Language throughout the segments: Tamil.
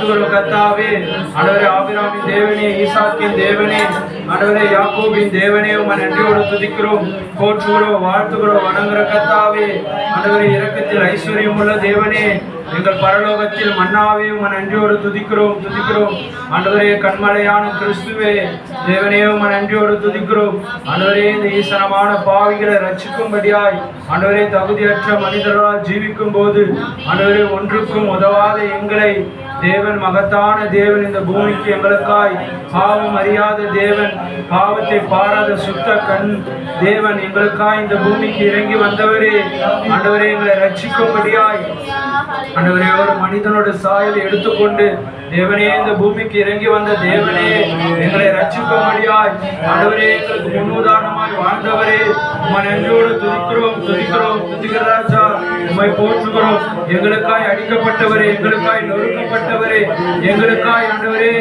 கர்த்தாவே, ஆண்டவரே ஆபிரகாமின் தேவனே, ஈசாக்கின் தேவனே, ஆண்டவரே யாக்கோபின் தேவனே, உம்மை நன்றியோடு துதிக்கிறோம், போற்றுகிறோம், வாழ்த்துகிறோம், வணங்குகிற கர்த்தாவே, ஆண்டவரே இரக்கத்தில் ஐஸ்வர்யம் உள்ள தேவனே, எங்கள் பரலோகத்தில் மன்னாவே உம்மை நன்றியோடு துதிக்கிறோம் ஆண்டவரே கண்மலையான கிறிஸ்துவே தேவனே உம்மை நன்றியோடு துதிக்கிறோம் ஆண்டவரே. இந்த ஈசனமான பாவிகளை ரட்சிக்கும்படியாய் ஆண்டவரே தகுதியற்ற மனிதர்களால் ஜீவிக்கும் போது ஆண்டவரே ஒன்றுக்கும் உதவாத எங்களை தேவன், மகத்தான தேவன், இந்த பூமிக்கு எங்களுக்காய் பாவம் அறியாத தேவன், பாவத்தை பாராத சுத்த கண் தேவன், எங்களுக்காய் இந்த பூமிக்கு இறங்கி வந்தவரே ஆண்டவரே எங்களை ரட்சிக்கும்படியாய் ஆண்டவரே ஒரு மனிதனோட சாயலை எடுத்துக்கொண்டு தேவனே இந்த பூமிக்கு இறங்கி வந்த தேவனே எங்களை ரட்சிக்கும்படியாய் ஆண்டவரே எங்களுக்கு முன்னுதாரணமாய் வாழ்ந்தவரே உம்மை நன்றியோடு துதிக்கிற ராஜா, உம்மை போற்றுகிறோம். எங்களுக்காய் அடிக்கப்பட்டவரே, எங்களுக்காய் நொறுக்கப்பட்டவரே, எங்களுக்காய் ஆண்டவரே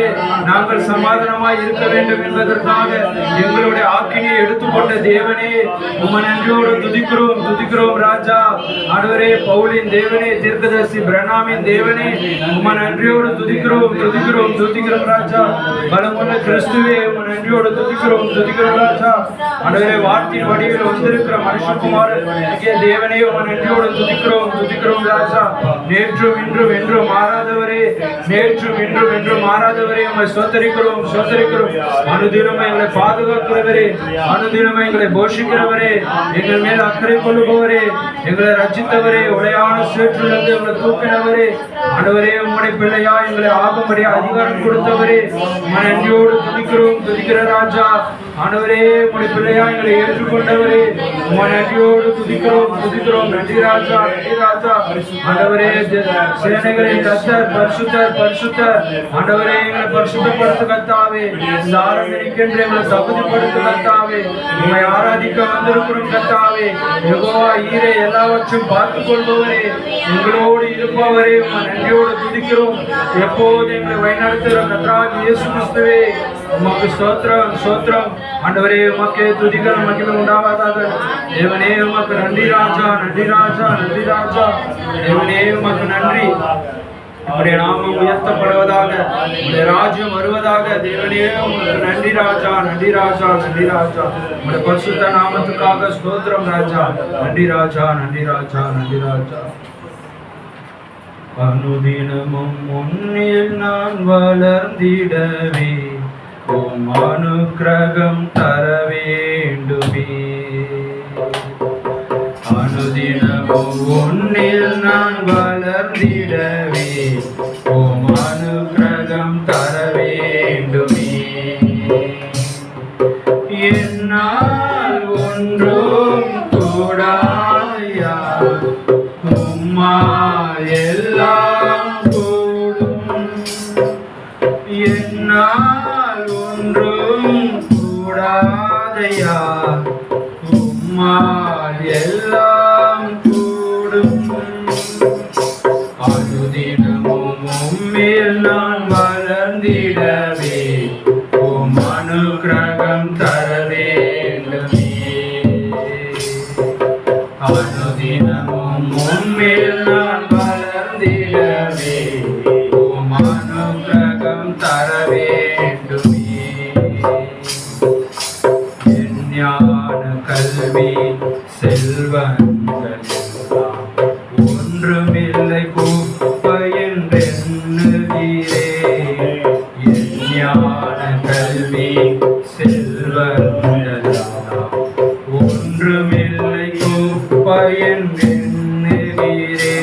நாங்கள் சமாதானமாய் இருக்க வேண்டும் என்பதற்காக எங்களுடைய ஆக்கினியை எடுத்துக்கொண்ட தேவனே உம்மை நன்றியோடு துதிக்கிறோம் ராஜா. ஆண்டவரே பவுலின் தேவனே, தீர்க்கதரிசி பிரணாமின் தேவனே உம்மை நன்றியோடு துதிக்கிறோம் ராஜா. பலமுள்ள கிறிஸ்துவே உம்மை நன்றியோடு துதிக்கிறோம் ராஜா. ஆண்டவரே வார்த்தையின் வடிவில் வந்திருக்கிற மனுஷகுமாரன் தேவனே உம்மை நன்றியோடு துதிக்கிறோம் ராஜா. நேற்றும் இன்றும் என்றும் மாறாதவரே உம்மை ஸ்தோத்திரிக்கிறோம். அனுதினம் எங்களை பாதுகாக்கிறவரே, அனுதினம் எங்களை போஷிக்கிறவரே, எங்கள் மேல் அக்கறை கொள்ளுபவரே, எங்களை ரட்சித்தவரே, உடையான சேற்றிலிருந்து எங்களை தூக்கினவரே, ஆண்டவரே உம்முடைய பிள்ளையா எங்களை ஆகும்படியா அதிகாரம் கொடுத்தவரே உம்மை நன்றியோடு துதிக்கிற ராஜா. ஆண்டவரே உம்முடைய பிள்ளையா எங்களை ஏற்றுக்கொண்டவரே உம்மை நன்றியோடு துதிக்கிறோம். நன்றி ராஜா. ஆண்டவரே சேனைகளின் கர்த்தர் பரிசுத்தர் ஆண்டவரே எங்களை பரிசுத்தப்படுத்து கர்த்தாவே, சாரமிருக்கின்ற எங்களை தகுதிப்படுத்து கர்த்தாவே, உம்மை ஆராதிக்க வந்திருக்கிறோம் கர்த்தாவே. யெகோவா ஈரே எல்லாவற்றையும் பார்த்துக் கொள்பவரே, எங்களோடு இருப்பவரே உம்மை நன்றியோடு துதிக்கிறோம். எப்போது எங்களை வழிநடத்துகிற கர்த்தராகிய இயேசு கிறிஸ்துவே உமக்கு ஸ்தோத்திரம். ஆண்டவரே உமக்கு துதிகள் மகிமை உண்டாவதாக. தேவனே உமக்கு நன்றி ராஜா. தேவனே உமக்கு நன்றி. உம்முடைய நாமம் உயர்த்தப்படுவதாக, உம்முடைய ராஜ்யம் வருவதாக. தேவனே உமக்கு நன்றி ராஜா. உம்முடைய பரிசுத்த நாமத்துக்காக ஸ்தோத்திரம் ராஜா. நன்றி ராஜா. அனுதினமும் முன்னில் நான் வளர்ந்திடவே உம் அனுக்கிரகம் தர வேண்டுமே. அனுதினமும் முன்னில் நான் வளர்ந்திடவே உம் அனுக்கிரகம் தர வேண்டுமே. என்னால் ஒன்றும் கூடாயா, உம்மால் எல்லாம் கூடும். என்னால் ஒன்றும் கூடாதையா, உம்மால் எல்லாம் கூடும். அனுதினமும் உம்மில் நான் வளர்ந்திடவே உம் அனுக்கிரகம் தர வேண்டுமே. அனுதினமும் உம்மில் நான் வளர்ந்திடவே உம் அனுக்கிரகம் தர வேண்டுமே. ஞான கல்வி செல்வங்கள் எல்லாம் ஒன்றுமில்லை குப்பை என்றெண்ணுகிறே. ஞான கல்வி செல்வங்கள் எல்லாம் ஒன்றுமில்லை குப்பை என்றெண்ணுகிறே.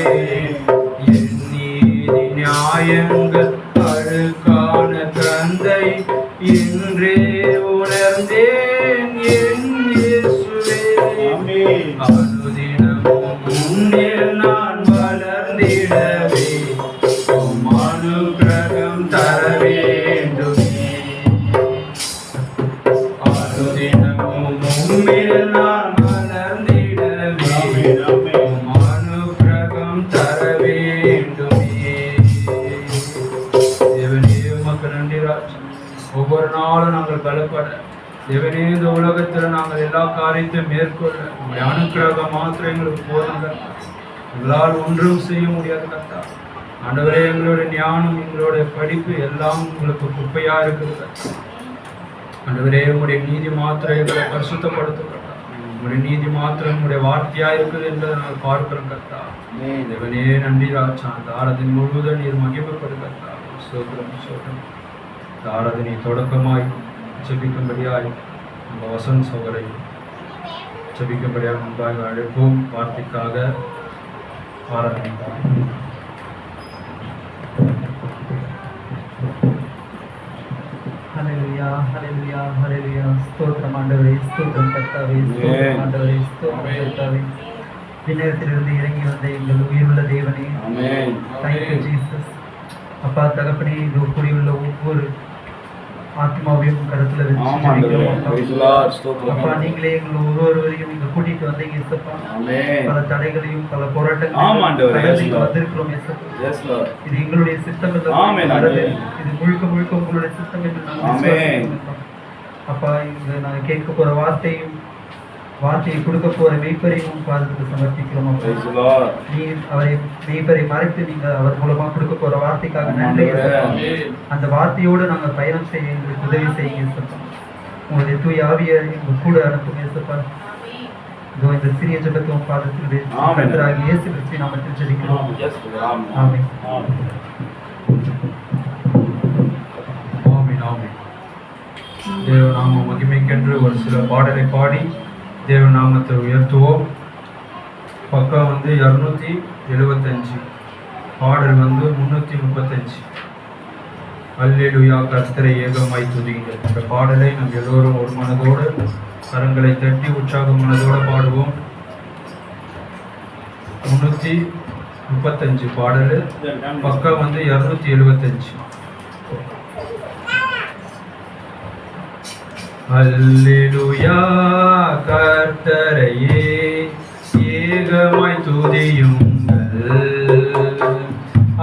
என் நீதி நியாயங்கள் அழுக்கான தந்தை என்றே உணர்ந்தேன் என் இயேசுவே. அனுதினமும் உம்மில் நான் வளர்ந்திடவே உம் அனுக்கிரகம் தர வேண்டுமே. அனுதினமும் உம்மில் நான் வளர்ந்திடவே உம் அனுக்கிரகம் தர வேண்டுமே. தேவனே உமக்கு நன்றி ராஜா. ஒவ்வொரு நாளும் நாங்கள் பலப்பட தேவனே இந்த உலகத்தில் நாங்கள் எல்லா காரியத்தையும் மேற்கொள்ள உங்களுடைய அனுக்கிரகம் மாத்திரம் எங்களுக்கு போதுங்க. எங்களால் ஒன்றும் செய்ய முடியாது கர்த்தா. ஆண்டவரே, எங்களுடைய ஞானம், எங்களுடைய படிப்பு எல்லாம் உங்களுக்கு குப்பையா இருக்குது. ஆண்டவரே, உங்களுடைய நீதி மாத்திரம் எங்களை பரிசுத்தப்படுத்தப்பட்ட உங்களுடைய நீதி மாத்திரம் உங்களுடைய வார்த்தையா இருக்குது என்பதை நாங்கள் பார்க்கிறோம் கர்த்தா. தேவனே, நன்றி ராஜா. அந்த ஆராதனை முழுவதும் நீர் மகிமைப்படுத்தா. ஸ்தோத்திரம் ஸ்தோத்திரம். இந்த ஆராதனை தொடக்கமாய் ஜெபிக்கும்படியாய் நம்ம வசந்த் சோதரை ஜெபிக்கும்படியாக முன்பாக அழைப்போம். வார்த்தைக்காக ஆராதனைக்காக. ஹல்லேலூயா ஹல்லேலூயா ஹல்லேலூயா. ஸ்தோத்திரம் ஆண்டவரே, ஸ்தோத்திரம் கர்த்தாவே, ஸ்தோத்திரம் ஆண்டவரே, ஸ்தோத்திரம் கர்த்தாவே. விண்ணகத்திலிருந்து இறங்கி வந்த எங்கள் உயிருள்ள தேவனே, தேங்க் யூ ஜீசஸ். அப்பா தகப்பனே, இது கூடியுள்ள ஒவ்வொரு ஆத்மாவையும் கருத்துல வச்சு அப்பா, நீங்களே எங்கள் ஒவ்வொருவரையும் இங்க கூட்டிட்டு வந்தீங்க ஏசப்பா. பல தடைகளையும் பல போராட்டங்களையும் வந்திருக்கிறோம் ஏசப்பா. இது எங்களுடைய சித்தம் இல்லை, இது முழுக்க முழுக்க உங்களுடைய சித்தம் என்று நாங்கள் அப்பா. இங்க நாங்கள் கேட்க போற வார்த்தையை கொடுக்க போற மெய்ப்பரையும் பாதத்துக்கு சமர்ப்பிக்கிறோம். நீ அவரை மெய்ப்பரை மறைத்து நீங்க அவர் மூலமா கொடுக்க போற வார்த்தைக்காக நன்றி. அந்த வார்த்தையோடு நாங்கள் பயணம் செய்ய எங்களுக்கு உதவி செய்யுங்க சப்பா. உங்களுடைய தூய ஆவியை எங்க கூட அனுப்புங்க சப்பா. இந்த சிறிய ஜெபத்துவம் பாதத்தில் கர்த்தராகிய இயேசு கிறிஸ்துவின் நாமத்தில் ஜெபிக்கிறோம். ஆமென். ஆமென் ஆமென். தேவ நாம மகிமைக்கென்று ஒரு சில பாடலை பாடி தேவ நாமத்தை உயர்த்துவோம். பக்கம் 275, பாடல் 335. அல்லேலூயா, கர்த்தரை ஏகமாய் துதியுங்கள். இந்த பாடலை நம் எல்லோரும் ஒரு மனதோடு கரங்களை தட்டி உற்சாக மனதோடு பாடுவோம். 335 பாடல், பக்கம் 275. அல்லேலூயா, கர்த்தரையே ஏகமாய் துதியுங்கள்.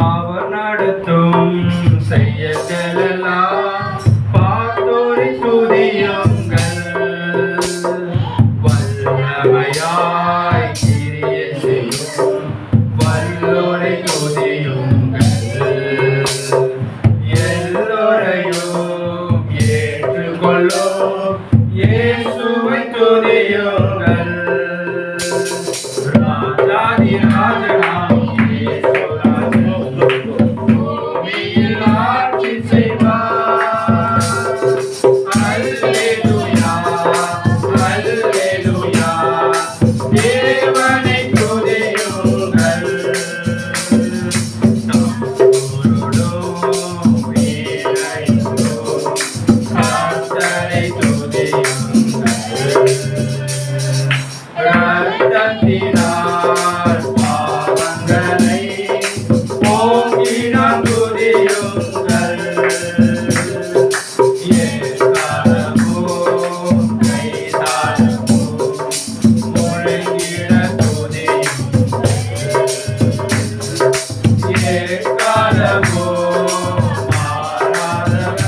அவர் நடத்தும் செயல்களெல்லாம் பார்த்தோரை துதியுங்கள். வல்லமையாய் கிரியை செய்யும் வல்லோரை துதியுங்கள். எல்லோரையும் ஏற்றுக்கொள்ளும் இயேசுவை துதியுங்கள். ராஜாதி ராஜனாம் இயேசு ராஜன் பூமியில் ஆட்சி செய்வார். அல்லேலூயா அல்லேலூயா, தேவனை துதியுங்கள். நம்புரோடும் வீரையோடும் கர்த்தரை ரத்தத்தினால் பாவங்களை போக்கினார் துதியுங்கள். எக்காலமும் கைதாளமும் முழங்கிட துதியுங்கள். எக்காலமும் மாறாதவர்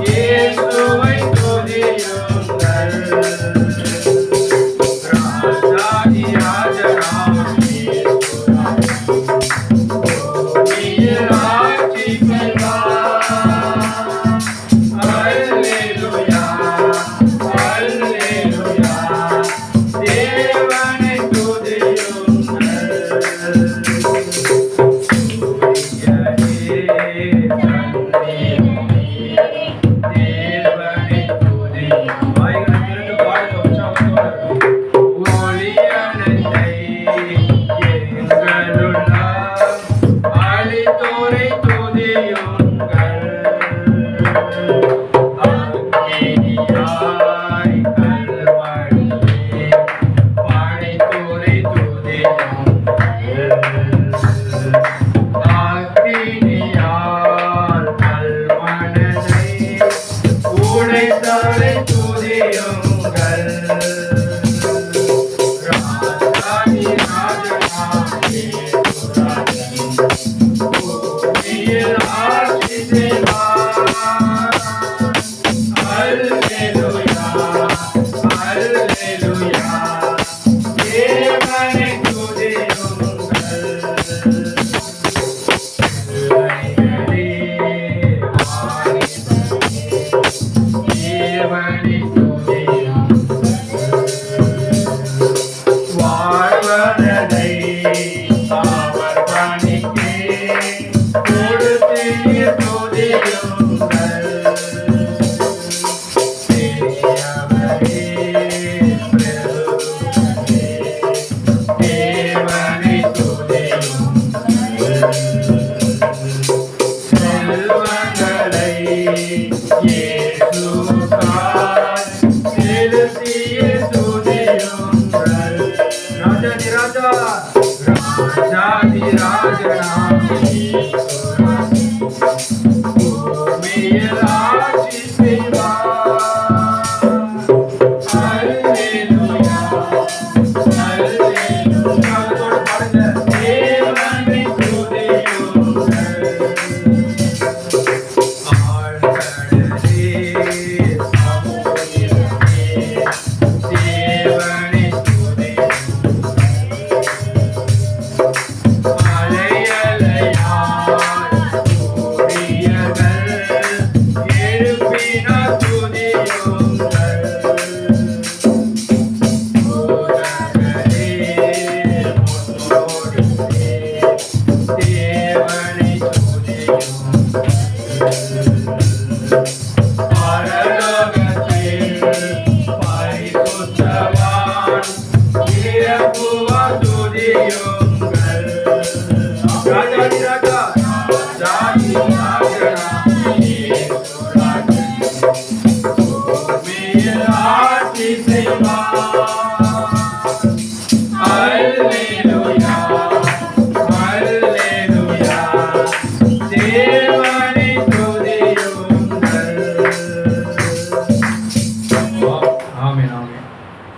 இயேசுவை துதியுங்கள். ராஜாதி ராஜனாம் இயேசு ராஜன் பூமியில் ஆட்சி செய்வார். அல்லேலூயா அல்லேலூயா, தேவனை துதியுங்கள். சூரியனே சந்திரனே, தேவனை துதியுங்கள். வாய்களை திறந்து பாடுங்க உற்சாகத்தோடு. ஒளியனத்தை எங்களுள்ள அளித்தோரை துதியுங்கள். அக்கினியாய் கல்மழையே படைத்தோரை துதியுங்கள். அக்கினியால் கல்மனதை உடைத்தோரை துதியுங்கள். ராஜாதி ராஜனாம் இயேசு ராஜன் பூமியில் ஆட்சி செய்வார். அல்லேலூயா அல்லேலூயா, தேவனை துதியுங்கள்.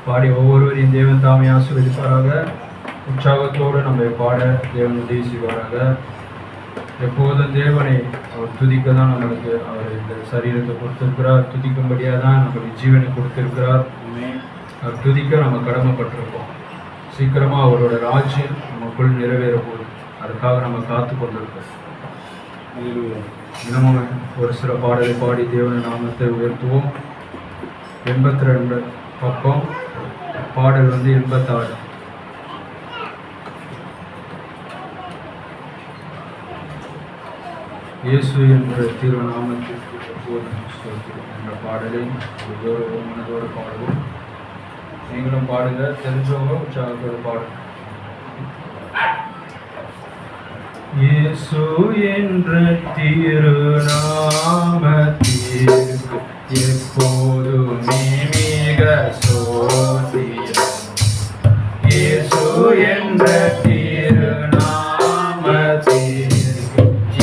பாடி ஒவ்வொருவரையும் தேவன் தாமே ஆசீர்வதிப்பாராக. உற்சாகத்தோடு நம்ம பாட தேவன் உதவி செய்வாராக. எப்போதும் தேவனை அவர் துதிக்க தான் நம்மளுக்கு அவர் இந்த சரீரத்தை கொடுத்திருக்கிறார். துதிக்கும்படியாக தான் நம்மளுக்கு ஜீவனை கொடுத்திருக்கிறார். அவர் துதிக்க நம்ம கடமைப்பட்டிருக்கோம். சீக்கிரமாக அவரோட ராஜ்யம் நமக்குள் நிறைவேற போகுது. அதுக்காக நம்ம காத்து கொண்டிருக்கோம். தினமும் ஒரு சில பாடலை பாடி தேவன நாமத்தை உயர்த்துவோம். 82 பக்கம், பாடல் 86. இயேசு என்ற திருநாமத்திற்கு எப்போதும் ஸ்தோத்திரம் என்ற பாடலை மனதோடு பாடுவோம். நீங்களும் பாடுங்க, தெரிஞ்சவங்க உற்சாகத்தோடு பாடுங்க. இயேசு என்ற திருநாமத்திற்கு எப்போதுமே மிக ஸ்தோத்திரம். இயேசு என்ற திருநாமத்திற்கு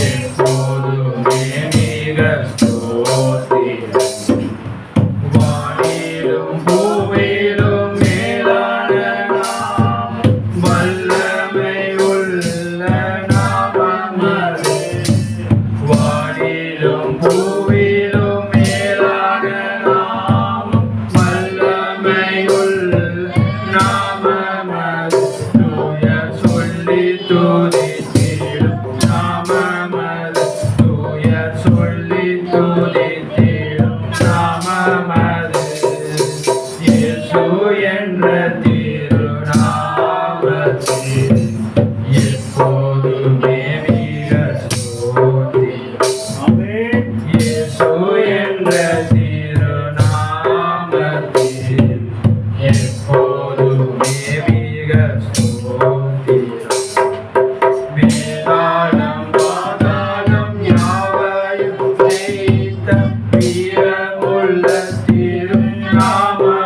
எப்போதுமே மிக ஸ்தோத்திரம். வானிலும் பூவிலும் மேலான நாமம், வல்லமை உள்ள நாமமது. வானிலும் பூவிலும் மேலான நாமம், வல்லமை உள்ள நாமமது. தூயர் சொல்லி துதித்திடும் நாமமது. தூயர் சொல்லி துதித்திடும் நாமமது. இயேசு என்ற திருநாமத்தில் எப்போதுமே மிக ஸ்தோத்திரம். இயேசு என்ற திருநாமத்தில் எப்போதுமே மிக ஸ்தோத்திரம். வேதாளம் பாதாளம் யாவையும் ஜெயித்த வீரமுள்ள திருநாமமது.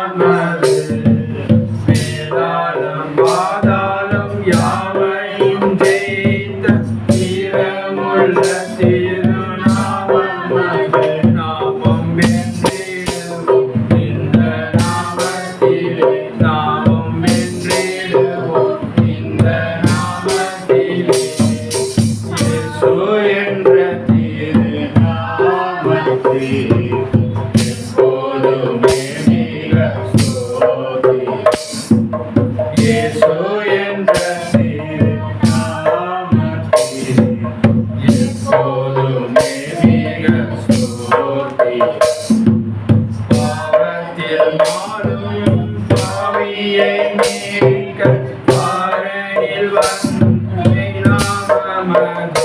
வேதாளம் பாதாளம் யாவையும் ஜெயித்த வீரமுள்ள திருநாமமது. நாமம் வென்றிடுவோம் இந்த நாமத்திலே. நாமம் வென்றிடுவோம் இந்த நாமத்திலே. இயேசு என்ற திருநாமத்தில் எப்போதுமே மிக ஸ்தோத்திரம். இயேசு என்ற திருநாமத்தில் எப்போதுமே மிக ஸ்தோத்திரம். பாவத்தில் மாறும் பாவியை நீக்க பாறையில் வந்த நாமமது.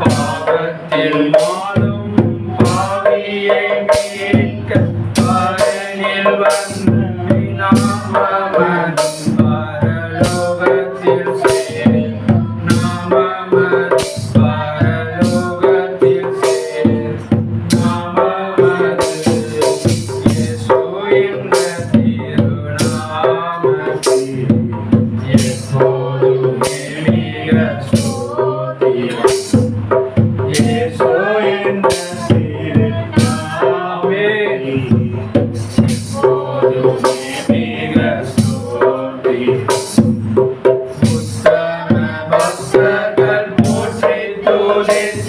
பாவத்தில் மாறும் பாவியை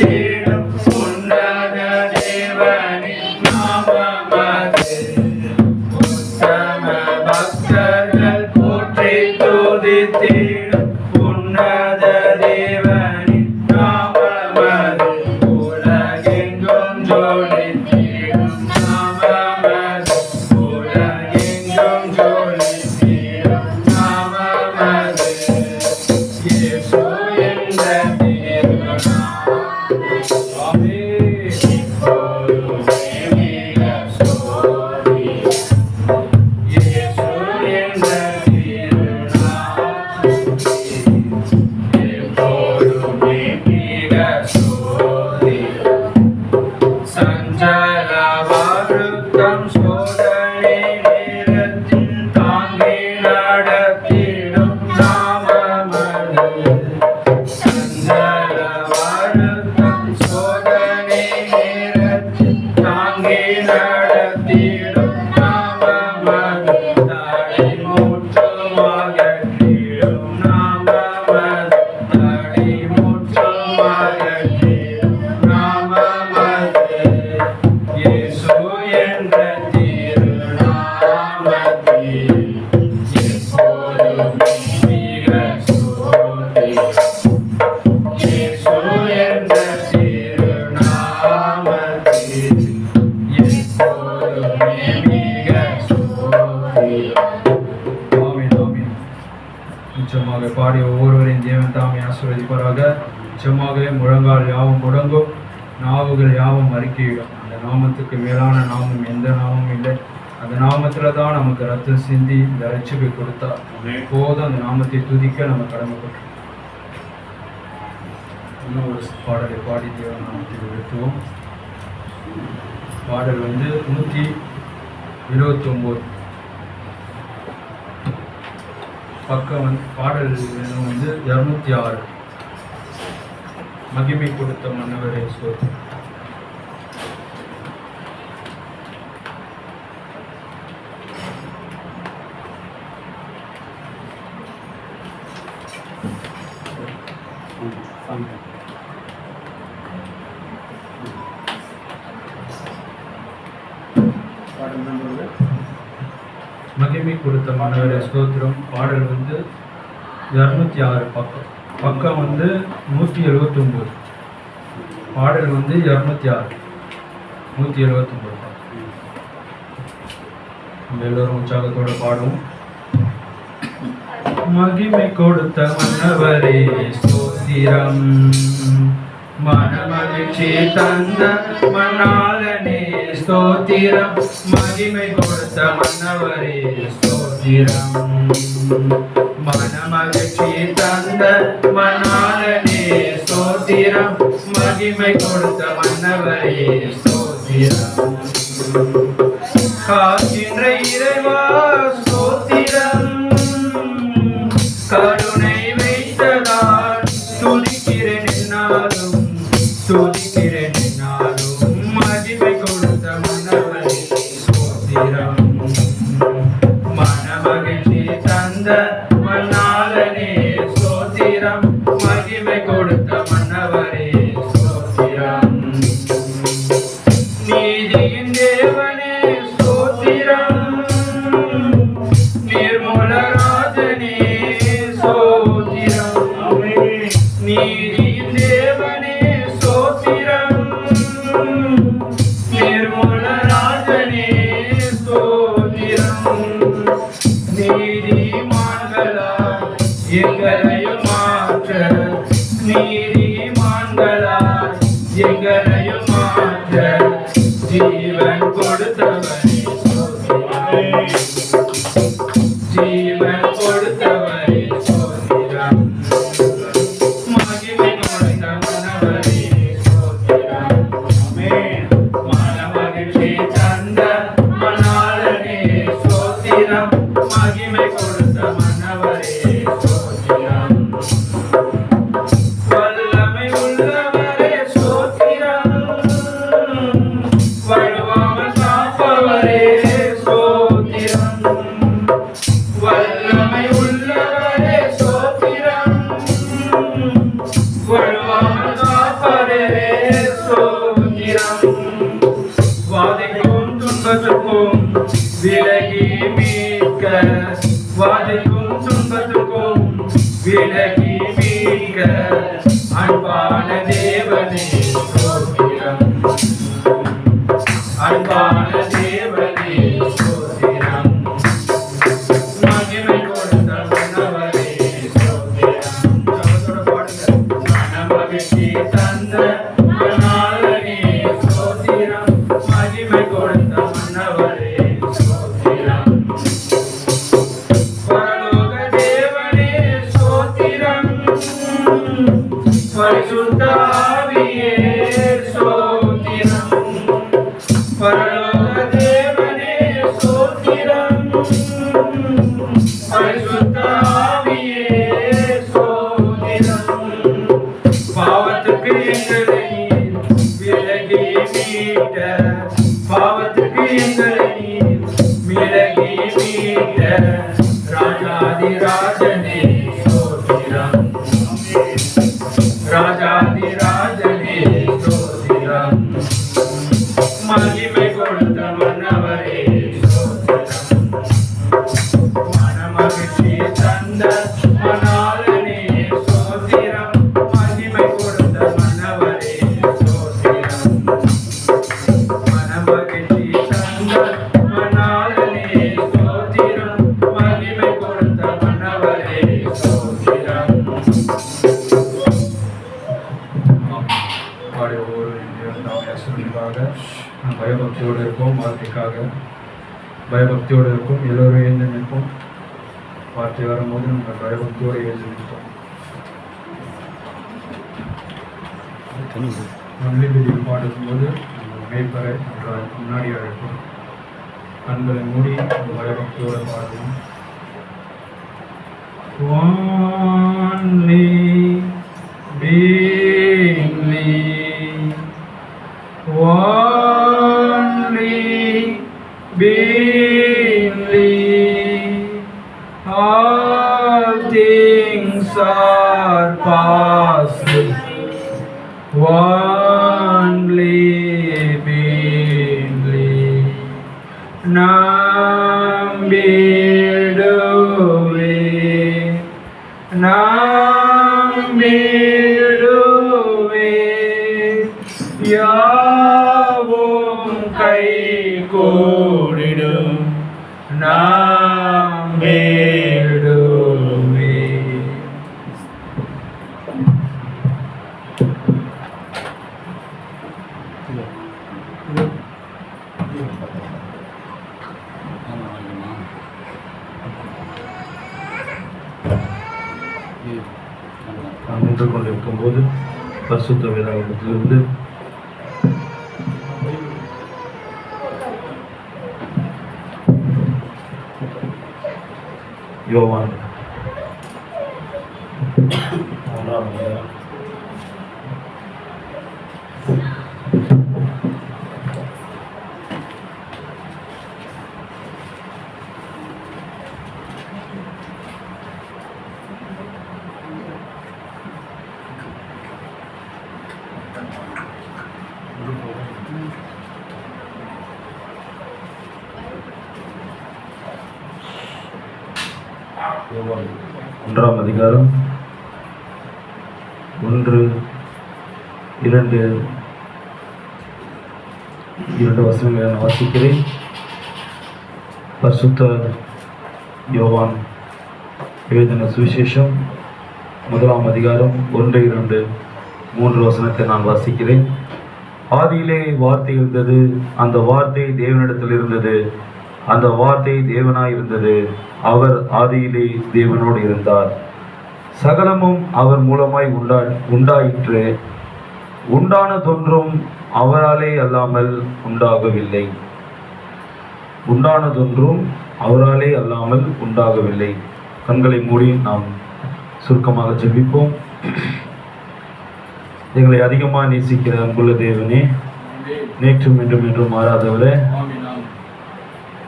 துதித்திடும் உன்னத தேவனின் நாமமது. உத்தம பக்தர்கள் போற்றி துதித்திடும் உன்னத தேவனின் நாமமது. உலகெங்கும் ஜொலித்திடும் நாமமது. உலகெங்கும் ஜொலித்திடும் நாமமது. இயேசு என்ற திருநாமம். ஆமென். இப்பொழுதே மிக ஸ்தோத்திரம். இயேசு என்ற திருநாமம். எப்பொழுதே மிக ஸ்தோத்திரம். சஞ்சல வருத்தம் சோதனை நேரத்தில் தாங்கி நடத்திடும் நாமமது. சஞ்சல வருத்தம் சோதனை நேரத்தில் தாங்கி நடத்திடும் நாமமது. தடை முற்றும் அகற்றிடும் நாமமது. தடை முற்றும் அகற்றிடும் நாமமது. இயேசு என்ற திருநாமத்தில் எப்போதும் மிக ஸ்தோத்திரம். இயேசு என்ற திருநாமத்தில் எப்போதும் மிக ஸ்தோத்திரம். ஆமென், ஆமென். நிச்சயமாக பாடிய ஒவ்வொருவரையும் தேவன் தாமே ஆசீர்வதிப்பாராக. நிச்சயமாகவே முழங்கால் யாவும் முடங்கும், நாவுகள் யாவும் அறிக்கையிடும். அந்த நாமத்துக்கு மேலான நாமம் எந்த நாமமும் இல்லை. அந்த நாமத்தில் தான் நமக்கு ரத்தம் சிந்தி இந்த ரட்சிப்பை கொடுத்தார். போதும் அந்த நாமத்தை துதிக்க நம்ம கடமைப்பட்டோம். இன்னும் ஒரு பாடலை பாடி தேவன் நாமத்தில் உயர்த்துவோம். பாடல் 129. பக்கம் பாடல் 206. மகிமை கொடுத்த மன்னவரே ஸ்தோத்திரம். மகிமை கொடுத்த மன்னவரே ஸ்தோத்திரம். பாடல் 206. பக்கம் 179. பாடல் 206. 179. நம்ம எல்லோரும் உற்சாகத்தோட பாடுவோம். மகிமை கொடுத்த மன்னவரே ஸ்தோத்திரம். மனமகிழ்ச்சி தந்த மணாளனே ஸ்தோத்திரம். மகிமை கொடுத்த மன்னவரே ஸ்தோத்திரம். மனமகிழ்ச்சி தந்த மணாளனே ஸ்தோத்திரம். மகிமை கொடுத்த மன்னவரே ஸ்தோத்திரம். காக்கின்ற இறைவா ஸ்தோத்திரம். கருணை வைத்ததால் துதிக்கிறேன் என்னாலும். துதிக்கிறேன் என்னாலும். மகிமை கொடுத்த மன்னவரே ஸ்தோத்திரம். மனமகிழ்ச்சி தந்த மணாளனே ஸ்தோத்திரம். மகிமை கொடுத்த மன்னவரே ஸ்தோத்திரம். நீதியின் தேவனே ஸ்தோத்திரம். நிர்மூலராஜனே ஸ்தோத்திரம். நீதியின் தேவனே ஸ்தோத்திரம். நிர்மூலராஜனே ஸ்தோத்திரம். நீதிமான்களால் எங்களையும் மாற்ற. நீதிமான்களால் எங்களையும் மாற்ற. ஜீவன் கொடுத்தவரே ஸ்தோத்திரம். ஜீவன் கொடுத்தவரே ஸ்தோத்திரம். மகிமை கொடுத்த மன்னவரே ஸ்தோத்திரம். ஆமென். மனமகிழ்ச்சி தந்த மணாளனே ஸ்தோத்திரம். மகிமை கொடுத்த மன்னவரே ஸ்தோத்திரம். வல்லமை உள்ளவரே ஸ்தோத்திரம். வழுவாமல் காப்பவரே ஸ்தோத்திரம். மன்னவரே ஸ்தோத்திரம். அன்பான தேவனே ஸ்தோத்திரம். மகிமை கொடுத்த மன்னவரே ஸ்தோத்திரம். சபையோட பாடுங்க. மனமகிழ்ச்சி தந்த மணாளனே ஸ்தோத்திரம். மகிமை கொடுத்த மன்னவரே ஸ்தோத்திரம். பரலோக தேவனே ஸ்தோத்திரம். பரிசுத்த ஆவியே ஸ்தோத்திரம். பரலோக தேவனே ஸ்தோத்திரம். பரிசுத்த ஆவியே ஸ்தோத்திரம். பாவத்துக்கு எங்களை விலகி மீட்ட, பாவத்துக்கு எங்களை விலகி மீட்ட ராஜாதி ராஜனே ஸ்தோத்திரம். ராஜாதி ராஜனே ஸ்தோத்திரம். மகிமை கொடுத்த மன்னவரே ஸ்தோத்திரம். மனமகிழ்ச்சி தந்த மணாளனே ஸ்தோத்திரம். மகிமை கொடுத்த மன்னவரே ஸ்தோத்திரம். மனமகிழ்ச்சி தந்த மணாளனே ஸ்தோத்திரம். மகிமை கொடுத்த மன்னவரே ஸ்தோத்திரம். பாடி ஒவ்வொரு ஆசிரியர்களாக நாம் பயபக்தியோடு இருப்போம். வார்த்தைக்காக பயபக்தியோடு இருக்கும். எல்லோரும் எழுந்து நிற்போம். வார்த்தை வரும்போது நம்ம பயபக்தியோடு எழுந்து நிற்போம். மல்லிபதி பாடும்போது மேய்ப்பரை முன்னாடி அழைப்போம். கண்களை மூடி பயபக்தியோடு பாடுவோம். வான்லி பீன்லி only believe all things are possible. Only believe. Nambiduwe, nambiduwe, யாவும் கை கூடிடும் நாமேடுவே. நாம் நின்று கொண்டிருக்கும் போது பரிசுத்த வேதாகமத்திலிருந்து யோவான் 1ஆம் அதிகாரம் யோவான் 1ஆம் அதிகாரம் 1, 2 வசனங்களை நான் வாசிக்கிறேன். பரிசுத்த யோவான் எழுதின சுவிசேஷம் 1ஆம் அதிகாரம் 1, 2, 3 வசனத்தை நான் வாசிக்கிறேன். ஆதியிலே வார்த்தை இருந்தது, அந்த வார்த்தை தேவனிடத்தில் இருந்தது, அந்த வார்த்தை தேவனாய் இருந்தது. அவர் ஆதியிலே தேவனோடு இருந்தார். சகலமும் அவர் மூலமாய் உண்டாயிற்று. உண்டானதொன்றும் அவராலே அல்லாமல் உண்டாகவில்லை. உண்டானதொன்றும் அவராலே அல்லாமல் உண்டாகவில்லை. கண்களை மூடி நாம் சுருக்கமாக ஜெபிப்போம். எங்களை அதிகமாக நேசிக்கிற அன்புள்ள தேவனே, நேற்றும் என்றும் என்றும் மாறாதவரே,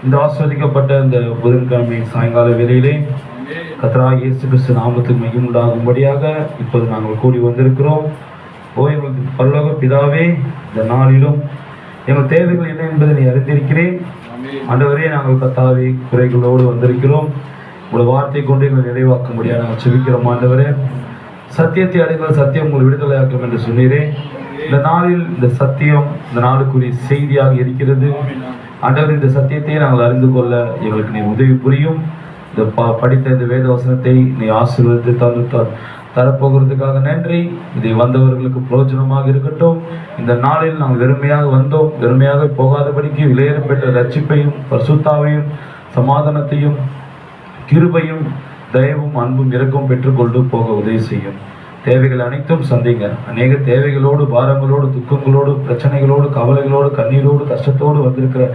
இந்த ஆஸ்வதிக்கப்பட்ட இந்த புதன்கிழமை சாயங்கால வேளையிலே கர்த்தராகிய இயேசு கிறிஸ்து நாமத்துக்கு மகிமை உண்டாகும்படியாக இப்போது நாங்கள் கூடி வந்திருக்கிறோம். எங்களுக்கு பரலோக பிதாவே, இந்த நாளிலும் எங்கள் தேவைகள் என்ன என்பதை நீ அறிந்திருக்கிறேன். ஆண்டவரே, நாங்கள் கர்த்தாவே குறைகளோடு வந்திருக்கிறோம். உங்களுடைய வார்த்தை கொண்டு எங்களை நிறைவாக்க முடியாது நாங்கள் செபிக்கிறோம். ஆண்டவரே, சத்தியத்தை அடைந்தால் சத்தியம் உங்கள் விடுதலையாக்கும் என்று சொன்னீரே. இந்த நாளில் இந்த சத்தியம் இந்த நாளுக்குரிய செய்தியாக இருக்கிறது. ஆண்டவர், இந்த சத்தியத்தை நாங்கள் அறிந்து கொள்ள எங்களுக்கு நீ உதவி புரியும். இந்த படித்த இந்த வேத வசனத்தை நீ ஆசீர்வதித்து தரப்போகிறதுக்காக நன்றி. இதை வந்தவர்களுக்கு பிரயோஜனமாக இருக்கட்டும். இந்த நாளில் நாங்கள் வெறுமையாக வந்தோம், வெறுமையாக போகாதபடிக்கு விலையேற பெற்ற ரட்சிப்பையும் பரிசுத்தாவையும் சமாதானத்தையும் கிருபையும் தயவும் அன்பும் இரக்கம் பெற்றுக்கொண்டு போக உதவி செய்யும். தேவைகள் அனைத்தும் சந்திங்க. அநேக தேவைகளோடு, பாரங்களோடு, துக்கங்களோடு, பிரச்சனைகளோடு, கவலைகளோடு, கண்ணீரோடு, கஷ்டத்தோடு வந்திருக்கிற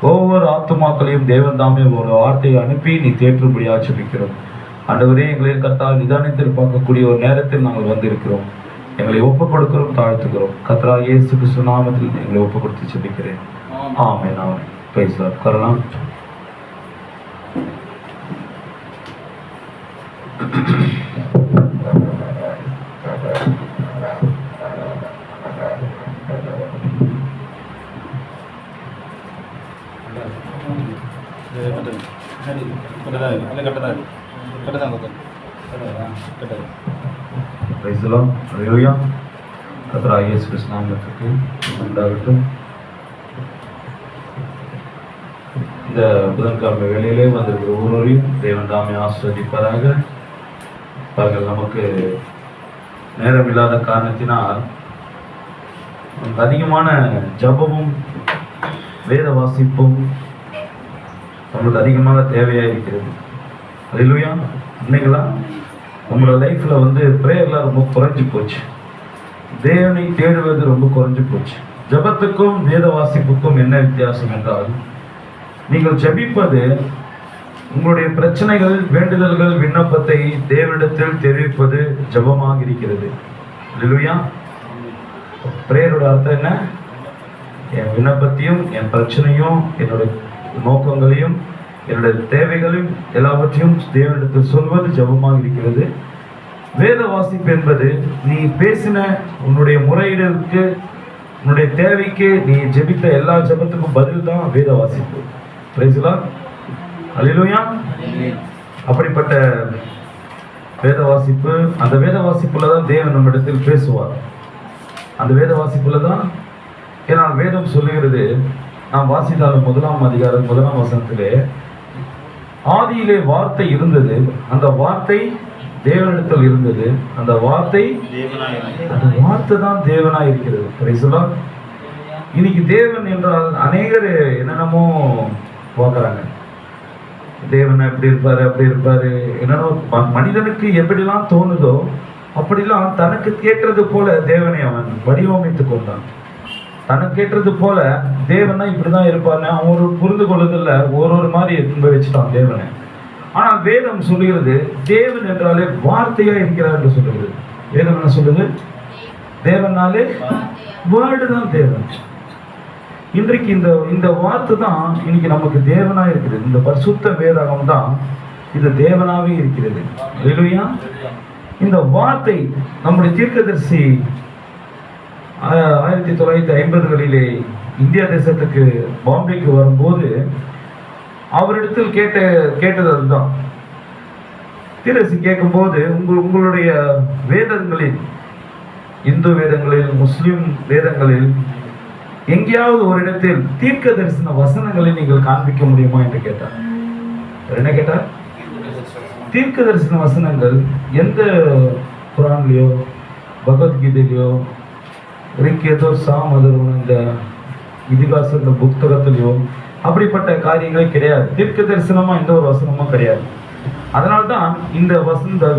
ஒவ்வொரு ஆத்துமாக்களையும் தேவன் தாமே ஒரு வார்த்தையை அனுப்பி நீ தேற்றும்படியாக ஜெபிக்கிறோம். ஆண்டவரே, எங்களை கர்த்தால் நிதானத்தில் பார்க்கக்கூடிய ஒரு நேரத்தில் நாங்கள் வந்திருக்கிறோம். எங்களை ஒப்புக் கொடுக்கிறோம், தாழ்த்துக்கிறோம். கர்த்தா இயேசு கிறிஸ்து நாமத்தில் எங்களை ஒப்புக் கொடுத்து ஜெபிக்கிறேன். ஆமென். ஆமென். Praise the Lord. கரலாம். கர்த்தராகிய இயேசு கிறிஸ்து நாமத்துக்கு உண்டாகட்டும். இந்த புதன்கிழமை வேளையிலே வந்திருக்கிற ஒவ்வொருவரையும் தேவன் தாமே ஆசீர்வதிப்பதாக. பாருங்கள், நமக்கு நேரம் இல்லாத காரணத்தினால் நமக்கு அதிகமான ஜபமும் வேத வாசிப்பும் நம்மளுக்கு அதிகமாக தேவையாக இருக்கிறது. அல்லேலூயா. இன்னைங்களா நம்மளோட லைஃப்பில் ப்ரேயர்லாம் ரொம்ப குறைஞ்சி போச்சு. தேவனை தேடுவது ரொம்ப குறைஞ்சி போச்சு. ஜபத்துக்கும் வேத வாசிப்புக்கும் என்ன வித்தியாசம் என்றால், நீங்கள் ஜபிப்பது உங்களுடைய பிரச்சனைகள், வேண்டுதல்கள், விண்ணப்பத்தை தேவனிடத்தில் தெரிவிப்பது ஜபமாக இருக்கிறது. அல்லேலூயா. பிரேயரோட அர்த்தம் என்ன? என் விண்ணப்பத்தையும், என் பிரச்சனையும், என்னுடைய நோக்கங்களையும், என்னுடைய தேவைகளையும் எல்லாவற்றையும் தேவனிடத்தில் சொல்வது ஜபமாக இருக்கிறது. வேத வாசிப்பு என்பது நீ பேசின உன்னுடைய முறையீடுக்கு, உன்னுடைய தேவைக்கு நீ ஜெபித்த எல்லா ஜபத்துக்கும் பதில் தான் வேத வாசிப்பு. Praise the Lord. அல்லேலூயா. அப்படிப்பட்ட வேத வாசிப்பு, அந்த வேத வாசிப்புல தான் தேவன் நம்மிடத்தில் பேசுவார். அந்த வேத வாசிப்புல தான், ஏன்னா வேதம் சொல்லுகிறது, நாம் வாசித்தாலும் 1ஆம் அதிகாரம் 1ஆம் வசனத்திலே, ஆதியிலே வார்த்தை இருந்தது, அந்த வார்த்தை தேவனிடத்தில் இருந்தது, அந்த வார்த்தை தான் தேவனாய் இருக்கிறது. Price the Lord. இன்னைக்கு தேவன் என்றால் அநேகர் என்னென்னமோ பார்க்குறாங்க. தேவன் எப்படி இருப்பாரு, அப்படி இருப்பாரு, என்னென்னோ மனிதனுக்கு எப்படிலாம் தோணுதோ அப்படிலாம் தனக்கு கேட்டது போல தேவனை அவன் வடிவமைத்து கொண்டான். தனக்கு கேட்டது போல தேவனா இப்படிதான் இருப்பாருன்னு அவன் புரிந்து கொள்ளுதில்ல, ஒரு மாதிரி எடுத்து வச்சுட்டான் தேவனை. ஆனால் வேதம் சொல்லுகிறது, தேவன் என்றாலே வார்த்தையா இருக்கிறார் என்று சொல்லுகிறது. வேதம் என்ன சொல்லுது? தேவனாலே வேர்டு தான் தேவன். இன்றைக்கு இந்த வார்த்தை தான் இன்னைக்கு நமக்கு தேவனா இருக்குது. இந்த பரிசுத்த வேதாகம் தான் இது தேவனாவே இருக்கிறது. அல்லேலூயா. இந்த வார்த்தை நம்முடைய தீர்க்கதரிசி 1950களிலே இந்தியா தேசத்துக்கு பாம்பேக்கு வரும்போது அவரிடத்தில் கேட்டது அதுதான். தீர்க்கதரிசி கேட்கும்போது, உங்களுடைய வேதங்களில், இந்து வேதங்களில், முஸ்லிம் வேதங்களில் எங்கேயாவது ஒரு இடத்தில் தீர்க்க தரிசன வசனங்களை நீங்கள் காண்பிக்க முடியுமா என்று கேட்டார். என்ன கேட்டார்? தீர்க்க தரிசன வசனங்கள் எந்த குரான்லையோ, பகவத்கீதையிலையோ, ரிக்கேதோ, சாமதரும் இந்த இதிகாச இந்த புத்தகத்திலையோ அப்படிப்பட்ட காரியங்களே கிடையாது. தீர்க்க தரிசனமா எந்த ஒரு வசனமும் கிடையாது. அதனால்தான் இந்த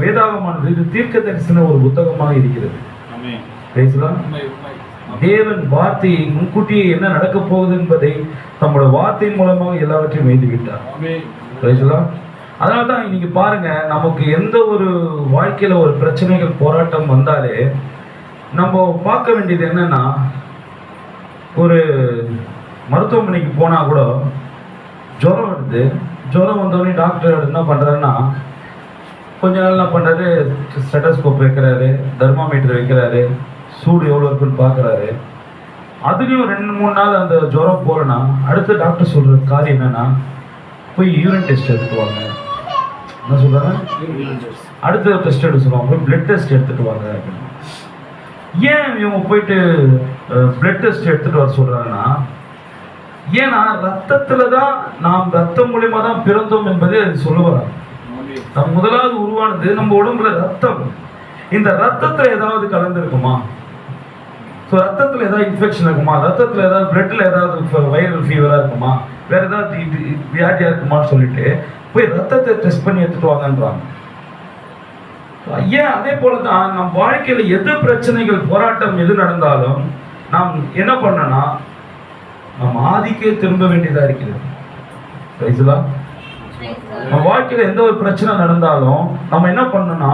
வேதாகமானது இது தீர்க்க தரிசன ஒரு புத்தகமாக இருக்கிறது. பேசலாம். தேவன் வார்த்தையை முன்கூட்டியே என்ன நடக்க போகுது என்பதை நம்முடைய வார்த்தையின் மூலமாக எல்லாவற்றையும் எழுதிவிட்டார். பேசலாம். அதனால்தான் இன்னைக்கு பாருங்க, நமக்கு எந்த ஒரு வாழ்க்கையில ஒரு பிரச்சனைகள், போராட்டம் வந்தாலே நம்ம பார்க்க வேண்டியது என்னன்னா, ஒரு மருத்துவமனைக்கு போனா கூட ஜுரம் வருது. ஜுரம் வந்தோடனே டாக்டர் என்ன பண்றாருன்னா, கொஞ்ச நாள் என்ன பண்றாரு, ஸ்டெத்தோஸ்கோப் வைக்கிறாரு, தெர்மாமீட்டர் வைக்கிறாரு, சூடு எவ்வளோ இருக்குன்னு பார்க்குறாரு. அதுலேயும் 2-3 நாள் அந்த ஜுரம் போகலன்னா அடுத்த டாக்டர் சொல்கிற காரியம் என்னன்னா, போய் யூரின் டெஸ்ட் எடுத்துட்டு வாங்க. என்ன சொல்கிறாங்க? அடுத்த டெஸ்ட் எடுத்து சொல்லுவாங்க, போய் பிளட் டெஸ்ட் எடுத்துட்டு வாங்க அப்படின்னு. ஏன் இவங்க போயிட்டு பிளட் டெஸ்ட் எடுத்துட்டு வர சொல்றாங்கன்னா, ஏன்னா ரத்தத்துல தான் நாம் ரத்தம் மூலியமா தான் பிறந்தோம் என்பதை அது சொல்லுவாங்க. நம் முதலாவது உருவானது நம்ம உடம்புல ரத்தம். இந்த ரத்தத்துல ஏதாவது கலந்துருக்குமா? ஸோ ரத்தத்தில் ஏதாவது இன்ஃபெக்ஷன் இருக்குமா, ரத்தத்தில் ஏதாவது பிளட்டில் ஏதாவது வைரல் ஃபீவராக இருக்குமா, வேற ஏதாவது வியாதியாக இருக்குமான்னு சொல்லிட்டு போய் ரத்தத்தை டெஸ்ட் பண்ணி எடுத்துட்டு வாங்கன்றாங்க. ஏன் அதே போல தான் நம் வாழ்க்கையில் எது பிரச்சனைகள் போராட்டம் எது நடந்தாலும் நாம் என்ன பண்ணனா நம் ஆதிக்கே திரும்ப வேண்டியதாக இருக்கிறது. நம்ம வாழ்க்கையில் எந்த ஒரு பிரச்சனை நடந்தாலும் நம்ம என்ன பண்ணணும்னா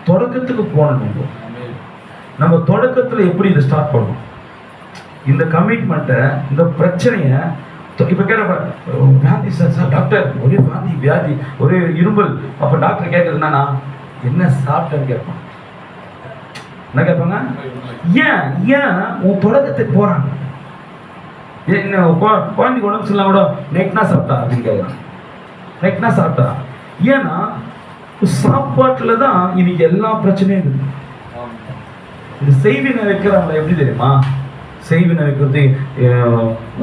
தொடக்கத்துக்கு போகணும். நம்ம தொடக்கத்தில் எப்படி இதை ஸ்டார்ட் பண்ணணும், இந்த கமிட்மெண்ட்டை, இந்த பிரச்சனையை. இப்போ கேட்க வியாதி சார் டாக்டர், ஒரே வியாதி வியாதி ஒரே இரும்பல். அப்போ டாக்டர் கேட்குறதுன்னா என்ன சாப்பிட்டேன்னு கேட்பான். என்ன கேட்பாங்க? ஏன் ஏன் உன் தொடக்கத்துக்கு போகிறாங்க. என்ன குழந்தைக்கு உடம்பு சொல்லலாம் கூட நெக்னா சாப்பிட்டா அப்படின்னு கேட்குறான். நெக்னா சாப்பிட்டா ஏன்னா சாப்பாட்டில் தான் இன்னைக்கு எல்லா பிரச்சனையும் இருக்குது. இந்த செய்வினை வைக்கிறாங்களா எப்படி தெரியுமா? செய்வினை வைக்கிறது,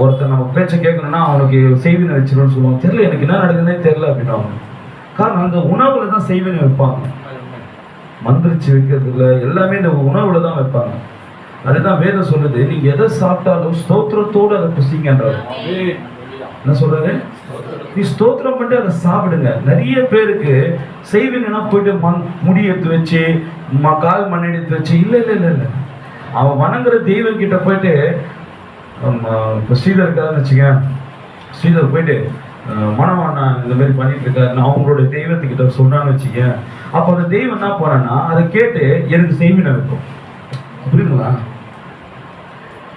ஒருத்தர் நம்ம பேச்சை கேட்கணும்னா அவனுக்கு செய்வினை வச்சிருன்னு சொல்லுவாங்க. தெரியல, எனக்கு என்ன நடக்குதுன்னே தெரியல அப்படின்னா. காரணம் அந்த உணவுல தான் செய்வினை வைப்பாங்க. மந்திரிச்சு வைக்கிறதுல எல்லாமே இந்த உணவுல தான் வைப்பாங்க. அதுதான் வேதம் சொல்லுது, நீங்க எதை சாப்பிட்டாலும் ஸ்தோத்திரத்தோடு அதை புசிங்கன்றாரு. என்ன சொல்றாரு? நீ ஸ்தோத்திரம் பண்ணிட்டு அதை சாப்பிடுங்க. நிறைய பேருக்கு செய்வினா போயிட்டு முடி எடுத்து வச்சு கால் மண் எடுத்து வச்சு இல்லை இல்லை இல்லை இல்லை அவன் வணங்குற தெய்வம் கிட்ட போயிட்டு, இப்போ ஸ்ரீதர் இருக்காருன்னு வச்சுக்க, ஸ்ரீதர் போயிட்டு மனவாண்ணா இந்த மாதிரி பண்ணிட்டு இருக்காரு நான் அவங்களோட தெய்வத்துக்கிட்ட சொன்னான்னு வச்சுக்க, அப்போ அந்த தெய்வம் என்ன போனேன்னா அதை கேட்டு எனக்கு செய்வினை வைக்கும். புரியுதுங்களா?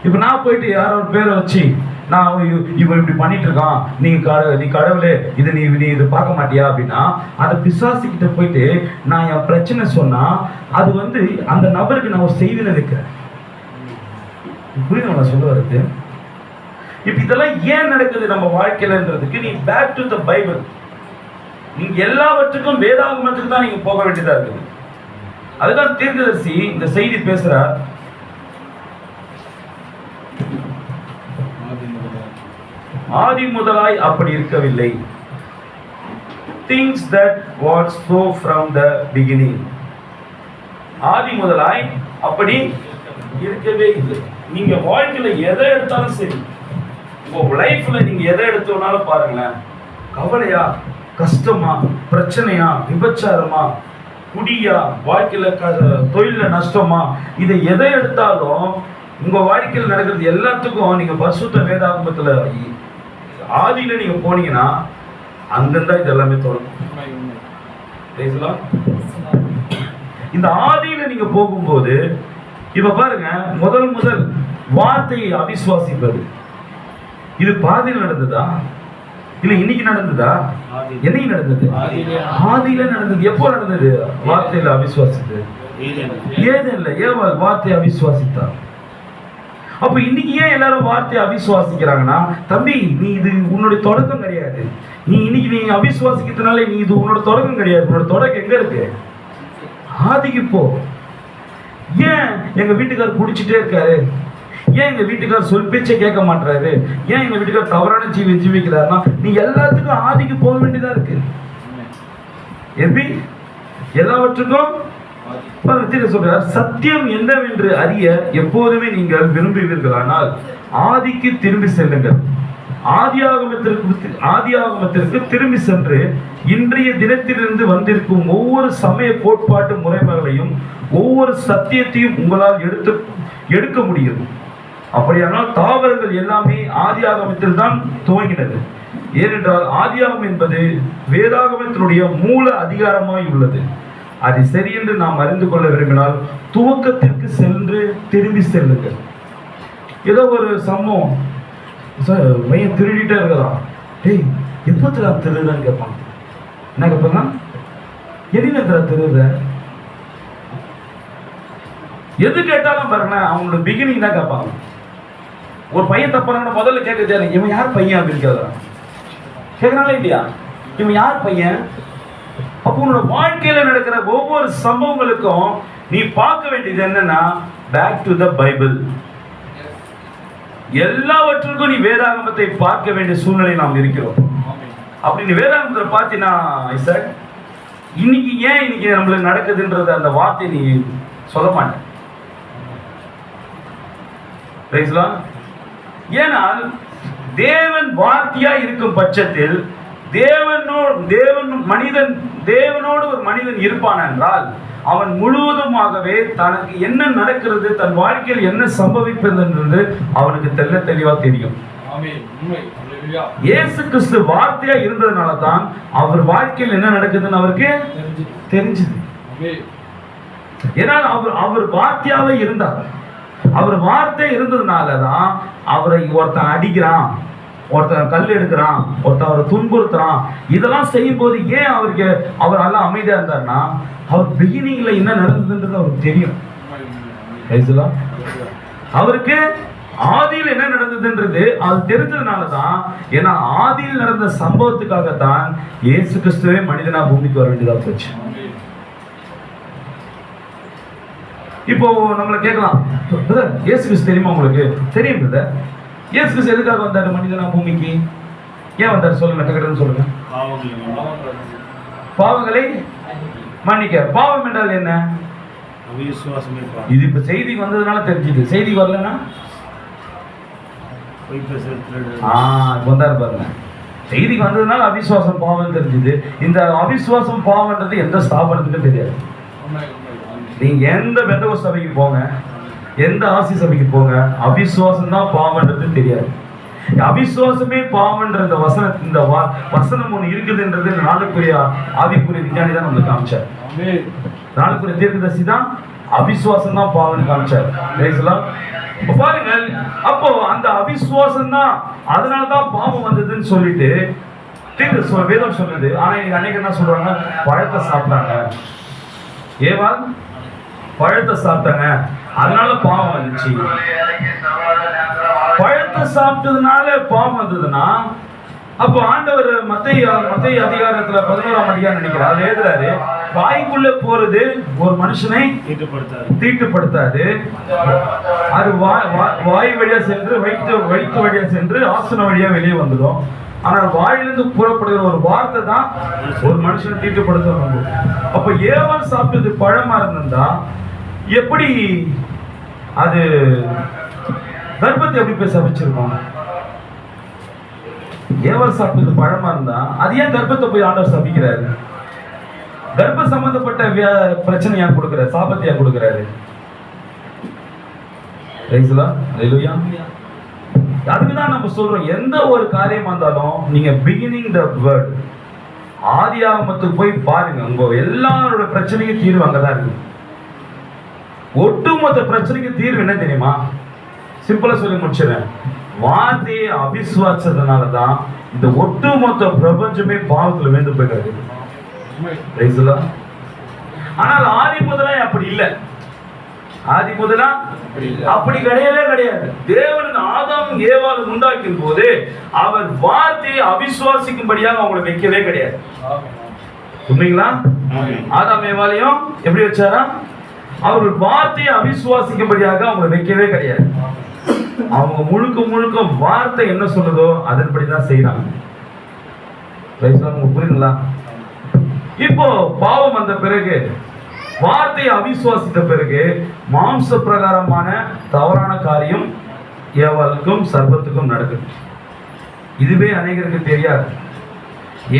இப்போ நான் போயிட்டு யாரோ ஒரு பேரை வச்சு நான் இவன் இப்படி பண்ணிட்டு இருக்கான், நீ கடவுளே இது நீ இது பார்க்க மாட்டியா அப்படின்னா, அந்த பிசாசுக்கிட்ட போயிட்டு நான் என் பிரச்சனை சொன்னா அது வந்து அந்த நபருக்கு நான் ஒரு செய்வினை வைக்கிறேன். புரியுது நான் சொல்ல வருது? இப்ப இதெல்லாம் ஏன் நடக்குது நம்ம வாழ்க்கையிலன்றதுக்கு நீ பேக் டு த பைபிள். நீங்க எல்லாவற்றுக்கும் வேதாகமத்துக்கு தான் நீங்க போக வேண்டியதா இருக்குது. அதுதான் தீர்க்கதரிசி இந்த செய்தி பேசுறார். ஆதி முதலாய் அப்படி இருக்கவில்லை. Things that was so from the beginning. ஆதி முதலாய் அப்படி இருக்கவே இல்லை. நீங்க வாழ்க்கையில எதை எடுத்தாலும் சரி, உங்க லைஃப்ல நீங்க எதை எடுத்தோம்னாலும் பாருங்களேன், கவலையா, கஷ்டமா, பிரச்சனையா, விபச்சாரமா, குடியா, வாழ்க்கையில தொழில நஷ்டமா, இதை எதை எடுத்தாலும் உங்க வாழ்க்கையில் நடக்கிறது எல்லாத்துக்கும் நீங்க பரிசுத்த வேதாகமத்துல ஆதியில நீங்க போனீங்கன்னா அங்கதான் இது எல்லாமே தொடரும். இந்த ஆதியில நீங்க போகும்போது இப்ப பாருங்க, முதல் வார்த்தையை அவிசுவாசிப்பது இது பாதியில் நடந்ததா இல்ல இன்னைக்கு நடந்ததா? என்னைக்கு நடந்தது? ஆதியில நடந்தது. எப்போ நடந்தது? வார்த்தையில அவிசுவாசித்தது. ஏதேன்ல ஏவாள் வார்த்தையை அவிசுவாசித்தார். அப்ப இன்னைக்கு ஏன் எல்லாரும் வார்த்தையை அவிசுவாசிக்கிறாங்கன்னா, தம்பி நீ இது உன்னுடைய தொடக்கம் கிடையாது. நீ இன்னைக்கு நீ அவிசுவாசிக்கிறதுனால நீ இது உன்னோட தொடக்கம் கிடையாது. உன்னோட தொடக்கம் எங்க இருக்கு? ஆதிக்கு போ. ஏன் எங்க வீட்டுக்காரர் குடிச்சிட்டே இருக்காரு? ஏன் எங்க வீட்டுக்காரர் சொல் பேச்சை கேட்க மாட்டாரு? ஏன் எங்க வீட்டுக்காரர் தவறான ஜீவிக்கிறாருன்னா நீ எல்லாத்துக்கும் ஆதிக்கு போக வேண்டியதா இருக்கு. எப்படி எல்லாவற்றுக்கும் சொல்றார், சத்தியம் என்னவென்று அறிய எப்போதுமே நீங்கள் விரும்புவீர்களானால் ஆதிக்கு திரும்பி செல்லுங்கள். ஆதியாகமத்திற்கு திரும்பி சென்று இன்றைய தினத்திலிருந்து வந்திருக்கும் ஒவ்வொரு சமய கோட்பாட்டு முறைமைகளையும் ஒவ்வொரு சத்தியத்தையும் உங்களால் எடுக்க முடியும். அப்படியானால் தாவரங்கள் எல்லாமே ஆதியாகமத்தில் தான் துவங்கினது. ஏனென்றால் ஆதியாகமம் என்பது வேதாகமத்தினுடைய மூல அதிகாரமாய் உள்ளது. அது சரி என்று நாம் அறிந்து கொள்ள விரும்பினால் துவக்கத்திற்கு சென்று திரும்பி செல்லுங்கள். ஏதோ ஒரு சம்பவம் மையம் திருடிட்டே இருக்கலாம். டேய் எப்பத்துல திருடுறன்னு கேட்பாங்க. என்ன கேட்பாங்க? எதில திருடுற? எது கேட்டாலும் பாருங்க அவங்களோட பிகினிங் தான் கேட்பாங்க. ஒரு பையன் தப்பான முதல்ல கேட்க, இவன் யார் பையன் அப்படின்னு கேட்கறான். கேட்கறாங்களா இல்லையா? இவன் யார் பையன்? அப்போ உன்னோட வாழ்க்கையில நடக்கிற ஒவ்வொரு சம்பவங்களுக்கும் நீ பார்க்க வேண்டியது என்னன்னா, பேக் டு த பைபிள். எல்லாவற்றுக்கும் நீ வேதாகமத்தை பார்க்க வேண்டிய சூழ்நிலை நாம் இருக்கிறோம். அப்படி நீ வேதாகமத்தை பார்த்தீங்கன்னா ஐசக், இன்னைக்கு ஏன் இன்னைக்கு நம்மளுக்கு நடக்குதுன்றது அந்த வார்த்தை நீ சொல்ல மாட்டேன். ஏனால் தேவன் வார்த்தையா இருக்கும் பட்சத்தில் தேவனோடு ஒரு மனிதன் இருப்பான் என்றால் அவன் முழுவதுமாகவே தனக்கு என்ன நடக்கிறது, தன் வாழ்க்கையில் என்ன சம்பவிப்பது என்று அவனுக்கு தெளிவா தெரியும். இயேசு கிறிஸ்து வார்த்தையா இருந்ததுனால தான் அவர் வாழ்க்கையில் என்ன நடக்குதுன்னு அவருக்கு தெரிஞ்சது. ஏன்னா அவர் வார்த்தையாவே இருந்தார். அவர் வார்த்தை இருந்ததுனாலதான் அவரை ஒருத்தன் அடிக்கிறான், ஒருத்தன் கல் எடுக்கிறான், ஒருத்தன் அவரை துன்புறுத்துறான், இதெல்லாம் செய்யும் போது ஏன் அவர் எல்லாம் அமைதியா இருந்தார்னா அவர் பிகினிங்ல என்ன நடந்ததுன்றது அவருக்கு தெரியும். அவருக்கு ஆதியில் என்ன நடந்ததுன்றது அது தெரிஞ்சதுனாலதான், ஏன்னா ஆதியில் நடந்த சம்பவத்துக்காகத்தான் இயேசு கிறிஸ்துவே மனிதனா பூமிக்கு வர வேண்டியதா போச்சு. இப்போ நம்மளை கேட்கலாம், இயேசு கிறிஸ்து தெரியுமா உங்களுக்கு? தெரியும் பிரதர். இயேசு கிறிஸ்து எதுக்காக வந்தாரு மனிதனா பூமிக்கு? ஏன் வந்தாரு சொல்லுங்க, டக்குன்னு சொல்லுங்க. பாவங்களை மன்னிக்க. பாவம் என்றால் என்ன? இது இப்ப செய்திக்கு வந்ததுனால தெரிஞ்சுது. செய்திக்கு வரலன்னா வந்தாரு பாருங்க. செய்திக்கு வந்ததுனால அவிசுவாசம் பாவம் தெரிஞ்சுது. இந்த அவிசுவாசம் பாவம்ன்றது எந்த ஸ்தாபனத்துக்கும் தெரியாது. நீங்க எந்த பெந்தகோஸ்து சபைக்கு போங்க, எந்த ஆசி சபைக்கு போங்க, அவிசுவாசம் தான் பாவம்ன்றது தெரியாது. அவிசுவாசமே பாவம்ன்ற இந்த வசனம் ஒன்று இருக்குதுன்றது நாளுக்குரிய ஆவிக்குரிய விஞ்ஞானி தான் நம்மளுக்கு காமிச்சார். நாளுக்குரிய தீர்க்கதரிசி தான் அவிசுவாசம் தான் பாவம்னு காமிச்சார். பாருங்க, அப்போ அந்த அவிசுவாசம் தான் அதனாலதான் பாவம் வந்ததுன்னு சொல்லிட்டு வேதம் சொல்லுது. ஆனா இன்னைக்கு அன்னைக்கு என்ன சொல்றாங்க? பழத்தை சாப்பிட்டாங்க, ஏவாள் பழத்தை சாப்பிட்டாங்க, அதனால பாவம் வந்துச்சு. பழத்தை சாப்பிட்டதுனால பாவம் வந்ததுன்னா அப்போ ஆண்டவர் மத்தேயு அதிகாரத்துல 11ஆம் அதிகாரம் நினைக்கிறார், அது எழுதுறாரு, வாய்க்குள்ள போறது ஒரு மனுஷனை தீட்டுப்படுத்தாது, அது வாய் வழியா சென்று வயிற்று வழியா சென்று ஆசன வழியா வெளியே வந்துடும். ஆனால் வாயிலிருந்து புறப்படுகிற ஒரு வார்த்தை தான் ஒரு மனுஷனை தீட்டுப்படுத்த. அப்ப ஏவாள் சாப்பிட்டது பழமா இருந்தா எப்படி அது கர்ப்பத்தை எப்படி போய் சபிச்சிருக்கோம்? ஏவாள் சாப்பிட்டது பழமா இருந்தா அது ஏன் கர்ப்பத்தை போய் ஆண்டவர் சபிக்கிறாரு? கர்ப்ப சம்பந்தப்பட்ட பிரச்சனை ஏன் கொடுக்கிறாரு? சாபத்தை ஏன் கொடுக்கிறாரு? அதுக்குதான் நம்ம சொல்றோம், எந்த ஒரு காரியம் வந்தாலும் நீங்க பிகினிங் த வேர்ட், ஆதியாகமத்துக்கு போய் பாருங்க, உங்க எல்லாரோட பிரச்சனைக்கும் தீர்வு அங்கதான் இருக்கு. ஒட்டுமொத்த பிரச்சனைக்கு தீர்வு என்ன தெரியுமா? சிம்பிளா சொல்லி முடிச்சிடறேன். வார்த்தையை அவிசுவாசத்தினாலதான் இந்த ஒட்டுமொத்த பிரபஞ்சமே பாவத்துல வேந்து போயிட்டாரு. ஆனால் ஆதி முதலா அப்படி இல்லை. ஆதி முதலா அப்படி கிடையவே கிடையாது. தேவன் ஆதாம் ஏவாளும் உண்டாக்கும் போது அவர் வார்த்தையை அவிசுவாசிக்கும்படியாக அவங்களை வைக்கவே கிடையாது. உண்மைங்களா? ஆதாம் ஏவாளையும் எப்படி வச்சாரா? அவர் வார்த்தையை அவிசுவாசிக்கும்படியாக அவங்களை வைக்கவே கிடையாது. அவங்க முழுக்க முழுக்க வார்த்தை என்ன சொல்லுதோ அதன்படிதான் செய்யறாங்க. புரியுதுங்களா? இப்போ பாவம் வந்த பிறகு, வார்த்தையை அவிசுவாசித்த பிறகு மாம்ச பிரகாரமான தவறான காரியம் ஏவாளுக்கும் சர்ப்பத்துக்கும் நடக்குது. இதுவே அநேகருக்கு தெரியாது.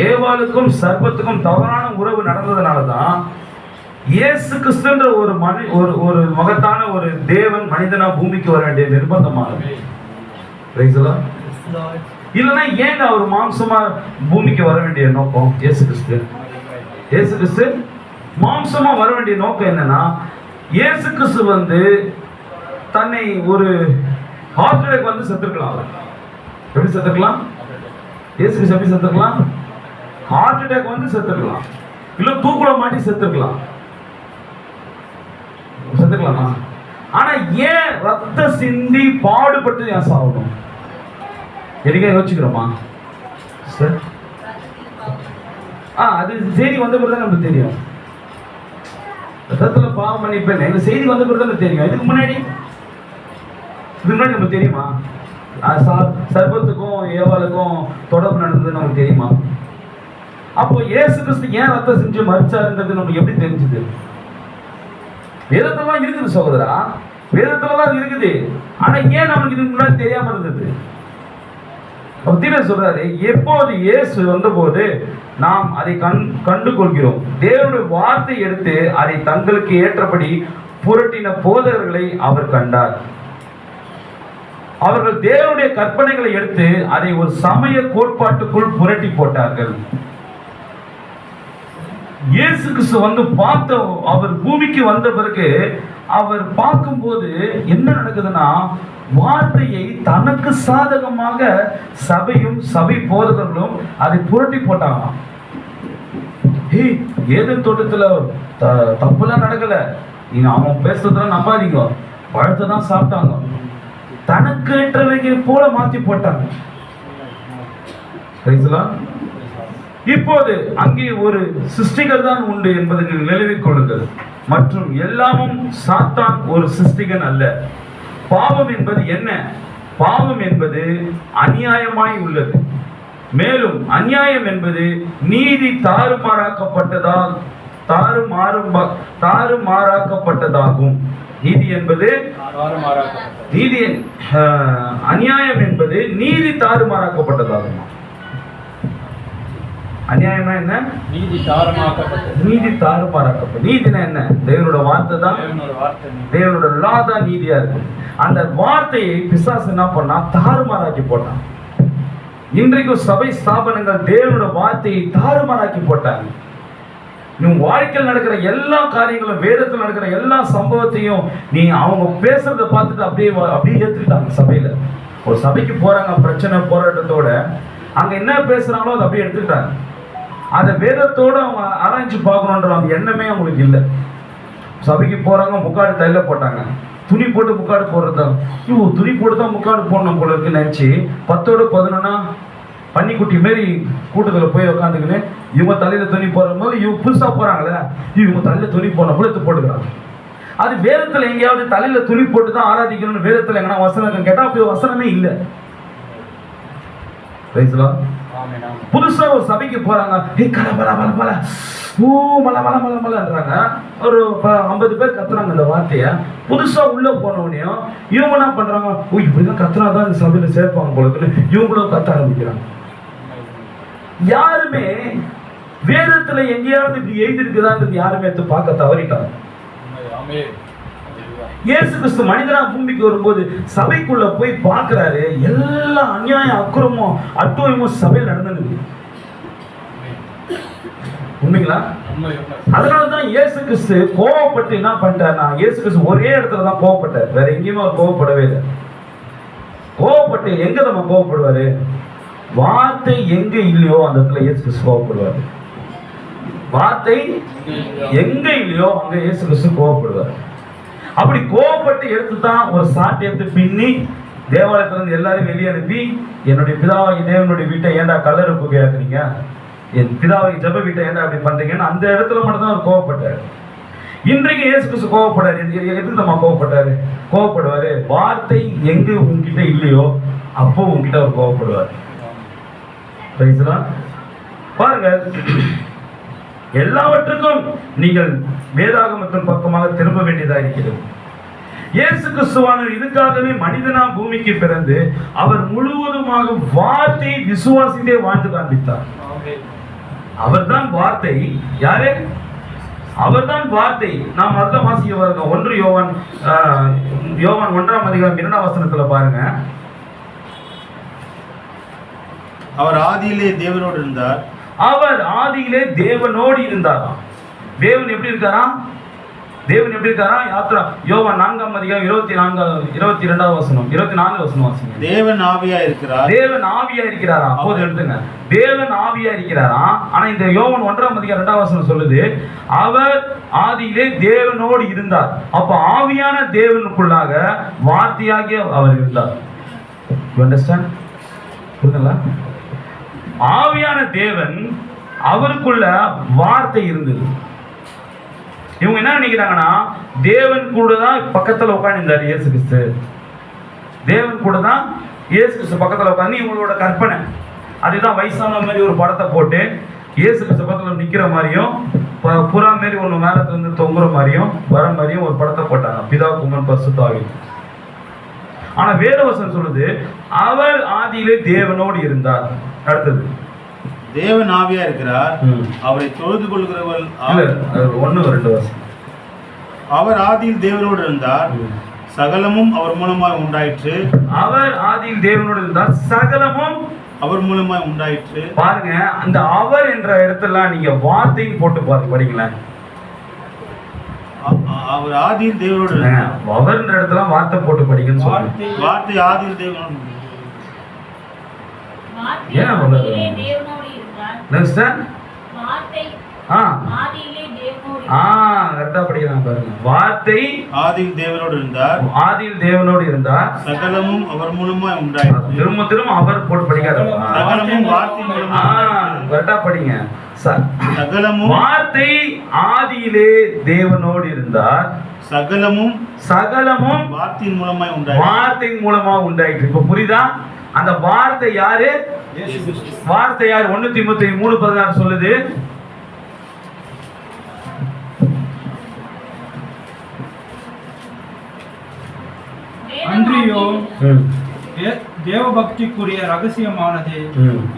ஏவாளுக்கும் சர்ப்பத்துக்கும் தவறான உறவு நடந்ததுனாலதான் இயேசு கிறிஸ்துன்ற ஒரு மகத்தான ஒரு தேவன் மனிதனா பூமிக்கு வர வேண்டிய நிர்பந்தமானது. இல்லைன்னா ஏங்க அவர் மாம்சமா பூமிக்கு வர வேண்டிய நோக்கம்? இயேசு கிறிஸ்து மாம்சமா வர வேண்டிய நோக்கம் என்னன்னா, இயேசு கிறிஸ்து தன்னை ஒரு ஹார்ட் அட்டாக் செத்துருக்கலாம். எப்படி செத்துருக்கலாம்? இயேசு கிறிஸ்து எப்படி செத்துருக்கலாம்? ஹார்ட் அட்டாக் செத்துருக்கலாம், இல்ல தூக்குல மாட்டி செத்துருக்கலாம். செத்துக்கலாமா? ஆனா ஏன் ரத்த சிந்தி பாடுபட்டு ஏன் சாகணும்? எதுக்கே யோசிக்கிறோமா? அது செய்தி வந்த பிறகு நமக்கு தெரியும். ரத்தத்துல பாவம் மன்னிப்பு இல்லை. இந்த செய்தி வந்த பிறகு தான் தெரியும். இதுக்கு முன்னாடி நமக்கு தெரியுமா? சர்பத்துக்கும் ஏவாளுக்கும் தொடர்பு நடந்தது நமக்கு தெரியுமா? அப்போ இயேசு கிறிஸ்து ஏன் ரத்தம் செஞ்சு மரிச்சாருன்றது நமக்கு எப்படி தெரிஞ்சது? வேதத்துலதான் இருக்குது சகோதரா, வேதத்துலதான் இருக்குது. ஆனா ஏன் நமக்கு இதுக்கு முன்னாடி தெரியாம இருந்தது? சொல்றாரு, எப்போது இயேசு வந்தபோது நாம் அதை கண்டு கொள்கிறோம். தேவனுடைய வார்த்தை எடுத்து அதை தங்களுக்கு ஏற்றபடி புரட்டின போதகர்களை அவர் கண்டார். அவர்கள் தேவனுடைய கற்பனைகளை எடுத்து அதை ஒரு சமய கோட்பாட்டுக்குள் புரட்டி போட்டார்கள். இயேசு கிறிஸ்து வந்து பார்த்த அவர் பூமிக்கு வந்த பிறகு அவர் பார்க்கும்போது என்ன நடக்குதுன்னா, வார்த்தையை தனக்கு சாதகமாக சபையும் சபை போதகர்களும் அதை புரட்டி போட்டாங்க. ஏதேன் தோட்டத்துல தப்புலாம் நடக்கல, நீங்க அவன் பேசுறதுலாம் நம்பாதீங்க, பழத்தை தான் சாப்பிட்டாங்க, தனக்கு ஏற்றவைகளை போல மாற்றி போட்டாங்க. இப்போது அங்கே ஒரு சிருஷ்டிகர் தான் உண்டு என்பதை நினைவில் கொள்ளுங்கள். மற்றும் எல்லாமும் சாத்தான் ஒரு சிருஷ்டிகன் அல்ல. பாவம் என்பது என்ன? பாவம் என்பது அநியாயமாய் உள்ளது. மேலும் அநியாயம் என்பது நீதி தாறுமாறாக்கப்பட்டதாகும். நீதி என்பது அநியாயம் என்பது நீதி தாறுமாறாக்கப்பட்டதாகும். அநியாயம்னா என்ன? நீதி தாறுமாறாக்கப்பட்டது. நீதினா என்ன? தேவனோட வார்த்தை தான், தேவனோட லா தான் நீதியா இருக்கு. அந்த வார்த்தையை பிசாசு என்ன பண்ணா? தாறுமாறாக்கி போட்டான். இன்றைக்கு சபை ஸ்தாபனங்கள் தேவனோட வார்த்தையை தாறுமாறாக்கி போட்டாங்க. உன் வாழ்க்கையில் நடக்கிற எல்லா காரியங்களும், வேதத்தில் நடக்கிற எல்லா சம்பவத்தையும் நீ அவங்க பேசுறத பார்த்துட்டு அப்படியே ஏத்துக்கிட்டாங்க. சபையில ஒரு சபைக்கு போறாங்க, பிரச்சனை போராட்டத்தோட அங்க என்ன பேசுறாங்களோ அதை அப்படியே எடுத்துக்கிட்டாங்க. அதை வேதத்தோட அவங்க ஆராய்ச்சி பார்க்கணுன்ற அந்த எண்ணமே அவங்களுக்கு இல்லை. சபைக்கு போறாங்க, முக்காடு தைல போட்டாங்க, துணி போட்டு முக்காடு போடுறதா, துணி போட்டு தான் முக்காடு போடணும் போல இருக்குன்னு நினைச்சு 10ஓட 11 பன்னிக்குட்டி மாரி கூட்டத்தில் போய் உட்காந்துக்கின்னு இவங்க தலையில துணி போடுற போது இவங்க புதுசா போறாங்களே, இவங்க தலையில துணி போன போல எடுத்து போட்டுக்கிறாங்க. அது வேதத்துல எங்கேயாவது தலையில துணி போட்டு தான் ஆராதிக்கணும்னு வேதத்துல எங்கன்னா வசனம் கேட்டா அப்படி வசனமே இல்லை. புதுசா ஒரு சபைக்கு போறாங்க, மலன்றாங்க, ஒரு 50 பேர் கத்துறாங்க இந்த வார்த்தைய. புதுசா உள்ள போனவனையும் இவங்க என்ன பண்றாங்க, இப்படிதான் கத்துறாதான் இந்த சபையில சேர்ப்பாங்க போல, இவங்களும் கத்த ஆரம்பிக்கிறாங்க. யாருமே வேதத்துல எங்கேயாவது இப்படி எழுதிருக்குதான்றது யாருமே எடுத்து பார்க்க தவறிட்டாங்க. இயேசு கிறிஸ்து மனிதனா பூமிக்கு வரும்போது சபைக்குள்ள போய் பார்க்கிறாரு, எல்லா அநியாயம் அக்கிரமும் அட்டூழியமும் சபையில் நடந்தது. உண்மைங்களா? அதனாலதான் இயேசு கிறிஸ்து கோவப்பட்டு என்ன பண்ணிட்டாருன்னா, இயேசு கிறிஸ்து ஒரே இடத்துல தான் கோவப்பட்டார், வேற எங்கேயுமே அவர் கோவப்படவே இல்லை. கோவப்பட்டு எங்க நம்ம கோவப்படுவாரு? வார்த்தை எங்க இல்லையோ அந்த இடத்துல இயேசு கிறிஸ்து கோவப்படுவாரு. வார்த்தை எங்க இல்லையோ அங்க இயேசு கிறிஸ்து கோவப்படுவார். அப்படி கோவப்பட்டு எடுத்து தான் ஒரு சாட்டை எடுத்து பின்னி தேவாலயத்துல இருந்து எல்லாரும் வெளியே அனுப்பி, என்னுடைய பிதாவை தேவனுடைய வீட்டை ஏன்டா கல்லறுப்பு கேட்குறீங்க, என் பிதாவை ஜெப வீட்டை ஏன்டா அப்படி பண்றீங்கன்னு அந்த இடத்துல மட்டும் தான் அவர் கோவப்பட்டார். இன்றைக்கு இயேசு கிறிஸ்து கோவப்படாரு. எதுக்கு நம்ம கோவப்பட்டாரு? கோவப்படுவாரு வார்த்தை எங்க உங்ககிட்ட இல்லையோ அப்போ உங்ககிட்ட அவர் கோவப்படுவார். பாருங்க, எல்லாவற்றுக்கும் நீங்கள் வேதாகமத்தின் பக்கமாக திரும்ப வேண்டியதாக இருக்கிறது. இயேசு கிறிஸ்துவானவர் இதுக்காகவே மனிதனா பூமிக்கு பிறந்து அவர் முழுவதுமாக வார்த்தையை விசுவாசித்தே வாழ்ந்து காண்பித்தார். அவர்தான் வார்த்தை. யாரு? அவர்தான் வார்த்தை. நாம் அதுதான் வாசிக்க பாருங்க. 1 யோவான் 1ஆம் அதிகாரம் 2ஆம் வசனத்துல பாருங்க. அவர் ஆதியிலே தேவனோடு இருந்தார். அவர் ஆதியிலே தேவனோடு இருந்தார். தேவன் எப்படி இருக்காரா? தேவன் எப்படி இருக்காரா? யாத்ரா யோவான் 4ஆம் அதிகாரம் 22ஆம் வசனம் 24 வசனம் வாசிங்க. தேவன் ஆவியா இருக்கிறார். தேவன் ஆவியா இருக்கிறாரா? அப்போது எடுத்துங்க, தேவன் ஆவியா இருக்கிறாரா. ஆனா இந்த யோவான் 1ஆம் அதிகாரம் 2ஆம் வசனம் சொல்லுது அவர் ஆதியிலே தேவனோடு இருந்தார். அப்ப ஆவியான தேவனுக்குள்ளாக வார்த்தையாகிய அவர் இருந்தார். You understand? புரியுதுங்களா? ஆவியான தேவன் அவருக்குள்ள வார்த்தை இருந்தது. இவங்க என்ன நினைக்கிறாங்கன்னா தேவன் கூட தான் பக்கத்துல உட்காந்துருந்தாரு இயேசு கிறிஸ்து, தேவன் கூட தான் இயேசு கிறிஸ்து பக்கத்துல உட்காந்து இவங்களோட கற்பனை. அதுதான் வயசான மாதிரி ஒரு படத்தை போட்டு இயேசு கிறிஸ்து பக்கத்துல நிக்கிற மாதிரியும் புறா மாரி ஒன்று மேலத்துல இருந்து தொங்குற மாதிரியும் வர மாதிரியும் ஒரு படத்தை போட்டாங்க, பிதா குமாரன் பரிசுத்த ஆவி. ஆனா வேதவசனம் சொல்லுது அவர் ஆதியிலே தேவனோடு இருந்தார். அடுத்தது தேவன் ஆவியா இருக்கிறார், அவரை தொழுது கொள்கிறவர்கள் 1-2 வருஷம். அவர் ஆதியில் தேவனோடு இருந்தார், சகலமும் அவர் மூலமாய் உண்டாயிற்று. அவர் ஆதியில் தேவனோடு இருந்தார், சகலமும் அவர் மூலமாய் உண்டாயிற்று. பாருங்க, அந்த அவர் என்ற இடத்துல நீங்க வார்த்தையும் போட்டு பாருங்க, படிங்களேன். அவர் ஆதியில் தேவனோடு இருந்தார். அவர் என்ற இடத்துல வார்த்தை போட்டு படிக்கன்னு சொல்லுங்க. வார்த்தை ஆதியில் தேவனோடு. ஏன் நெக்ஸ்ட் கரெக்டா படிக்கலாம் பாருங்க. வார்த்தை ஆதியில் தேவனோடு இருந்தார், ஆதியில் தேவனோடு இருந்தார், சகலமும் அவர் மூலமாய் உண்டாயிற்று. திரும்ப திரும்ப அவர் போட்டு படிக்காத, சகலமும் வார்த்தை மூலமாய். கரெக்டா படிங்க. சகலமும் வார்த்தை ஆதியிலே தேவனோடு இருந்தார், சகலமும் சகலமும் வார்த்தையின் மூலமாய் உண்டாயிற்று. வார்த்தையின் மூலமா உண்டாயிற்று. இப்ப புரியுதா? அந்த வார்த்தை யாரு? வார்த்தை யாரு? 1 தீமோத்தேயு 3:16 சொல்லுது. அன்றியோ தேவ பக்திக்குரிய ரகசியமானது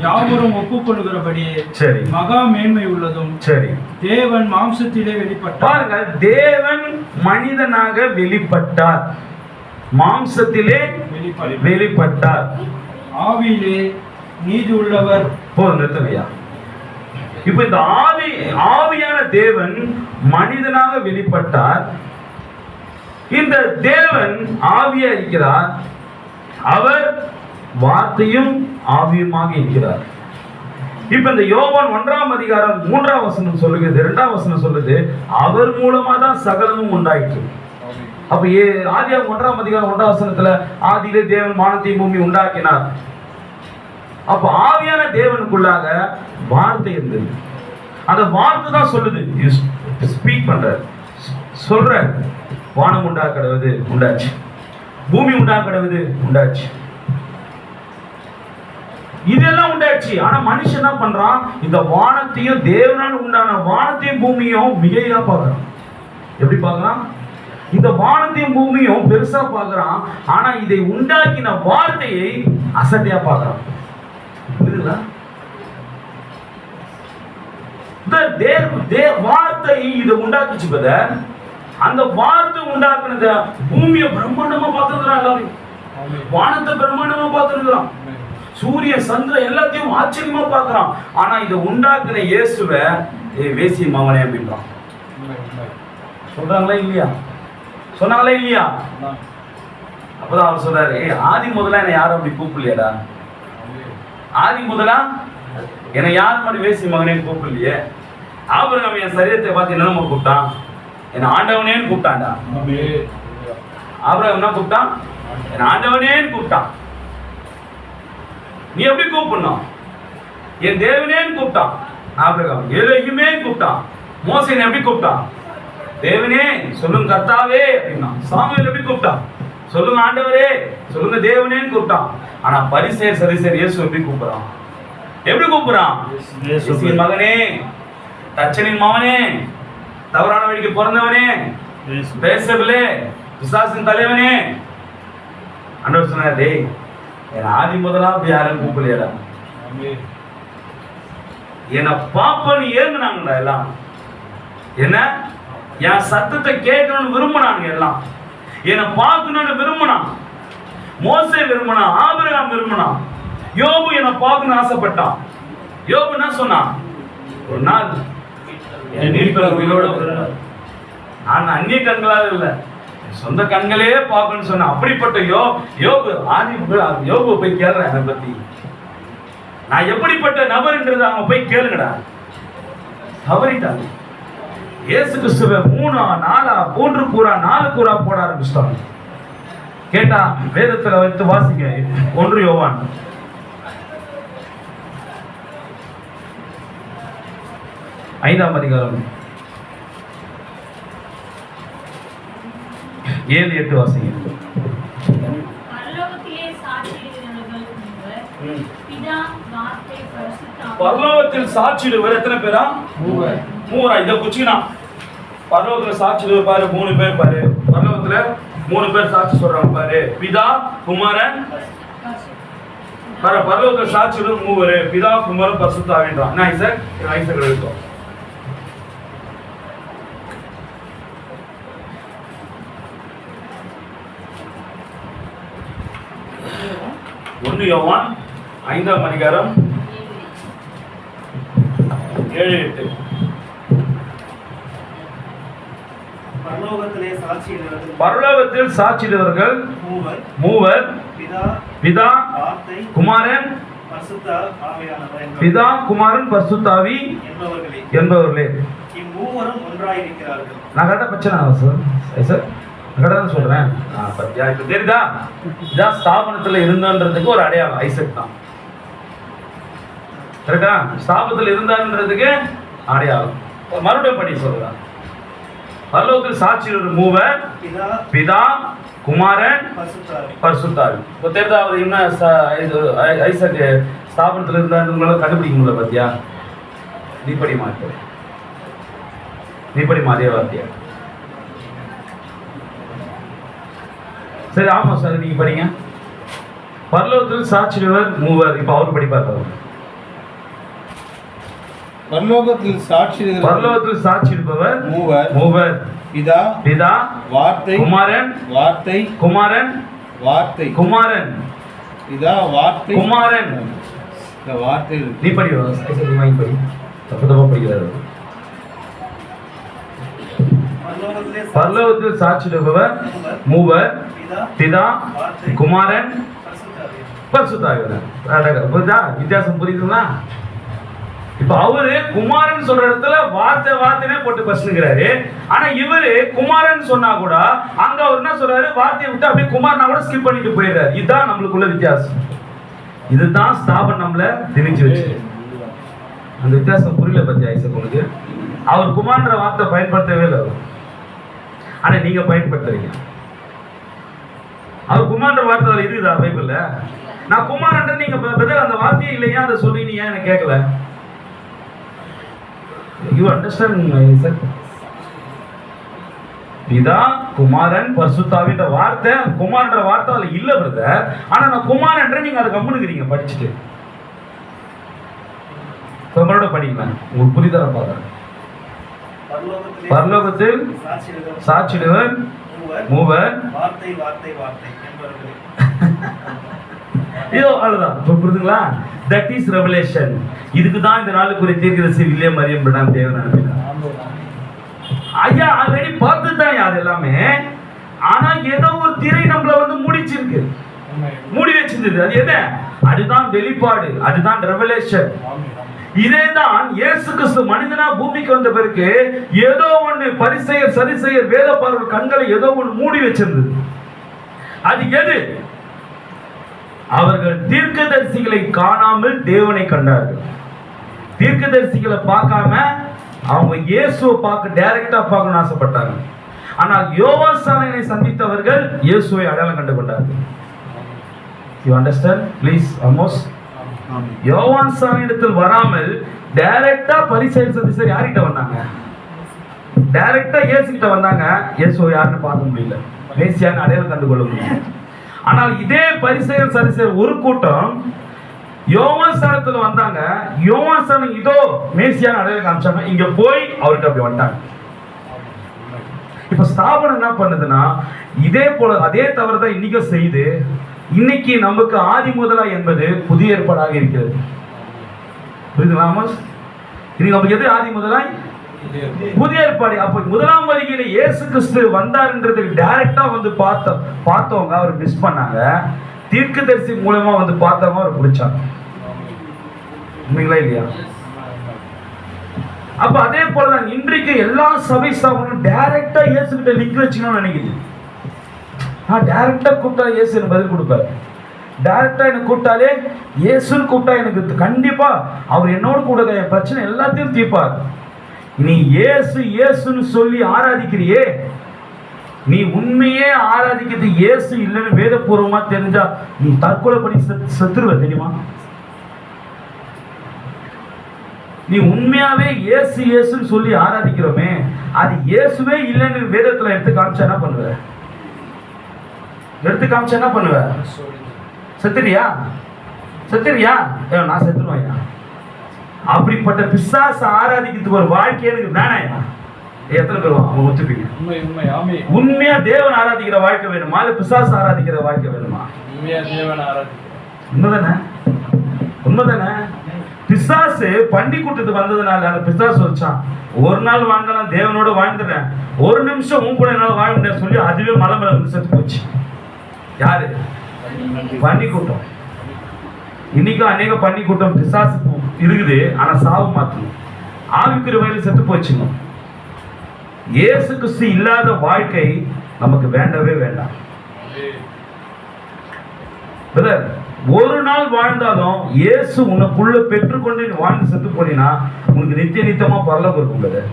யாவரும் ஒப்புக்கொள்கிறபடி சரி மகா மேன்மை உள்ளதும் சரி தேவன் மாம்சத்திலே வெளிப்பட்டார். பாருங்கள், தேவன் மனிதனாக வெளிப்பட்டார், மாம்சத்திலே வெளிப்பட்டார், ஆவியிலே நீதி உள்ளவர். போதும், நிறுத்துங்கய்யா. இப்ப இந்த ஆவியான தேவன் மனிதனாக வெளிப்பட்டார். இந்த தேவன் ஆவியா இருக்கிறார், அவர் வார்த்தையும் ஆவியுமாக இருக்கிறார். இப்ப இந்த யோவான் 1:3 சொல்லுகிறது, 2 சொல்லுது அவர் மூலமா தான் சகலமும் உண்டாயிற்று. அப்ப ஆதியாகமம் 1:1 ஆதியிலே தேவன் வானத்தையும் பூமி உண்டாக்கினார். அப்ப ஆவியான தேவனுக்குள்ளாக வார்த்தை இருந்தது. அந்த வார்த்தை தான் சொல்லுது, ஸ்பீக் பண்ற, சொல்ற, வானம் உண்டாக்கடவுது உண்டாச்சு, பூமி உண்டாக்கடவுது உண்டாச்சு, இதெல்லாம் உண்டாச்சு. ஆனா மனுஷன் என்ன பண்றான்? இந்த வானத்தையும் தேவனால் உண்டான வானத்தையும் பூமியும் மிகையா பார்க்கறான். எப்படி பார்க்கறான்? இந்த வானத்தையும் பூமியும் பெருசா பார்க்கறான். ஆனா இதை உண்டாக்கின வார்த்தையை அசட்டையா பார்க்கறான். புரியுதுங்களா? வார்த்தை இதை உண்டாக்குச்சு பதர். அந்த வார்த்தை உண்டாக்குனத பூமியை பிரம்மாண்டமா பார்த்துருக்கிறான், எல்லாரையும் வானத்தை பிரம்மாண்டமா பார்த்துருக்கிறான், சூரிய சந்திரன் எல்லாத்தையும் ஆச்சரியமா பார்க்கறான். ஆனா இதை உண்டாக்குன இயேசுவை வேசி மகனே அப்படின்றான். சொல்றாங்களா இல்லையா? சொன்னாங்களா இல்லையா? அப்பதான் அவர் சொல்றாரு, ஆதி முதலா என்னை யாரும் அப்படி கூப்பிடலையடா, ஆதி முதலா என்னை யார் மாதிரி வேசி மகனேன்னு கூப்பிடலையே. ஆபிரகாம் என் சரீரத்தை பார்த்து என்னமா கூப்பிட்டான்? என்ன ஆண்டவனேன்னு கூப்பிட்டான்டா. ஆபிரகாம் என்ன கூப்பிட்டான்? என்ன ஆண்டவனேன்னு கூப்பிட்டான். நீ எப்படி கூப்பிடணும்? என் தேவனேன்னு கூப்பிட்டான். ஆபிரகாம் எலோஹிமே கூப்பிட்டான். மோசே எப்படி கூப்பிட்டான்? தேவனே, சொல்லுங்க கர்த்தாவே அப்படின்னா. சாமுவேல் எப்படி கூப்பிட்டான்? சொல்லுங்க ஆண்டவரே, சொல்லுங்க தேவனேன்னு கூப்பிட்டான். ஆனா பரிசேயர் சதுசேயர் இயேசு எப்படி கூப்பிடுறான்? எப்படி கூப்பிடுறான்? இயேசுவின் மகனே, தச்சனின் மகனே, தவறான வழிக்கு பிறந்தவனே, பேசபிளே, பிசாசின் தலைவனே. ஆண்டவர் சொன்னார், டேய் என் ஆதி முதலா அப்படி யாரும் கூப்பிடலையடா, என்னை பாப்பன்னு ஏங்குனாங்கடா எல்லாம். என்ன? என் சத்தத்தை கேட்கணும்னு விரும்பினாங்க எல்லாம், என்னை பார்க்கணும்னு விரும்பினான். மோசே விரும்பினான், ஆபிரகாம் விரும்பினான், யோபு என்னை பார்க்கணும்னு ஆசைப்பட்டான். யோபு என்ன சொன்னான்? ஒரு நாள் என் நீர்ப்பகுதியோட நான் அந்நிய கண்களாக இல்லை, சொந்த கண்களே பார்க்கணும்னு சொன்ன. அப்படிப்பட்ட யோபு யோபு போய் கேளுறேன், என்னை பத்தி நான் எப்படிப்பட்ட நபர்ன்றது அவங்க போய் கேளுங்கடா. தவறிட்டாங்க. இயேசு கிறிஸ்துவை 3 கூறா 4 கூறா போட ஆரம்பிச்சிட்டாங்க. கேட்டா வேதத்துல வைத்து வாசிங்க. 1 யோவான் 5:1 7-8 வாசிங்க. பரலோகத்திலே சாட்சியிடுகிறவர்கள் மூவர். பிதா, வார்த்தை, பரிசுத்த ஆவி. பரலோகத்தில் சாட்சிடுவர் எத்தனை பேரா? மூவரா? இதை குச்சினா பரலோகத்தில் சாட்சிடுவர் பாரு, 3 பேர் பாரு. பரலோகத்துல 3 பேர் சாட்சி சொல்றாங்க பாரு. பிதா, குமாரன், பரலோகத்தில் சாட்சிடுவர் மூவர். பிதா, குமாரன், பரிசுத்த ஆவின்றான். நான் ஐசக் எழுதுறோம். ஒன்று யோவான் 5ஆம் அதிகாரம் 7-8. பரலோகத்தில் சாட்சியிடுவர்கள் மூவர். பிதா, குமாரன், பிதா, குமாரன், பரிசுத்த ஆவி என்பவர்களே. இம்மூவரும் ஒன்றாயிருக்கிறார்கள். நான் கரெக்டா பிரச்சனை சார், நான் சொல்றேன். இப்ப தெரியுதா? இதான் ஸ்தாபனத்துல இருந்தான்றதுக்கு ஒரு அடையாளம் ஐசக் தான். கரெக்டா? ஸ்தாபனத்தில் இருந்தான்றதுக்கு அடையாளம். மறுபடியும் படி சொல்றான். பரலோகத்தில் சாட்சியிடுவர் மூவர். பிதா, குமாரன், பரிசுத்த ஆவி. இப்போ தெரியுதா? அவர் இன்னும் ஐசக் ஸ்தாபனத்தில் இருந்தாரு உங்களால கண்டுபிடிக்க முடியல. பாத்தியா? நீப்படி மாற்ற நீப்படி மாறிய வார்த்தையா? சரி, ஆமா சார், நீங்க படிங்க. பரலோகத்தில் சாட்சியிடுவர் மூவர். இப்ப அவர் படிப்பார். பரலோகத்தில் சாட்சியிடுபவர் மூவர். பிதா, வார்த்தை, குமாரன், குமாரன், பிதா, வார்த்தை, குமாரன். இந்த வார்த்தை நீ படி, வாங்கி படி. தப்பு படிக்கிறார். பரலோகத்தில் சாட்சியிடுபவர் மூவர். பிதா, குமாரன், பரிசுத்த ஆவி. வித்தியாசம் புரியுதுங்களா? இப்ப அவரு குமாரன் சொல்ற இடத்துல வார்த்தைனே போட்டு பசுங்கிறாரு. ஆனா இவரு குமாரன் சொன்னா கூட அங்க அவர் என்ன சொல்றாரு? வார்த்தையை விட்டு அப்படியே குமாரனா கூட ஸ்கிப் பண்ணிட்டு போயிடுறாரு. இதுதான் நம்மளுக்குள்ள வித்தியாசம். இதுதான் ஸ்தாபன் நம்மள திணிச்சு வச்சு. அந்த வித்தியாசம் புரியல பத்தியா ஐசக் உங்களுக்கு? அவர் குமாரன்ற வார்த்தை பயன்படுத்தவே இல்லை. ஆனா நீங்க பயன்படுத்துறீங்க. அவர் குமாரன்ற வார்த்தை இருக்குதா பைபிள்ல? நான் குமாரன்ற நீங்க அந்த வார்த்தையே இல்லையா அதை சொல்றீங்க, ஏன் எனக்கு கேட்கல? You understand, sir? பிதா, குமாரன், பரிசுத்த ஆவின்ற வார்த்தை, குமாரன்ற வார்த்தை அதுல இல்ல பிரதர். ஆனா நான் குமாரன்ற நீங்க அதை கம்முனுக்கிறீங்க படிச்சுட்டு. மறுபடியோட படிக்கலாம், உங்களுக்கு புரிதல பாக்குறேன். பரலோகத்தில் சாட்சியிடுவர் மூவர். இதோ அவ்வளவுதான். புரியுதுங்களா? That is revelation. இதுக்கு தான் இந்த நாளுக்குரிய தீர்க்கதரிசி வில்லியம் மரியம் பிரணாம் தேவன் அனுப்பினார். ஐயா ஆல்ரெடி பார்த்துதான் அது எல்லாமே. ஆனா ஏதோ ஒரு திரை நம்மள வந்து மூடிச்சிருக்கு, மூடி வச்சிருந்தது. அது என்ன? அதுதான் வெளிப்பாடு, அதுதான் ரெவலேஷன். இதேதான் இயேசு கிறிஸ்து மனிதனா பூமிக்கு வந்த பிறகு ஏதோ ஒன்று பரிசேயர் சரிசேயர் வேத பார்வையாளர் கண்களை ஏதோ ஒன்று மூடி வச்சிருந்தது. அது எது? அவர்கள் தீர்க்கதரிசிகளை காணாமல் தேவனை கண்டார்கள். தீர்க்கதரிசிகளை பார்க்காம அவங்க இயேசுவை பார்க்க டைரக்டா பார்க்கணும்னு ஆசைப்பட்டாங்க. ஆனால் யோவான் சாணனை சந்தித்தவர்கள் இயேசுவை அடையாளம் கண்டு கொண்டார்கள். You understand? Please, Amos. யோவான் சாணனிடத்தில் வராமல் டைரக்டா பரிசேயர் சந்திச்சர் யார்கிட்ட வந்தாங்க? டைரக்டா இயேசு கிட்ட வந்தாங்க. இயேசுவை யாருன்னு பார்க்க முடியல, மேசியான்னு அடையாளம் கண்டு கொள்ள முடியல. ஆனால் இதே பரிசேயர் சரிசேயர் ஒரு கூட்டம் யோவான் ஸ்தானத்துல வந்தாங்க. யோவான் ஸ்தானம் இதோ மேசியான்னு அடையாளம் காமிச்சாங்க. இங்க போய் அவர்கிட்ட அப்படி வந்துட்டாங்க. இப்ப ஸ்தாபனம் என்ன பண்ணுதுன்னா இதே போல அதே தவறுதான் இன்னைக்கும் செய்து இன்னைக்கு நமக்கு ஆதி முதலா என்பது புதிய ஏற்பாடாக இருக்கிறது. புரியுதுங்களா? இன்னைக்கு நமக்கு எது ஆதி முதலாய்? புதிய ஏற்பாடு. அப்ப முதலாம் வருகையில இயேசு கிறிஸ்து வந்தாருன்றது டைரக்டா வந்து பார்த்தவங்க அவர் மிஸ் பண்ணாங்க. தீர்க்கதரிசி மூலமா வந்து பார்த்தவங்க அவர் பிடிச்சாங்க. உண்மைங்களா இல்லையா? அப்ப அதே போலதான் இன்றைக்கு எல்லா சபை ஸ்தாபனமும் டைரக்டா இயேசு கிட்ட லிங்க் வச்சுக்கணும்னு நினைக்குது. டைரக்டா கூப்பிட்டா இயேசு எனக்கு பதில் கொடுப்பாரு. டைரக்டா எனக்கு கூப்பிட்டாலே இயேசுன்னு கூப்பிட்டா எனக்கு கண்டிப்பா அவர் என்னோட கூட என் பிரச்சனை எல்லாத்தையும் தீர்ப்பார். நீ இயேசு இயேசுன்னு சொல்லி ஆராதிக்கிறியே, நீ உண்மையே ஆராதிக்கிறது இயேசு இல்லைன்னு வேதபூர்வமா தெரிஞ்சா நீ தற்கொலை பண்ணி செத்துருவ தெரியுமா? நீ உண்மையாவே இயேசு இயேசுன்னு சொல்லி ஆராதிக்கிறோமே, அது இயேசுவே இல்லைன்னு வேதத்துல எடுத்து காமிச்சா என்ன பண்ணுவ? எடுத்து காமிச்சா என்ன பண்ணுவ? செத்துறியா? செத்துறியா? நான் செத்துருவேன். அப்படிப்பட்ட பிசாசு ஆராதிக்கிறதுக்கு ஒரு வாழ்க்கை எனக்கு வேணாயா? எத்தனை பேர் அவங்க ஒத்துப்பீங்க? உண்மையா தேவன் ஆராதிக்கிற வாழ்க்கை வேணுமா, இல்ல பிசாசு ஆராதிக்கிற வாழ்க்கை வேணுமா? உண்மைதானே? உண்மைதானே? பிசாசு பண்டி கூட்டத்துக்கு வந்ததுனால அந்த பிசாசு வச்சான், ஒரு நாள் வாழ்ந்தாலும் தேவனோட வாழ்ந்துடுறேன், ஒரு நிமிஷம் உன் கூட என்னால வாழ முடியாது சொல்லி அதுவே மலை மேல வந்து செத்து போச்சு. யாரு? பண்டி கூட்டம். இன்னைக்கும் அநேக பண்டி கூட்டம் பிசாசு இருக்குது, ஆனா சாவு மாத்தணும். ஆவிக்குரிய வயலில் செத்து போச்சுங்க. இயேசு கிறிஸ்து இல்லாத வாழ்க்கை நமக்கு வேண்டவே வேண்டாம். பிரதர், ஒரு நாள் வாழ்ந்தாலும் இயேசு உனக்குள்ள பெற்றுக்கொண்டு நீ வாழ்ந்து செத்து போனீனா உனக்கு நித்திய நித்தியமா பரலோகம் இருக்கும் பிரதர்.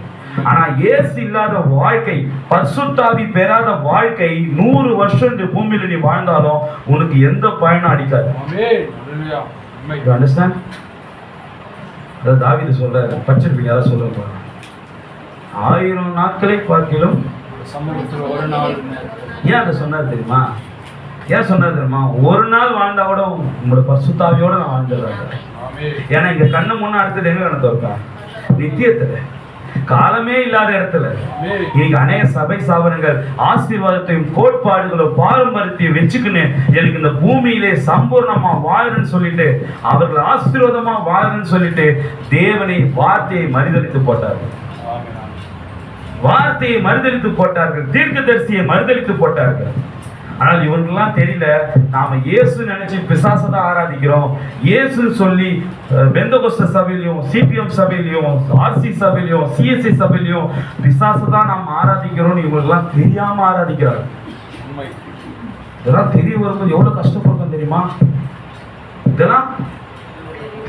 ஆனா இயேசு இல்லாத வாழ்க்கை, பரிசுத்த ஆவி பெறாத வாழ்க்கை 100 வருஷம் இந்த பூமியில நீ வாழ்ந்தாலும் உனக்கு எந்த பயனும் அடிக்காது. You understand? அதாவது தாவீது சொல்றாரு, படிச்சிருப்பீங்க, அதான் சொல்லுங்க. 1000 நாட்களை பார்க்கிலும் ஏன் அதை சொன்னார் தெரியுமா? ஏன் சொன்னார் தெரியுமா? ஒரு நாள் வாழ்ந்தா கூட உங்களோட பரிசுத்தாவியோட நான் வாழ்ந்துடுறேன். ஏன்னா இங்க கண்ணு முன்ன அடுத்தது எங்க கணக்கு இருக்கா? நித்தியத்துல, காலமே இல்லாத இடத்துல. இன்னைக்கு அநேக சபை ஸ்தாபனங்கள் ஆசீர்வாதத்தையும் கோட்பாடுகளும் பாரம்பரியத்தையும் வச்சுக்கின்னு எனக்கு இந்த பூமியிலே சம்பூர்ணமா வாழணும்னு சொல்லிட்டு, அவர்கள் ஆசீர்வாதமா வாழணும்னு சொல்லிட்டு தேவனை வார்த்தையை மறுதலித்து போட்டார்கள். வார்த்தையை மறுதலித்து போட்டார்கள், தீர்க்கதரிசியை மறுதலித்து போட்டார்கள். ஆனால் இவங்களுக்கெல்லாம் தெரியல, நாம இயேசு நினைச்சு பிசாசை தான் ஆராதிக்கிறோம். இயேசு சொல்லி பெந்தகோஸ்த சபையிலையும், சிபிஎம் சபையிலையும், ஆர்சி சபையிலையும், சிஎஸ்ஐ சபையிலையும் பிசாசை தான் நாம் ஆராதிக்கிறோம். இவங்களுக்கெல்லாம் தெரியாம ஆராதிக்கிறாங்க. இதெல்லாம் தெரிய வரும்போது எவ்வளவு கஷ்டப்படுறோம் தெரியுமா? இதெல்லாம்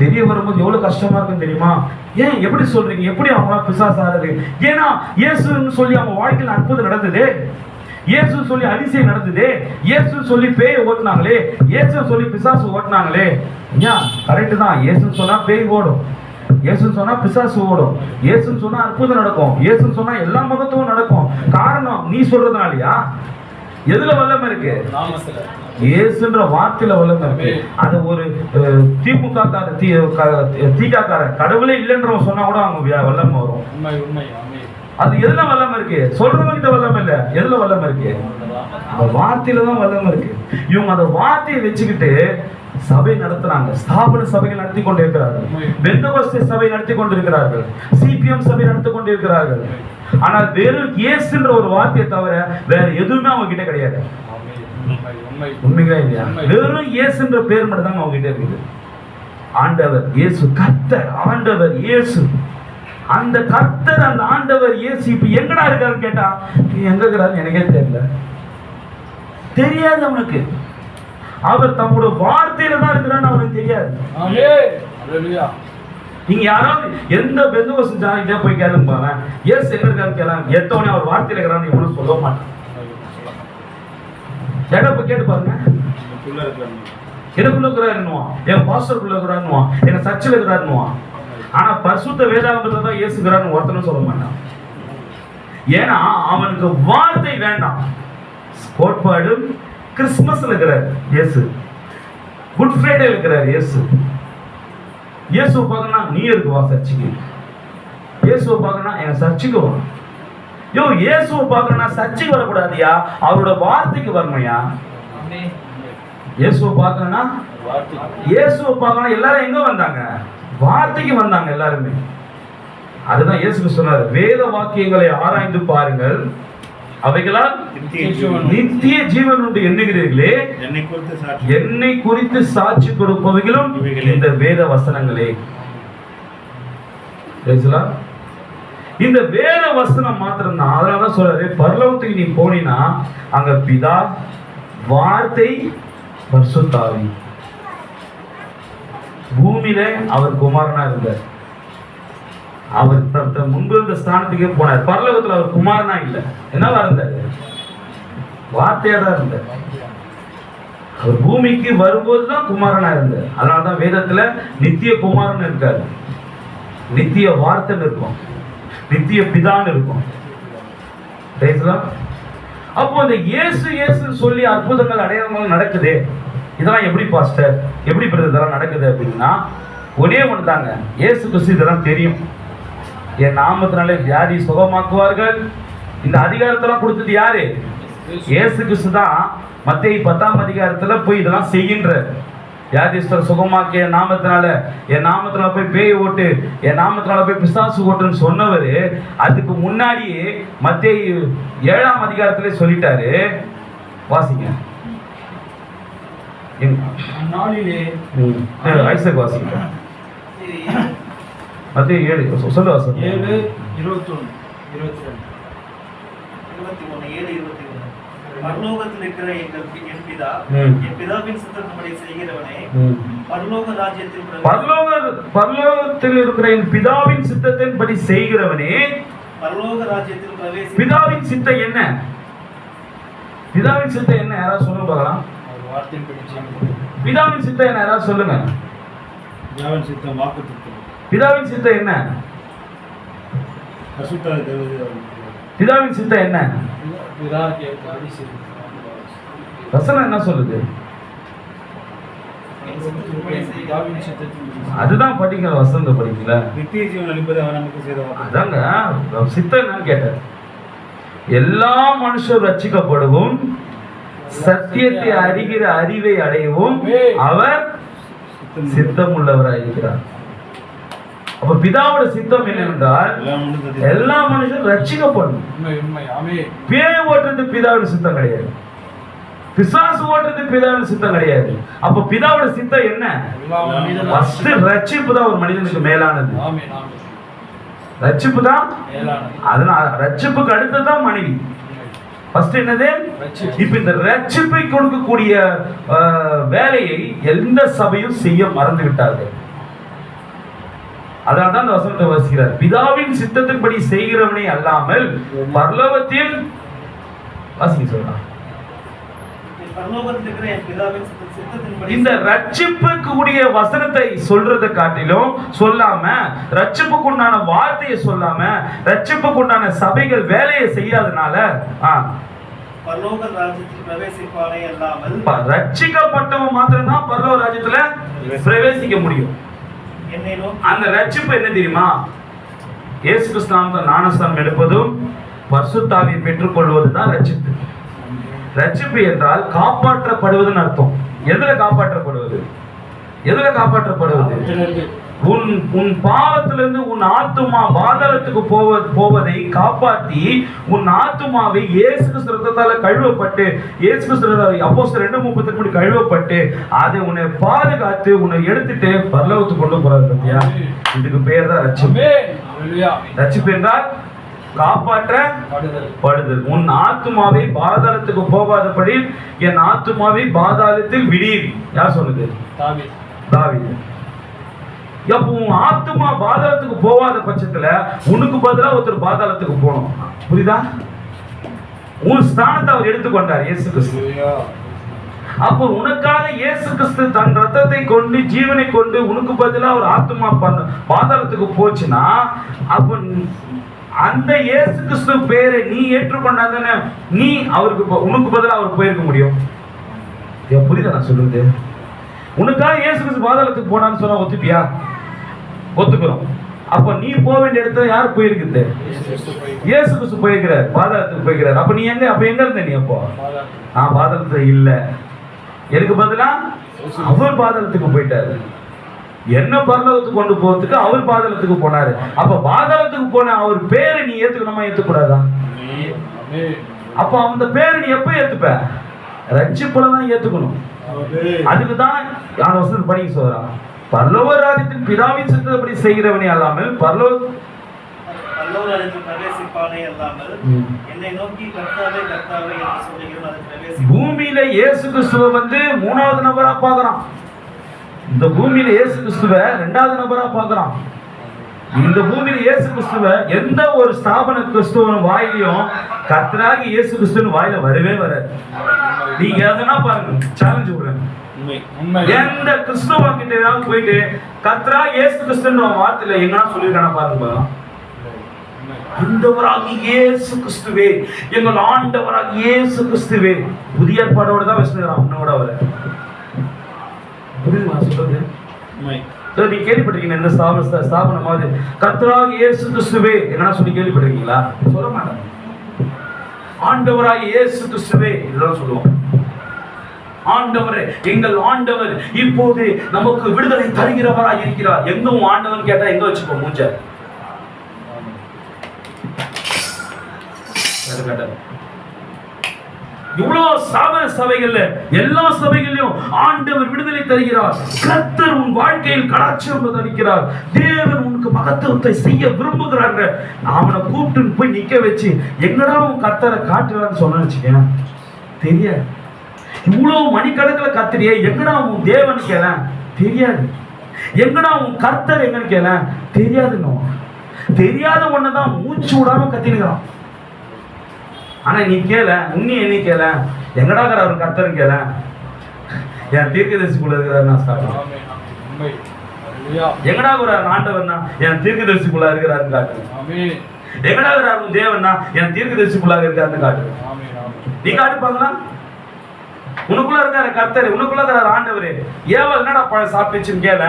தெரிய வரும்போது எவ்வளவு கஷ்டமா இருக்கும் தெரியுமா? ஏன் எப்படி சொல்றீங்க? எப்படி அவங்களாம் பிசாசு ஆராது? ஏன்னா இயேசுன்னு சொல்லி அவங்க வாழ்க்கையில் அற்புதம் நடந்தது, இயேசு சொல்லி அதிசயம் நடந்தது, இயேசு சொல்லி பேய் ஓட்டினாங்களே, இயேசு சொல்லி பிசாசு ஓட்டினாங்களே. ஏன் கரெக்டு தான், இயேசுன்னு சொன்னா பேய் ஓடும், இயேசுன்னு சொன்னா பிசாசு ஓடும், இயேசுன்னு சொன்னா அற்புதம் நடக்கும், இயேசுன்னு சொன்னா எல்லா மகத்துவம் நடக்கும். காரணம் நீ சொல்றதுனாலயா? எதுல வல்லமை இருக்கு? இயேசுன்ற வார்த்தையில வல்லமை இருக்கு. அது ஒரு திமுக தீகாக்கார கடவுளே இல்லைன்றவங்க சொன்னா கூட அவங்க வல்லமை வரும். அது எதுல வல்லமை இருக்கு? சொல்றவங்கிட்ட வல்லமை இல்ல, எதுல வல்லமை இருக்கு? அந்த வார்த்தையில தான் வல்லமை இருக்கு. இவங்க அந்த வார்த்தையை வச்சுக்கிட்டு சபை நடத்துறாங்க, ஸ்தாபன சபைகள் நடத்தி கொண்டு இருக்கிறார்கள், பெந்தகோஸ்தே சபை நடத்தி கொண்டிருக்கிறார்கள், சிபிஎம் சபை நடத்தி கொண்டிருக்கிறார்கள். ஆனால் வெறும் இயேசுன்ற ஒரு வார்த்தையை தவிர வேற எதுவுமே அவங்க கிட்ட கிடையாது. உண்மையா இல்லையா? வெறும் இயேசுன்ற பேர் மட்டும் தான் அவங்க கிட்ட இருக்குது. ஆண்டவர் இயேசு, கர்த்தர் ஆண்டவர் இயேசு. அந்த கர்த்தர், அந்த ஆண்டவர் இயேசு இப்ப எங்கடா இருக்காருன்னு கேட்டா எங்க இருக்கிறாரு எனக்கே தெரியல, தெரியாது அவனுக்கு. அவர் தம்மோட வார்த்தையில தான் இருக்கிறான்னு அவனுக்கு தெரியாது. நீங்க யாராவது எந்த பெந்தகோஸ்து ஜனங்கிட்ட போய் கேளுங்க, இயேசு எங்க இருக்காரு கேளுங்க, எத்தவனே அவர் வார்த்தையில இருக்கிறான்னு இவனும் சொல்ல மாட்டான். எங்க போய் கேட்டு பாருங்க, எனக்குள்ள இருக்கிறாருன்னுவான், என் பாஸ்டருக்குள்ள இருக்கிறாருன்னுவான், எங்க சர்ச்சில் இருக்கிறாருன்னுவான். ஆனா பரிசுத்த வேதாகமத்துல தான் இயேசுகிறான்னு ஒருத்தனும் சொல்ல மாட்டான். ஏன்னா அவனுக்கு வார்த்தை வேண்டாம். கோட்பாடு கிறிஸ்துமஸ்ல இருக்கிறார் இயேசு, குட் ஃப்ரைடே இருக்கிறார் இயேசு. இயேசுவை பார்க்கணும்னா நீ இருக்கு வா சர்ச்சுக்கு, இயேசுவை பார்க்கணும்னா என் சர்ச்சுக்கு வா. யோ, இயேசுவை பார்க்கணும்னா சர்ச்சுக்கு வரக்கூடாதியா, அவரோட வார்த்தைக்கு வரணும்யா. இயேசுவை பார்க்கணும்னா, இயேசுவை பார்க்கணும். எல்லாரும் எங்க வந்தாங்க? வார்த்தைக்கு வந்தாங்க எல்லாருமே. அதுதான் இயேசு சொன்னார், வேத வாக்கியங்களை ஆராய்ந்து பாருங்கள், அவைகளால் நித்திய ஜீவன் உண்டு எண்ணுகிறீர்களே, என்னை குறித்து சாட்சி கொடுப்பவைகளும் இந்த வேத வசனங்களே. இந்த வேத வசனம் மாத்திரம் தான். அதனாலதான் சொல்றாரு, பரலோகத்துக்கு நீ போனீனா அங்க பிதா, வார்த்தை, பரிசுத்த ஆவி. பூமியில அவர் குமாரனா இருந்தார். அவர் முன்பு இருந்த ஸ்தானத்துக்கே போனார். பரலோகத்துல அவர் குமாரனா இல்லை, என்னவா இருந்தாரு? வார்த்தையா தான் இருந்தார். அவர் பூமிக்கு வரும்போது தான் குமாரனா இருந்தார். அதனாலதான் வேதத்துல நித்திய குமாரன் இருக்காரு, நித்திய வார்த்தைன்னு இருக்கும், நித்திய பிதான்னு இருக்கும். அப்போ அந்த இயேசு இயேசுன்னு சொல்லி அற்புதங்கள் அடையாளங்கள் நடக்குது. இதெல்லாம் எப்படி பாஸ்டர், எப்படி பிரதர் இதெல்லாம் நடக்குது அப்படின்னா, ஒரே ஒன்று தாங்க, இயேசு கிறிஸ்து இதெல்லாம் தெரியும். என் நாமத்தினாலே வியாதி சுகமாக்குவார்கள். இந்த அதிகாரத்தெல்லாம் கொடுத்தது யாரு? இயேசு கிறிஸ்து தான். மத்தேயு 10ஆம் அதிகாரத்துல போய் இதெல்லாம் செய்கின்ற வியாதிஸ்தர் சுகமாக்கி என் நாமத்தினால போய் பேய் ஓட்டு, என் நாமத்தினால போய் பிசாசு ஓட்டுன்னு சொன்னவர் அதுக்கு முன்னாடியே மத்தேயு 7ஆம் அதிகாரத்திலே சொல்லிட்டாரு. வாசிங்க. அந்நாளிலே ஐசக் வாசிங்க. மத்தேயு 7 சொல்லு வாசம். 7:21 பரலோகத்தில் இருக்கிற என் பிதா, என் பிதாவின் சித்தத்தின்படி செய்கிறவனே பரலோகத்தில் இருக்கிற என் பிதாவின் சித்தத்தின்படி செய்கிறவனே பரலோக ராஜ்யத்தில் பிரவேசி. பிதாவின் சித்தம் என்ன? பிதாவின் சித்தம் என்ன? யாராவது சொல்லுங்க பார்க்கலாம். பிதாவின் சித்தம் என்ன? யாராவது சொல்லுங்க. பிதாவின் சித்தம் வாக்குத்தத்தம். பிதாவின் சித்தம் என்ன? பரிசுத்த தேவதை. பிதாவின் சித்தம் என்ன? வசனம் என்ன சொல்லுது? அதுதான் படிக்கிற வசனத்தை படிக்கல. நித்திய ஜீவன் அளிப்பது அவன் நமக்கு செய்தவன். அதாங்க சித்தம் என்னன்னு கேட்டார். எல்லா மனுஷர் ரட்சிக்கப்படவும் சத்தியத்தை அறிகிற அறிவை அடையவும் அவர் சித்தம் உள்ளவராயிருக்கிறார். அப்ப பிதாவோட சித்தம் என்னவென்றால் எல்லா மனுஷரும் ரட்சிக்கப்படணும். பேய் ஓட்டுறது பிதாவோட சித்தம் கிடையாது, பிசாசு ஓட்டுறது பிதாவோட சித்தம் கிடையாது. அப்ப பிதாவோட சித்தம் என்ன? ஃபர்ஸ்ட் ரட்சிப்பு தான் ஒரு மனிதனுக்கு மேலானது. ரட்சிப்பு தான். அதனால ரட்சிப்புக்கு அடுத்ததான் மனைவி. ஃபர்ஸ்ட் என்னது? இப்ப இந்த ரட்சிப்பை கொடுக்கக்கூடிய வேலையை எந்த சபையும் செய்ய மறந்து விட்டார்கள். அதனால்தான் அந்த வசனத்தை வாசிக்கிறார். பிதாவின் சித்தத்தின்படி செய்கிறவனே அல்லாமல் பரலோகத்தில் வாசிக்க சொல்றான். இந்த ரட்சிப்புக்கு கூடிய வசனத்தை சொல்றதை காட்டிலும் சொல்லாம, ரட்சிப்புக்கு உண்டான வார்த்தையை சொல்லாம, ரட்சிப்புக்கு உண்டான சபைகள் வேலையை செய்யாதனால பரலோக ராஜ்யத்தில் பிரவேசிப்பானே அல்லாமல், ரட்சிக்கப்பட்டவன் மாத்திரம் தான் பரலோக ராஜ்யத்துல பிரவேசிக்க முடியும். அந்த ரட்சிப்பு என்ன தெரியுமா? இயேசு கிறிஸ்து நாமத்தில் ஞானஸ்நானம் எடுப்பதும் பரிசுத்த ஆவியை பெற்றுக்கொள்வது தான் ரட்சிப்பு. ரட்சிப்பு என்றால் காப்பாற்றப்படுவதுன்னு அர்த்தம். எதுல காப்பாற்றப்படுவது? எதுல காப்பாற்றப்படுவது? உன் பாவத்திலிருந்து உன் ஆத்துமா பாதாளத்துக்கு போவதை காப்பாற்றி உன் ஆத்துமாவை இயேசு கிறிஸ்து ரத்தத்தால கழுவப்பட்டு, இயேசு கிறிஸ்து அப்போஸ்தலர் 2:38 கழுவப்பட்டு அதை உன்னை பாதுகாத்து உன்னை எடுத்துட்டு பரலோகத்துக்கு கொண்டு போறாரு. பத்தியா? இதுக்கு பேர் தான் ரட்சிப்பு. ரட்சிப்பு என்றால் காப்பாற்றப்படுதல். உன் ஆத்துமாவை பாதாளத்துக்கு போகாதபடி என் ஆத்துமாவை பாதாளத்தில் விடீர். யார் சொன்னது? தாவீது. அப்போ உன் ஆத்துமா பாதாளத்துக்கு போகாத பட்சத்துல உனக்கு பதிலா ஒருத்தர் பாதாளத்துக்கு போகணும். புரியுதா? உன் ஸ்தானத்தை அவர் எடுத்துக்கொண்டார் இயேசு கிறிஸ்து. அப்போ உனக்காக இயேசு கிறிஸ்து தன் ரத்தத்தை கொண்டு ஜீவனை கொண்டு உனக்கு பதிலா ஒரு ஆத்துமா பாதாளத்துக்கு போச்சுன்னா, அப்ப அந்த இயேசு கிறிஸ்து பேரை நீ ஏற்றுக்கொண்டாதானே நீ அவருக்கு உனக்கு பதிலா அவர் போயிருக்க முடியும். புரியுதா நான் சொல்றது? உனக்காக இயேசு கிறிஸ்து பாதாளத்துக்கு போனான்னு சொன்னா ஒத்துப்பியா? ஒத்துக்கிறோம். அப்ப நீ போக வேண்டிய இடத்துல யார் போயிருக்குது? இயேசு கிறிஸ்து போயிருக்கிறார், பாதாளத்துக்கு போயிருக்கிறார். அப்ப நீ எங்க இருந்த? நீ அப்போ நான் பாதாளத்துல இல்ல. எனக்கு பதிலா அவர் பாதாளத்துக்கு போயிட்டாரு. என்ன பரலோகத்துக்கு கொண்டு போறதுக்கு அவர் பாதாளத்துக்கு போனாரு. அப்ப பாதாளத்துக்கு போன அவர் பேரை நீ ஏத்துக்கணுமா ஏத்துக்கூடாதா? அப்ப அந்த பேரை நீ எப்ப ஏத்துப்ப? ரட்சிப்புலதான் ஏத்துக்கணும். அதுக்குதான் யார் வசனம் படிக்க சொல்றான். பரலோக ராஜ்யத்தின் பிதாவின் சித்தப்படி செய்கிறவனே அல்லாமல் பரலோக ராஜ்யத்தில் பிரவேசிப்பானே அல்லாமல் என்னை நோக்கி கர்த்தாவே கர்த்தாவே என்று சொல்லுகிறவன் அதை பிரவேசி. பூமியில இயேசு கிறிஸ்துவை வந்து மூணாவது நபரா பார்க்கறான். இந்த பூமியில இயேசு கிறிஸ்துவை இரண்டாவது நபரா பார்க்கறான். இந்த பூமியில இயேசு கிறிஸ்துவ எந்த ஒரு ஸ்தாபன கிறிஸ்துவன் வாயிலையும் கர்த்தராகி இயேசு கிறிஸ்துவின் வாயில வரவே வராது. நீங்க எதனா பாருங்க, சேலஞ்ச் விடுறேன். எந்த கிறிஸ்துவ கிட்ட போயிட்டு கர்த்தராகி இயேசு கிறிஸ்துவின் வார்த்தையில எங்கன்னா சொல்லிருக்கான பாருங்க. ஆண்டவராகிய இயேசு கிறிஸ்துவே, எங்கள் ஆண்டவராகிய இயேசு கிறிஸ்துவே. புதிய ஏற்பாடோட தான் வச்சுக்கிறான், உன்னோட வர புரியுதுமா சொல்றது? நீ கேள்விப்பட்டிருக்கீங்க இந்த ஸ்தாபனம் மாதிரி கர்த்தராகிய இயேசு கிறிஸ்துவே என்ன சொல்லி கேள்விப்பட்டிருக்கீங்களா? சொல்ல மாட்டாங்க. ஆண்டவராகிய இயேசு கிறிஸ்துவே இதெல்லாம் சொல்லுவோம். ஆண்டவரே, எங்கள் ஆண்டவர் இப்போது நமக்கு விடுதலை தருகிறவராய் இருக்கிறார். எங்கும் ஆண்டவன் கேட்டா எங்க வச்சுக்கோ மூஞ்ச. இவ்வளவு ஸ்தாபன சபைகள்ல எல்லா சபைகளிலும் ஆண்டவர் விடுதலை தருகிறார். கர்த்தர் உன் வாழ்க்கையில் கடாட்சியம் தருகிறார். தேவன் உனக்கு மகத்துவத்தை செய்ய விரும்புகிறாங்க. அவனை கூப்பிட்டு போய் நிக்க வச்சு எங்கடா உன் கர்த்தரை காட்டுறான்னு சொன்னு வச்சுக்கேன் தெரியாது. இவ்வளவு மணிக்கணக்கில் கத்திரியே எங்கடா உன் தேவன் கேள தெரியாது. எங்கடா உன் கர்த்தர் எங்கன்னு கேள தெரியாதுன்னு. தெரியாத ஒண்ணுதான் மூச்சு விடாம கத்தினுக்கிறான். ஆனா நீ கேள, உன்னி என்ன கேள, எங்கடாக்கிற அவர் கர்த்தர் கேள, என் தீர்க்கதரிசிக்குள்ள இருக்கிறார் நான் சாப்பிடுறேன். எங்கடா ஒரு ஆண்டவர்னா என் தீர்க்கதரிசிக்குள்ள இருக்கிறாருன்னு காட்டு. எங்கடா ஒரு தேவன்னா என் தீர்க்கதரிசிக்குள்ளாக இருக்காருன்னு காட்டு. நீ காட்டுப்பாங்களா? உனக்குள்ள இருக்காரு கர்த்தர், உனக்குள்ள இருக்கிறார் ஆண்டவரே. ஏவல் என்னடா பழம் சாப்பிட்டுச்சுன்னு கேள,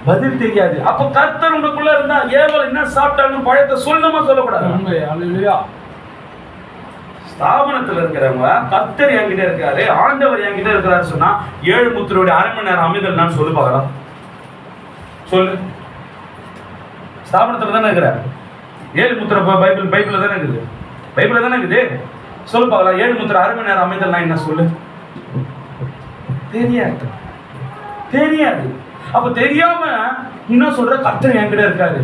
பதில் தெரியாது. அப்ப கர்த்தர் உனக்குள்ள இருந்தா ஏவல் என்ன சாப்பிட்டாங்கன்னு பழத்தை சொல்லணுமா சொல்லக்கூடாது? ஸ்தாபனத்துல இருக்கிறவங்க கர்த்தர் என்கிட்ட இருக்காரு, ஆண்டவர் என்கிட்ட இருக்கிறாரு சொன்னா 7 முத்திரையுடைய அரை மணி நேரம் அமைதல் நான் சொல்லு பார்க்கலாம். சொல்லு. ஸ்தாபனத்துல தானே இருக்கிற 7 முத்திரை பைபிள்ல தானே இருக்குது. பைபிள்ல தானே இருக்குது. சொல்லு பார்க்கலாம். 7 முத்திரை அரை மணி நேரம் அமைதல் நான் என்ன சொல்லு? தெரியாது. தெரியாது. அப்ப தெரியாம இன்னும் சொல்ற கர்த்தர் என்கிட்ட இருக்காரு.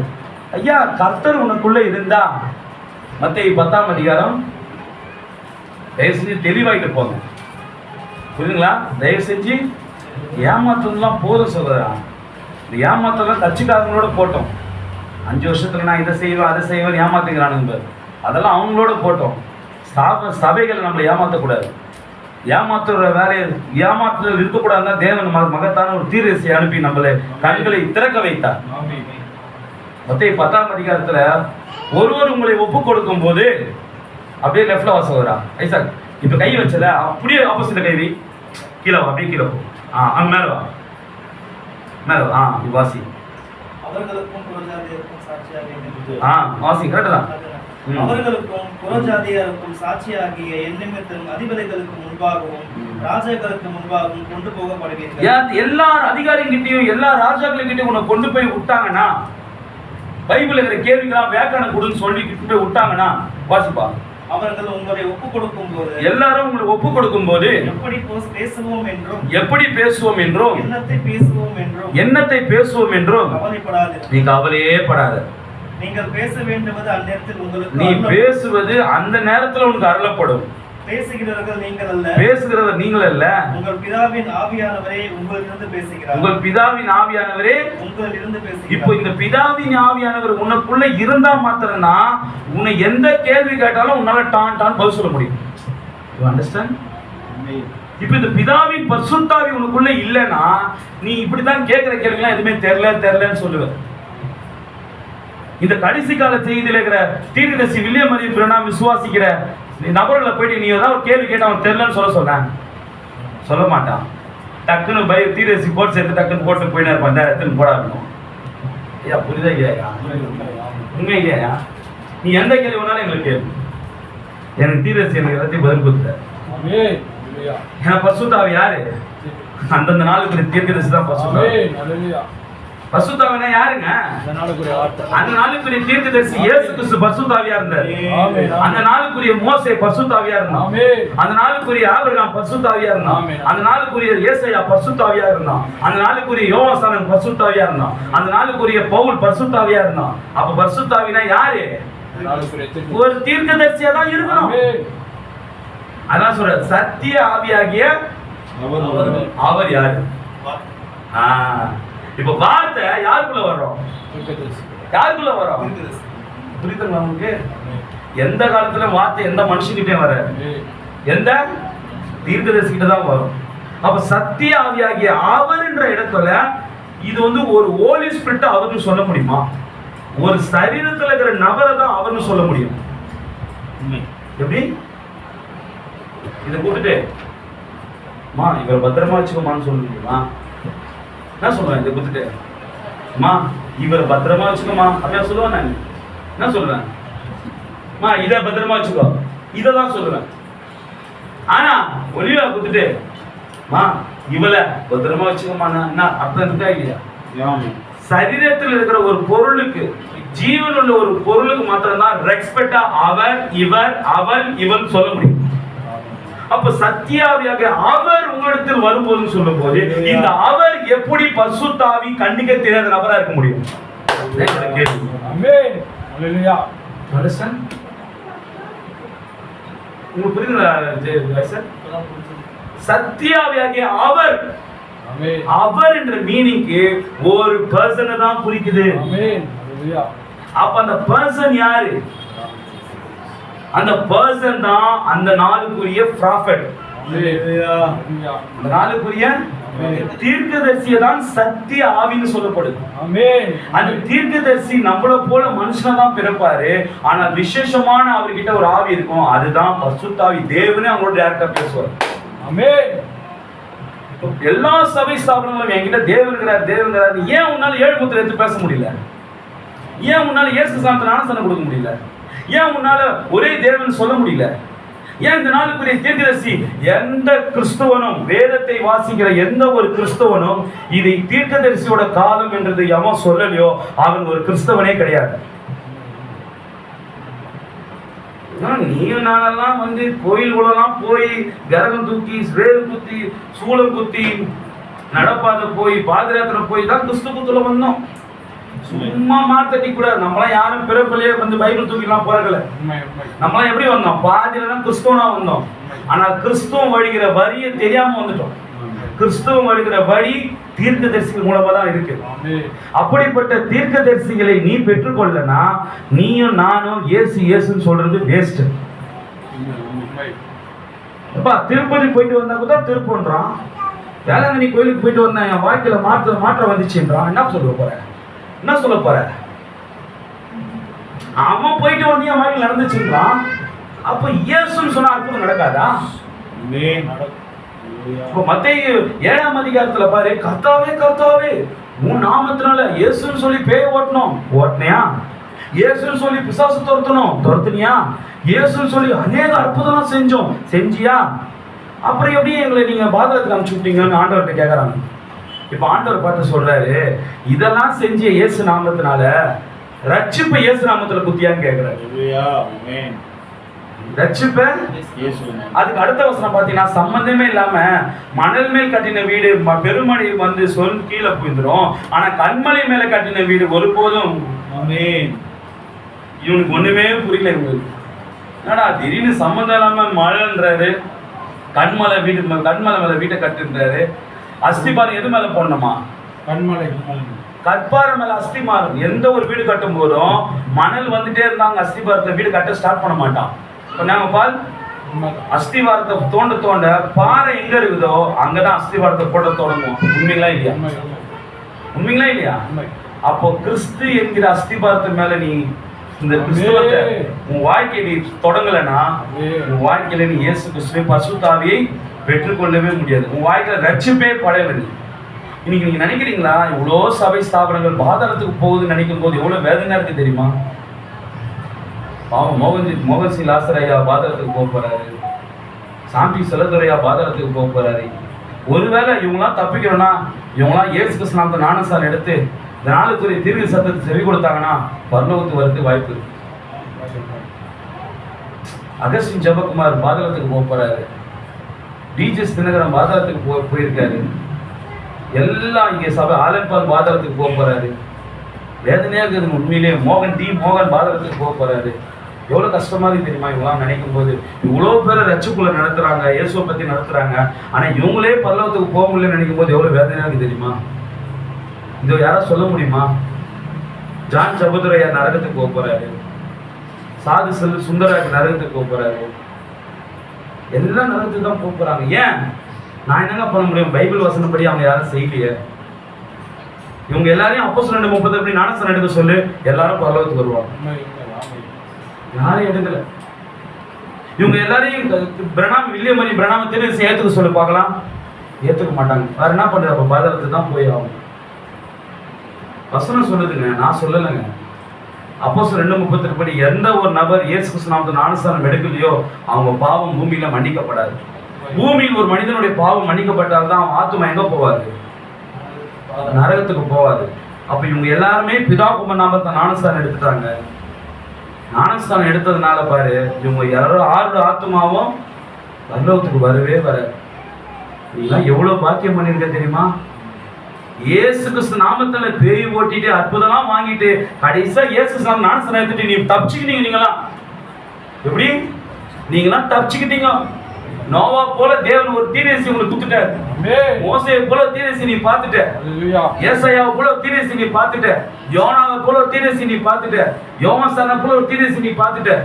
ஐயா, கர்த்தர் உனக்குள்ள இருந்தா மத்தேயு 10ஆம் அதிகாரம் தயவு செஞ்சு தெளிவாயிட்டு போங்க. புரியுதுங்களா? தயவு செஞ்சு ஏமாத்தலாம் போதும் சொல்றேன். இந்த ஏமாத்தலாம் கட்சிக்காரங்களோட போட்டோம். 5 வருஷத்துல நான் இதை செய்வேன் அதை செய்வேன் ஏமாத்துக்கிறானுங்க. அதெல்லாம் அவங்களோட போட்டோம். சபைகளை நம்மளை ஏமாற்றக்கூடாது. ஏமாத்துற வேலையை ஏமாற்றுதல் இருக்கக்கூடாதுன்னா தேவன் மகத்தான ஒரு தீர்க்கதரிசியை அனுப்பி நம்மளை கண்களை திறக்க வைத்தார். மத்தேயு 10ஆம் அதிகாரத்துல ஒருவர் உங்களை ஒப்பு கொடுக்கும் போது அப்படியே லெஃப்ட்ல வாசம் வரா ஐசாக் இப்ப கை வச்சல அப்படியே ஆப்போசிட்ல கை வை, கீழே வா, அப்படியே கீழே போ. அங்க மேல வா, மேல வா. வாசி. அவர்களுக்கும் புறஜாதியாருக்கும் சாட்சியாக வாசி கரெக்ட் தான். அவர்களுக்கும் புறஜாதியாருக்கும் சாட்சியாகிய என் நிமித்தம் அதிபதிகளுக்கு முன்பாகவும் ராஜாக்களுக்கு முன்பாகவும் கொண்டு போகப்படுவீர்கள். எல்லா அதிகாரிகிட்டையும் எல்லா ராஜாக்களுக்கிட்டையும் உன்னை கொண்டு போய் விட்டாங்கன்னா, பைபிள் இருக்கிற கேள்விக்கெல்லாம் வியாக்கியானம் கொடுன்னு சொல்லிட்டு போய் விட்டாங்கன்னா வாசிப்பா. அவர்கள் உங்களை ஒப்பு கொடுக்கும் போது எல்லாரும் உங்களை ஒப்பு கொடுக்கும் போது எப்படி பேசுவோம் என்றும் என்னத்தை பேசுவோம் என்றும் கவலைப்படாது. நீ கவலையே படாத. நீங்கள் பேச வேண்டுவது அந்நேரத்தில் உங்களுக்கு நீ பேசுவது அந்த நேரத்தில் உனக்கு அருளப்படும். பேசுகிறவர்கள் நீங்கள் அல்ல, பேசுகிறவர் நீங்கள் அல்ல, உங்கள் பிதாவின் ஆவியானவரே உங்களிலிருந்து பேசுகிறார். உங்கள் பிதாவின் ஆவியானவரே உங்களிலிருந்து பேசுகிறார். இப்போ இந்த பிதாவின் ஆவியானவர் உனக்குள்ள இருந்தா மாத்திரம்னா உன்னை எந்த கேள்வி கேட்டாலும் உன்னால டான் பதில் சொல்ல முடியும். You understand? இப்போ இந்த பிதாவின் பரிசுத்தாவி உனக்குள்ள இல்லைன்னா நீ இப்படிதான் கேட்கிற கேள்விலாம் எதுவுமே தெரியலன்னு சொல்லுவ. இந்த கடைசி கால செய்தியில் இருக்கிற தீர்க்கதரிசி வில்லியம் மரியு பிரணாம் விசுவாசிக்கிற நபர்களை போயிட்டு நீ ஏதாவது ஒரு கேள்வி கேட்டு அவன் தெரியலன்னு சொல்ல மாட்டான். டக்குன்னு தீர்க்கதரிசி போட்டு சேர்த்து டக்குன்னு போட்டு போயிட்டே இருப்பான். இந்த இடத்துல போடாதணும். ஐயா புரியுதா இல்லையா? உண்மை இல்லையா? நீ எந்த கேள்வி வேணாலும் எங்களுக்கு கேள்வி. எனக்கு தீர்க்கதரிசி எனக்கு எல்லாத்தையும் பதில் கொடுத்த. ஏன்னா பரிசுத்தாவி யாரு? அந்தந்த நாளுக்கு தீர்க்கதரிசி தான் பரிசுத்தாவி. பரிசுத்தாவினா யாருங்க? அந்த நாளுக்குரிய தீர்க்கதரிசி இயேசு கிறிஸ்து பரிசுத்தாவியா இருந்தார். அந்த நாளுக்குரிய மோசே பரிசுத்தாவியா இருந்தான். அந்த நாளுக்குரிய ஆபிரகாம் பரிசுத்தாவியா இருந்தான். அந்த நாளுக்குரிய ஏசாயா பரிசுத்தாவியா இருந்தான். அந்த நாளுக்குரிய யோவான் பரிசுத்தாவியா இருந்தான். அந்த நாளுக்குரிய பவுல் பரிசுத்தாவியா இருந்தான். அப்ப பரிசுத்தாவினா யாரு? ஒரு தீர்க்கதரிசியா தான் இருக்கணும். அதான் சொல்ற சத்திய ஆவியாகிய அவர் யாரு? இப்ப வார்த்தை யாருக்குள்ள வர்றோம்? யாருக்குள்ள வரும்? புரியுதுங்களா உங்களுக்கு? எந்த காலத்துல வார்த்தை எந்த மனுஷங்கிட்டே வராது, எந்த தீர்க்கதரிசிகிட்ட தான் வரும். அப்ப சத்திய ஆவியாகிய அவர் என்ற இடத்துல இது வந்து ஒரு ஹோலி ஸ்பிரிட் அவர்னு சொல்ல முடியுமா? ஒரு சரீரத்துல இருக்கிற நபரை தான் அவர்னு சொல்ல முடியும். எப்படி? இதை கூப்பிட்டு மா இவர் பத்திரமா வச்சுக்கோமான்னு சொல்ல முடியுமா? என்ன சொல்றேன்? இதை கூப்பிட்டு மா இவர் பத்திரமா வச்சுக்கோமா அப்படியா சொல்லுவேன்? நான் என்ன சொல்றேன்? மா இதை பத்திரமா வச்சுக்கோ, இதை தான் சொல்லுவேன். ஆனா ஒளிவா குத்துட்டு மா இவளை பத்திரமா வச்சுக்கோமாண்ணா என்ன அர்த்தம் இருக்கா இல்லையா? சரீரத்தில் இருக்கிற ஒரு பொருளுக்கு, ஜீவன் உள்ள ஒரு பொருளுக்கு மாத்திரம்தான் ரெஸ்பெக்டா அவர் இவர் அவள் இவன் சொல்ல முடியும். அப்ப சத்தியாவியாக அவர் உங்களிடத்தில் வரும்போது சொல்லும் போது இந்த அவர் எப்படி பரிசுத்த ஆவி கண்டிக்க தெரியாத நபரா இருக்க முடியும்? உங்களுக்கு புரியுதுங்களா சார்? சத்தியாவியாகிய அவர், அவர் என்ற மீனிங்க்கு ஒரு பர்சனை தான் குறிக்குது. அப்ப அந்த பர்சன் யாரு? அந்த பர்சன் தான் அந்த நாளுக்குரிய ப்ராஃபட், அந்த நாளுக்குரிய தீர்க்கதரிசியை தான் சத்திய ஆவின்னு சொல்லப்படுது. அந்த தீர்க்கதரிசி நம்மள போல மனுஷனா தான் பிறப்பாரு, ஆனா விசேஷமான அவர்கிட்ட ஒரு ஆவி இருக்கும், அதுதான் பரிசுத்த ஆவி. தேவனே அவங்களோட டைரக்டா பேசுவார். எல்லா சபை ஸ்தாபனங்களும் என்கிட்ட தேவன் இருக்கிறார் தேவன் இருக்கிறார். ஏன் உன்னால 7 முத்திரை எடுத்து பேச முடியல? ஏன் உன்னால இயேசு சாந்தன ஆனந்தம் கொடுக்க முடியல? ஏன் உன்னால ஒரே தேவன் சொல்ல முடியல? ஏன் இந்த நாளுக்குரிய தீர்க்கதரிசி எந்த கிறிஸ்தவனும், வேதத்தை வாசிக்கிற எந்த ஒரு கிறிஸ்தவனும் இதை தீர்க்கதரிசியோட காலம் என்றது எவன் சொல்லலையோ அவன் ஒரு கிறிஸ்தவனே கிடையாது. நீயும் நானெல்லாம் வந்து கோயில்களெல்லாம் போய் விரகம் தூக்கி வேறு குத்தி சூளம் குத்தி நடப்பாத போய் பாதயாத்திரை போய் தான் கிறிஸ்துவத்துல வந்தோம். சும்மா மாத்தட்டி கூட நம்மளாம் யாரும் பிறப்பிலேயே வந்து பைபிள் தூக்கிலாம் போறக்கல. நம்மளாம் எப்படி வந்தோம்? பாதியில தான் கிறிஸ்துவனா வந்தோம். ஆனா கிறிஸ்துவம் வழிகிற வழியை தெரியாம வந்துட்டோம். கிறிஸ்துவம் வழிகிற வழி தீர்க்கதரிசிகள் மூலமா தான் இருக்கு. அப்படிப்பட்ட தீர்க்கதரிசிகளை நீ பெற்றுக்கொள்ளனா நீயும் நானும் இயேசு இயேசுன்னு சொல்றது வேஸ்ட். திருப்பதி போயிட்டு வந்தா கூட திருப்பன்றான், வேளாங்கண்ணி கோயிலுக்கு போயிட்டு வந்தேன் என் வாழ்க்கையில மாற்றம் வந்துச்சுன்றான். என்ன சொல்ல போற? என்ன சொல்ல போற? அவன் போயிட்டு வந்து என் வாழ்க்கையில் நடந்துச்சுன்றான். அப்ப இயேசுன்னு சொன்னா அற்புதம் நடக்காதா? மத்தேயு 7ஆம் அதிகாரத்துல பாரு, கர்த்தாவே கர்த்தாவே உன் நாமத்தினால இயேசுன்னு சொல்லி பேய் ஓட்டனியா? இயேசுன்னு சொல்லி பிசாசு துரத்துனியா? இயேசுன்னு சொல்லி அநேக அற்புதம் செஞ்சியா? அப்புறம் எப்படி எங்களை நீங்க பாதகத்துக்கு அனுப்பிச்சு விட்டீங்கன்னு ஆண்டவர்கிட்ட கேட்கறாங்க. இப்ப ஆண்டவர் பார்த்து சொல்றாரு, இதெல்லாம் செஞ்ச இயேசு நாமத்தினால ரட்சிப்பு இயேசு நாமத்துல குத்தியான்னு கேட்கிறாரு. ரட்சிப்ப அதுக்கு அடுத்த வசனம் பாத்தீங்கன்னா சம்பந்தமே இல்லாம மணல் மேல் கட்டின வீடு பெருமழை வந்து கீழே போயிடும், ஆனா கண்மலை மேல கட்டின வீடு ஒருபோதும். இவனுக்கு ஒண்ணுமே புரியல. இவங்களுக்கு என்னடா திடீர்னு சம்பந்தம் இல்லாம மழைன்றாரு, கண்மலை மேல வீட்டை கட்டுன்றாரு. அஸ்திபாரம் எது மேல போடணுமா? கற்பாறை மேல அஸ்திபாரம். எந்த ஒரு வீடு கட்டும் போதும் மணல் வந்துட்டே இருந்தாங்க, அஸ்திபாரத்தை வீடு கட்ட ஸ்டார்ட் பண்ண மாட்டான். நாங்க பால் அஸ்திவாரத்தை தோண்ட பாறை எங்க இருக்குதோ அங்கதான் அஸ்திவாரத்தை போட தொடங்கும். உண்மைங்களா இல்லையா? உண்மைங்களா இல்லையா? அப்போ கிறிஸ்து என்கிற அஸ்திபாரத்து மேல நீ இந்த கிறிஸ்துவத்தை உன் வாழ்க்கையை நீ தொடங்கலைன்னா உன் வாழ்க்கையில நீ இயேசு கிறிஸ்துவை பரிசுத்த ஆவியை பெற்றுக்கொள்ளவே முடியாது. உன் வாழ்க்கையில ரட்சிப்பே படையல. இன்னைக்கு நீங்க நினைக்கிறீங்களா இவ்வளோ சபை ஸ்தாபனங்கள் பாதாளத்துக்கு போகுதுன்னு நினைக்கும் போது எவ்வளவு வேதனையா இருக்கு தெரியுமா? பாவம் மோகன் சி லாசரையா பாதாளத்துக்கு போக போறாரு, சாம்பி செல்லதுரையா பாதாளத்துக்கு போக போறாரு. ஒருவேளை இவங்களாம் தப்பிக்கணும்னா இவங்களாம் இயேசு கிறிஸ்து ஞானசாலை எடுத்து இந்த நாளுக்குரிய தீர்க்க சத்தத்தை செவி கொடுத்தாங்கன்னா பரலோகத்துக்கு வரது வாய்ப்பு இருக்கு. அகஸ்டின் ஜெபக்குமார் பாதாளத்துக்கு போக போறாரு, டிஜிஎஸ் தினகரன் பாதாளத்துக்கு போயிருக்காரு, எல்லாம் இங்கே சபை ஆலன்பால் பாதாளத்துக்கு போக போறாரு. வேதனையாக இருக்குது உண்மையிலே. மோகன் பாதாளத்துக்கு போக போறாரு. எவ்வளவு கஷ்டமா இருக்கு தெரியுமா? இவங்களாம் நினைக்கும் போது இவ்வளவு பேரை ரட்சிக்குள்ள நடத்துறாங்க, இயேசுவை பத்தி நடத்துறாங்க, ஆனா இவங்களே பரலோகத்துக்கு போக முடியலன்னு நினைக்கும் போது எவ்வளவு வேதனையா இருக்கு தெரியுமா? இதை யாராவது சொல்ல முடியுமா? ஜான் ஜபதுரையா நரகத்துக்கு போக போறாரு, சாது செல் சுந்தராக்கு நரகத்துக்கு போக போறாரு, எல்லாம் நரகத்துக்கு தான் போக போறாங்க. ஏன்? நான் என்னங்க பண்ண முடியும்? பைபிள் வசனப்படி அவங்க யாரும் செய்யலையே. இவங்க எல்லாரையும் அப்போஸ்தலர் 2:30 எப்படி ஞானஸ்நானம் எடுக்க சொல்லு, எல்லாரும் பரலோகத்துக்கு வருவாங்க. யாரும் எடுக்கல. இவங்க எல்லாரையும் பிரணாம் வில்லியம் மரி பிரணாம திருச்சி ஏத்துக்க சொல்லு பார்க்கலாம், ஏத்துக்க மாட்டாங்க. வேற என்ன பண்ற? அப்ப பாதாளத்துக்கு தான் போய் ஆகும். வசனம் சொல்லுதுங்க, நான் சொல்லலைங்க. அப்போஸ்தலர் 2:30 படி எந்த ஒரு நபர் இயேசு கிறிஸ்து நாமத்தில் ஞானஸ்நானம் எடுக்கலையோ அவங்க பாவம் பூமியில மன்னிக்கப்படாது. பூமியில் ஒரு மனிதனுடைய பாவம் மன்னிக்கப்பட்டால் தான் அவன் ஆத்துமா எங்க போவாரு? நரகத்துக்கு போவாது. அப்ப இவங்க எல்லாருமே பிதா குமாரன் நாமத்தை ஞானஸ்நானம் எடுத்துட்டாங்க. ஞானஸ்நானம் எடுத்ததுனால பாரு, இவங்க 6 ஆத்துமாவும் பரலோகத்துக்கு வரவே வர. இதெல்லாம் எவ்வளவு பாக்கியம் பண்ணிருக்க தெரியுமா? இயேசு கிறிஸ்து நாமத்துல பேய் ஓட்டிட்டு அற்புதம்லாம் வாங்கிட்டு கடைசியா இயேசு கிறிஸ்து ஞானஸ்நானம் எடுத்துட்டு நீ தப்பிச்சுக்கிட்டீங்க. நீங்களாம் எப்படி? நீங்களாம் தப்பிச்சுக்கிட்டீங்க. நோவா போல தேவன் ஒரு தீர்க்கதரிசி உங்களுக்கு கொடுத்துட்டார். மோசேயை போல தீர்க்கதரிசி நீ பார்த்துட்ட, ஏசாயாவை போல தீர்க்கதரிசி நீ பார்த்துட்ட, யோனாவை போல தீர்க்கதரிசி நீ பார்த்துட்ட, யோவானை போல ஒரு தீர்க்கதரிசி நீ பார்த்துட்ட,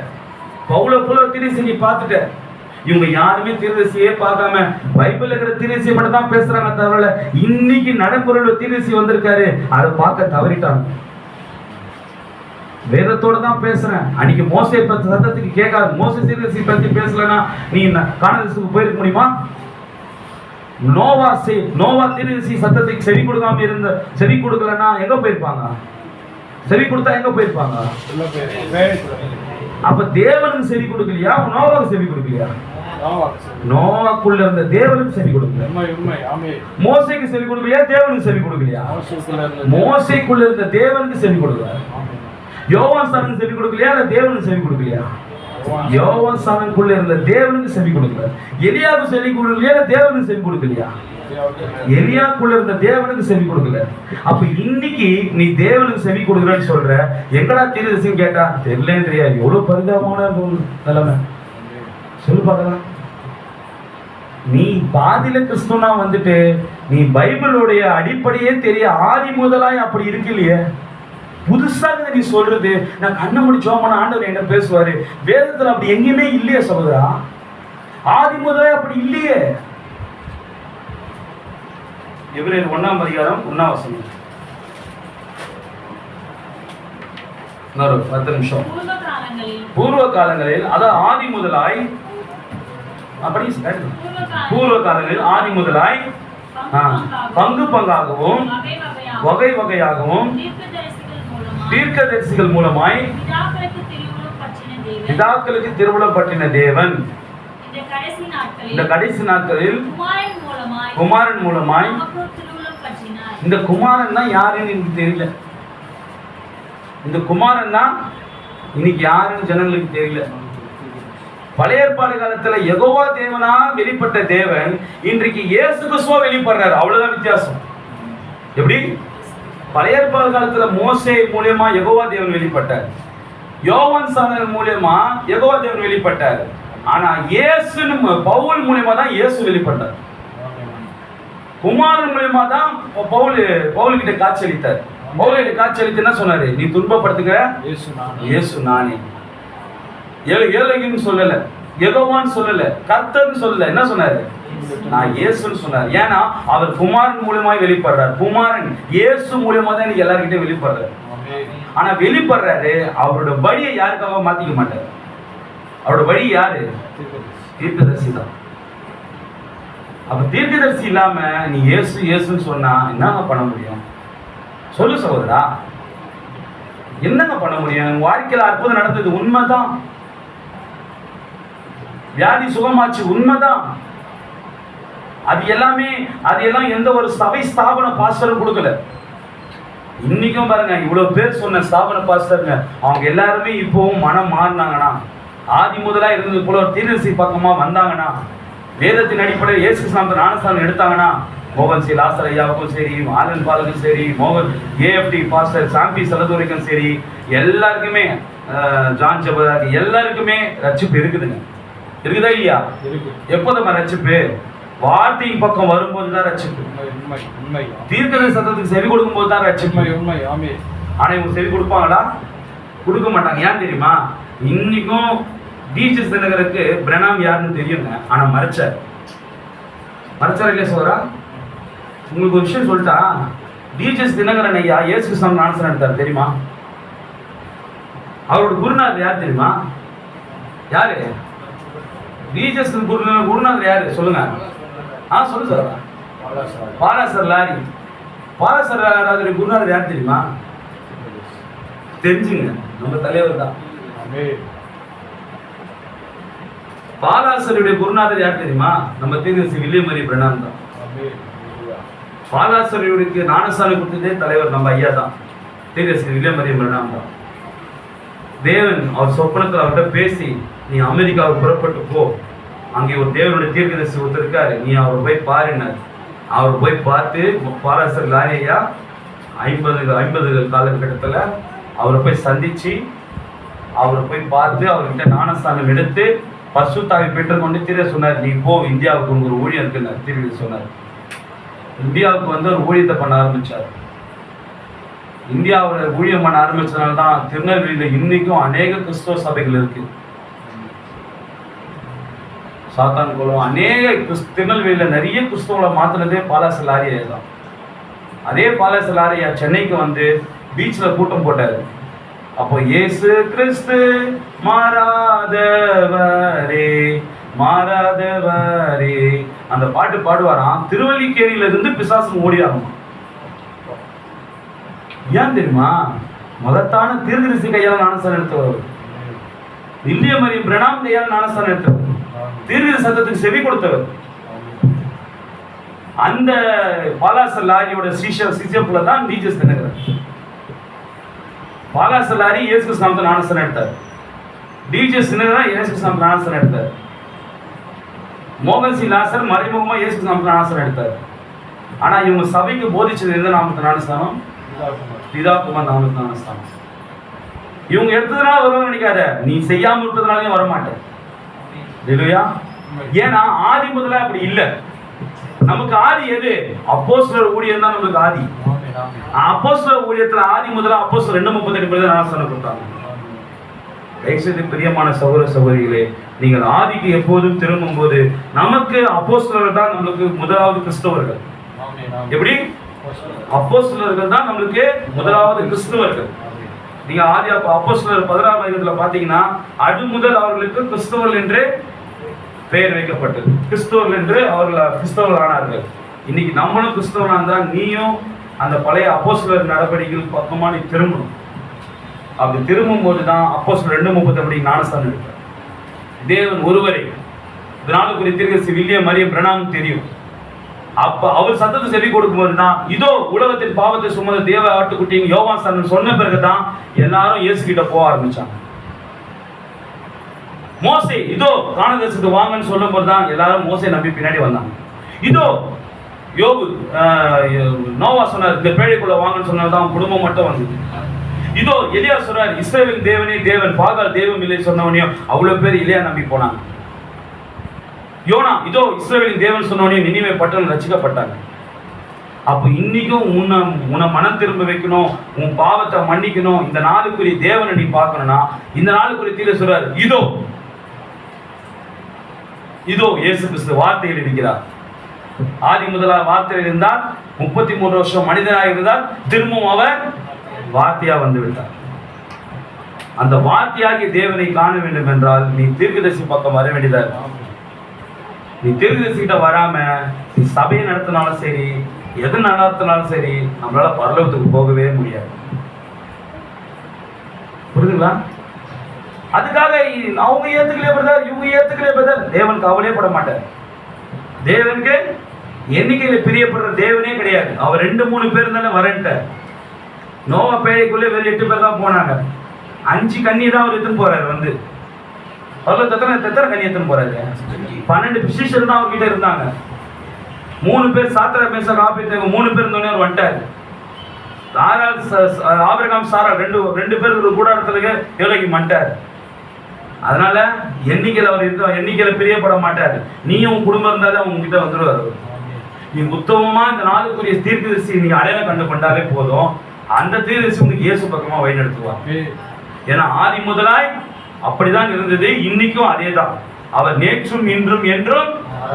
பவுலை போல ஒரு தீர்க்கதரிசி நீ பார்த்துட்ட. இவங்க யாருமே தீர்க்கதரிசியே பார்க்காம பைபிள்ல இருக்கிற தீர்க்கதரிசியை மட்டும் தான் பேசுறாங்க தவிர இன்னைக்கு நடைமுறையில தீர்க்கதரிசி வந்திருக்காரு, அதை பார்க்க தவறிட்டாங்க. வேதத்தோட தான் பேசுறேன். அன்னைக்கு மோசே பத்தி சத்தத்துக்கு கேட்காது. மோசே தீர்க்கதரிசி பத்தி பேசலன்னா நீ கானானுக்கு போயிருக்க முடியுமா? நோவா தீர்க்கதரிசி சத்தத்துக்கு செவி கொடுக்கலன்னா எங்க போயிருப்பாங்க? செவி கொடுத்தா எங்க போயிருப்பாங்க? அப்ப தேவனுக்கு செவி கொடுக்கலையா, நோவாவுக்கு செவி கொடுக்கலையா? நோவாக்குள்ள இருந்த தேவனுக்கு செவி கொடுக்கல. மோசேக்கு செவி கொடுக்கலையா, தேவனுக்கு செவி கொடுக்கலையா? மோசேக்குள்ள இருந்த தேவனுக்கு செவி கொடுக்கல. யோவான் ஸ்நானனுக்கு செவி கொடுக்கலையா, இல்ல தேவனுக்கு செவி கொடுக்கலையா? யோவான் ஸ்நானனுக்குள்ள இருந்த தேவனுக்கு செவி கொடுக்கல. எலியாவுக்கு செவி கொடுக்கலையா, இல்ல தேவனுக்கு செவி கொடுக்கலையா? எலியாக்குள்ள இருந்த தேவனுக்கு செவி கொடுக்கல. அப்ப இன்னைக்கு நீ தேவனுக்கு செவி கொடுக்கலன்னு சொல்ற, எங்கடா தீர்க்கதரிசின்னு கேட்டா தெரியலன்னு தெரியாது. எவ்வளவு பரிதாபமான நிலைமை சொல்லு பார்க்கலாம். நீ பாதியில கிறிஸ்துவனா வந்துட்டு நீ பைபிளுடைய அடிப்படையே தெரிய ஆதி முதலாய் அப்படி இருக்கலையே. புதுசாக நீ சொல்றது நான் கண்ணை மூடி ஜெபம் பண்ண ஆண்டவர் என்ன பேசுவாரு. வேதத்துல அப்படி எங்கேயுமே இல்லையே சகோதரா. ஆதி முதலாய் அப்படி இல்லையே. எபிரேயர் 1ஆம் அதிகாரம் 1ஆம் வசனம். இன்னொரு 10 நிமிஷம். பூர்வ காலங்களில் அதாவது ஆதி முதலாய் அப்படி பூர்வ காலங்களில் ஆதி முதலாய் பங்கு பங்காகவும் வகை வகையாகவும் தீர்க்கதரிசிகள் மூலமாய் பிதாக்களுக்கு திருவுளம் பற்றின தேவன் இந்த கடைசி நாட்களில் குமாரன் மூலமாய். இந்த குமாரன் தான் யாருன்னு எனக்கு தெரியல. இந்த குமாரன் தான் இன்னைக்கு யாருன்னு ஜனங்களுக்கு தெரியல. பழைய ஏற்பாடு காலத்துல யெகோவா தேவனா வெளிப்பட்ட தேவன் இன்றைக்கு இயேசு கிறிஸ்துவா வெளிப்படுறாரு. அவ்வளவுதான் வித்தியாசம். எப்படி? பழைய ஏற்பாடு காலத்துல மோசே மூலமா யெகோவா தேவன் வெளிப்பட்டார். யோவான் ஸ்நானன் மூலமா யெகோவா தேவன் வெளிப்பட்டார். ஆனா இயேசு பவுல் மூலமா தான் இயேசு வெளிப்பட்டார். குமாரன் மூலமா தான் பவுல் கிட்ட காட்சி அளித்தார். பவுல் கிட்ட காட்சி அளித்து என்ன சொன்னாரு? நீ துன்பப்படுத்துகிற இயேசு நானே. ஏழைன்னு சொல்லல, யெகோவான்னு சொல்லல, கர்த்தர்னு சொல்லல. என்ன சொன்னாரு? நான் இயேசுன்னு சொன்னார். ஏன்னா அவர் குமாரன் மூலமாய் வெளிப்படுறார். குமாரன் இயேசு மூலமா தான் இன்னைக்கு எல்லார்கிட்ட வெளிப்படுறாரு. ஆனா வெளிப்படுறாரு, அவரோட வழியை யாருக்காக மாத்திக்க மாட்டார். அவரோட வழி யாரு? தீர்க்கதரிசி தான். அப்ப தீர்க்கதரிசி இல்லாம நீ இயேசு இயேசுன்னு சொன்னா என்னங்க பண்ண முடியும்? சொல்லு சகோதரா, என்னங்க பண்ண முடியும்? வாழ்க்கையில அற்புதம் நடந்தது உண்மைதான். வியாதி சுகமாச்சு உண்மைதான். அது எல்லாம் எந்த ஒரு சபை ஸ்தாபன பாஸ்டரும் கொடுக்கல. இன்னைக்கும் பாருங்க, இவ்வளவு பேர் சொன்ன ஸ்தாபன பாஸ்டருங்க, அவங்க எல்லாருமே இப்பவும் மனம் மாறினாங்கன்னா, ஆதி முதலா இருந்தது போல ஒரு தீர்க்கதரிசி பக்கமா வந்தாங்கன்னா, வேதத்தின் அடிப்படையில் இயேசு கிறிஸ்து ஞானஸ்நானம் எடுத்தாங்கன்னா, மோகன் சி லாசர் ஐயாவுக்கும் சரி, ஆனந்த் பாலுக்கும் சரி, மோகன் ஏஎஃப்டி பாஸ்டர் சாம்பி செலதுரைக்கும் சரி, எல்லாருக்குமே ஜான் ஜபதாக்கு எல்லாருக்குமே ரட்சிப்பு இருக்குதுங்க. இருக்குதா இல்லையா? எப்போதமா ரட்சிப்பு? வார்த்தையின் பக்கம் வரும்போது தான் ரட்சிப்பு. தீர்க்கதரிசி சத்தத்துக்கு செவி கொடுக்கும் போது தான் ரட்சிப்பு. ஆனா இவங்க செவி கொடுப்பாங்களா? கொடுக்க மாட்டாங்க. ஏன் தெரியுமா? இன்னைக்கும் டிஜிஎஸ் தினகருக்கு பிரணாம் யாருன்னு தெரியுங்க, ஆனா மறைச்சார் இல்லையா சோரா? உங்களுக்கு ஒரு விஷயம் சொல்லிட்டா, டிஜிஎஸ் தினகரன் ஐயா இயேசு கிறிஸ்து ஞானஸ்நானம் எடுத்தார் தெரியுமா? அவரோட குருநாதர் யார் தெரியுமா? யாரு? டிஜிஎஸ் குருநாதர் யாரு சொல்லுங்க? சொல்லு சார். பாலாசர் லாரி. பாலாசர் லாரி குருநாதர் யார் தெரியுமா? தெரிஞ்சுங்க, நம்ம தலைவர் தான். பாலாசருடைய குருநாதர் யார் தெரியுமா? நம்ம தீர்க்கதரிசி வில்லியம் மரி பிரணாம் தான். பாலாசருடைய ஞானஸ்நானம் கொடுத்ததே தலைவர் நம்ம ஐயா தான், தீர்க்கதரிசி வில்லியம் மரி பிரணாம் தான். தேவன் அவர் சொப்பனத்தில் அவர்கிட்ட பேசி, நீ அமெரிக்காவுக்கு புறப்பட்டு போ, அங்கே ஒரு தேவனுடைய தீர்க்கதரிசி ஒருத்தர் இருக்காரு, நீ அவரை போய் பாருனார். அவர் போய் பார்த்து பாலாசர் லாரியா 50 காலகட்டத்தில் அவரை போய் சந்திச்சு, அவரை போய் பார்த்து அவர்கிட்ட ஞானஸ்தானம் எடுத்து பசுத்தாவை பெற்றுக்கொண்டு தீர சொன்னார், நீ போ, இந்தியாவுக்கு ஒரு ஊழியம் இருக்குன்னு தீர்வு சொன்னார். இந்தியாவுக்கு வந்து ஒரு ஊழியத்தை பண்ண ஆரம்பிச்சார். இந்தியாவில் ஊழியம் பண்ண ஆரம்பிச்சதுனால தான் திருநெல்வேலியில் இன்னைக்கும் அநேக கிறிஸ்தவ சபைகள் இருக்கு. சாத்தான் குளம் அநேக திருநெல்வேலியில் நிறைய கிறிஸ்தவங்களை மாத்தினதே பாலாசர் லாரியா தான். அதே பாலாசர் லாரியா சென்னைக்கு வந்து பீச்சில் கூட்டம் போட்டாரு. அப்போ இயேசு கிறிஸ்து மாறாதவரே மாறாதவரே அந்த பாட்டு பாடுவாராம். திருவல்லிக்கேணியில இருந்து பிசாசு ஓடியாகும். ஏன் தெரியுமா? மகத்தான தீர்க்கதரிசி கையால் ஞானஸ்தானம் எடுத்தவர், வில்லியம் மரி பிரணாம் கையால் ஞானஸ்தானம் எடுத்தவர், தீர்க்கதரிசி சத்தத்துக்கு செவி கொடுத்தவர். அந்த பாலாசர் லாரியோட சிஷியப்புல தான் டிஜிஎஸ் தினகரன். பாலாசர் லாரி இயேசு கிறிஸ்து ஞானஸ்தானம் எடுத்தார். டிஜிஎஸ் தினகரன் இயேசு கிறிஸ்து ஞானஸ்தானம் எடுத்தார். மோகன் சி லாசர் மறைமுகமா இயேசு கிறிஸ்து ஞானஸ்தானம் எடுத்தார். ஆனா இவங்க சபைக்கு போதிச்சது எந்த நாமத்து ஞானஸ்தானம்? பிதாகுமார் நாமத்து ஞானஸ்தானம். இவங்க எடுத்ததுனால வருவாங்க நினைக்காத, நீ செய்யாம இருப்பதுனாலே வரமாட்டேன். இல்லையா? ஏன்னா ஆதி முதல்ல அப்படி இல்லை. நமக்கு ஆதி எது? அப்போஸ்தலர் ஊழியம் தான் நமக்கு ஆதி. அப்போஸ்தலர் ஊழியத்துல ஆதி முதல்ல அப்போஸ்தலர் 2:38 ஞானஸ்தானம் கொடுத்தாங்க. தயவுசெய்து பிரியமான சகோதர சகோதரிகளே, நீங்கள் ஆதிக்கு எப்போதும் திரும்பும் போது நமக்கு அப்போஸ்தலர்கள் தான் நம்மளுக்கு முதலாவது கிறிஸ்தவர்கள். எப்படி? அப்போஸ்தலர்கள் தான் நம்மளுக்கு முதலாவது கிறிஸ்தவர்கள். நீங்க ஆதி அப்போஸ்தலர் 16ஆம் அதிகாரத்துல பாத்தீங்கன்னா, அது முதல் அவர்களுக்கு கிறிஸ்தவர்கள் என்று பெயர் வைக்கப்பட்டது. கிறிஸ்தவர்கள் என்று அவர்கள் கிறிஸ்தவர்கள் ஆனார்கள். இன்னைக்கு நம்மளும் கிறிஸ்தவனா இருந்தா நீயும் அந்த பழைய அப்போஸ்தலர் நடவடிக்கைகள் பக்கமா நீ திரும்பணும். அப்படி திரும்பும் போதுதான் அப்போஸ்தலர் 2:38 ஞானஸ்தானம் எடுத்தார். தேவன் ஒருவரே. இதனால குறித்து தீர்க்கதரிசி வில்லியம் மரி பிரணாம் தெரியும். அப்ப அவர் சத்தத்தை செவி கொடுக்கும்போது தான், இதோ உலகத்தின் பாவத்தை சுமந்த தேவ ஆட்டுக்குட்டியும் யோவான் ஸ்நானம் சொன்ன பிறகுதான் எல்லாரும் இயேசு கிட்ட போக ஆரம்பிச்சாங்க. மோசே இதோ கானதேசத்துக்கு வாங்கன்னு சொல்லும் போதுதான் எல்லாரும் மோசே நம்பி பின்னாடி வந்தாங்க. இதோ யோபு நோவா சொன்னார், இந்த பேழைக்குள்ள வாங்கன்னு சொன்னதான் குடும்பம் மட்டும் வந்தது. இதோ எலியா சொன்னார், இஸ்ரவேலின் தேவனே தேவன், பாகால் தெய்வம் இல்லை சொன்னவனையும் அவ்வளவு பேர் எலியா நம்பி போனாங்க. யோனா இதோ இஸ்ரவேலின் தேவன் சொன்னவனையும் நினிவே பட்டணம் ரட்சிக்கப்பட்டாங்க. அப்ப இன்னைக்கும் உன்னை மனம் திரும்ப வைக்கணும், உன் பாவத்தை மன்னிக்கணும், இந்த நாளுக்குரிய தேவனை நீ பார்க்கணும்னா இந்த நாளுக்குரிய தீர சொல்றாரு, இதோ இதோ இயேசு கிறிஸ்து வார்த்தையில் இருக்கிறார். ஆதி முதலா வார்த்தையில் இருந்தார். 33 வருஷம் மனிதனாக இருந்தார். திரும்பவும் அவர் வார்த்தையா வந்து விட்டார். அந்த வார்த்தையாகிய தேவனை காண வேண்டும் என்றால் நீ தீர்க்கதரிசி பக்கம் வர வேண்டியதா இருக்கும். நீ தீர்க்கதரிசி கிட்ட வராம நீ சபையை நடத்தினாலும் சரி, எது நடத்தினாலும் சரி, நம்மளால பரலோகத்துக்கு போகவே முடியாது. புரியுதுங்களா? அதுக்காக அவங்க ஏத்துக்கலையே பிரதர், இவங்க ஏத்துக்கலையே பிரதர், தேவன் கவலையே பட மாட்டார். தேவனுக்கு எண்ணிக்கையில பிரியப்படுற தேவனே கிடையாது. அவர் 2-3 பேர் தானே வரன்ட்டார். நோவா பேழைக்குள்ளே வெறும் 8 பேர் தான் போனாங்க. 5 கண்ணி தான் அவர் எடுத்துன்னு போறாரு. வந்து எத்தனை கண்ணி எடுத்துன்னு போறாரு? 12 சிஷ்யர் தான் அவர்கிட்ட இருந்தாங்க. 3 பேர் சாத்திர பேச காப்பீட்டு 3 பேர் இருந்தோடனே அவர் வந்துட்டாரு. ஆபிரகாம் சாரா 2 பேர் ஒரு கூடாரத்துல எவ்வளவு வந்துட்டாரு. அதனால எண்ணிக்கையில் அவர் இருக்க எண்ணிக்கையில பிரியப்பட மாட்டாரு. நீயும் குடும்பம் இருந்தாலே அவங்க கிட்ட வந்துடுவார். நீ உத்தமமா இந்த நாளுக்குரிய தீர்க்கதரிசி நீ அடையாளம் கண்டு கொண்டாலே போதும், அந்த தீர்க்கதரிசி உங்களுக்கு இயேசு பக்கமா வழி நடத்துவார். ஏன்னா ஆதி முதலாய் அப்படிதான் இருந்தது, இன்னைக்கும் அதே தான். அவர் நேற்றும் இன்றும் என்றும்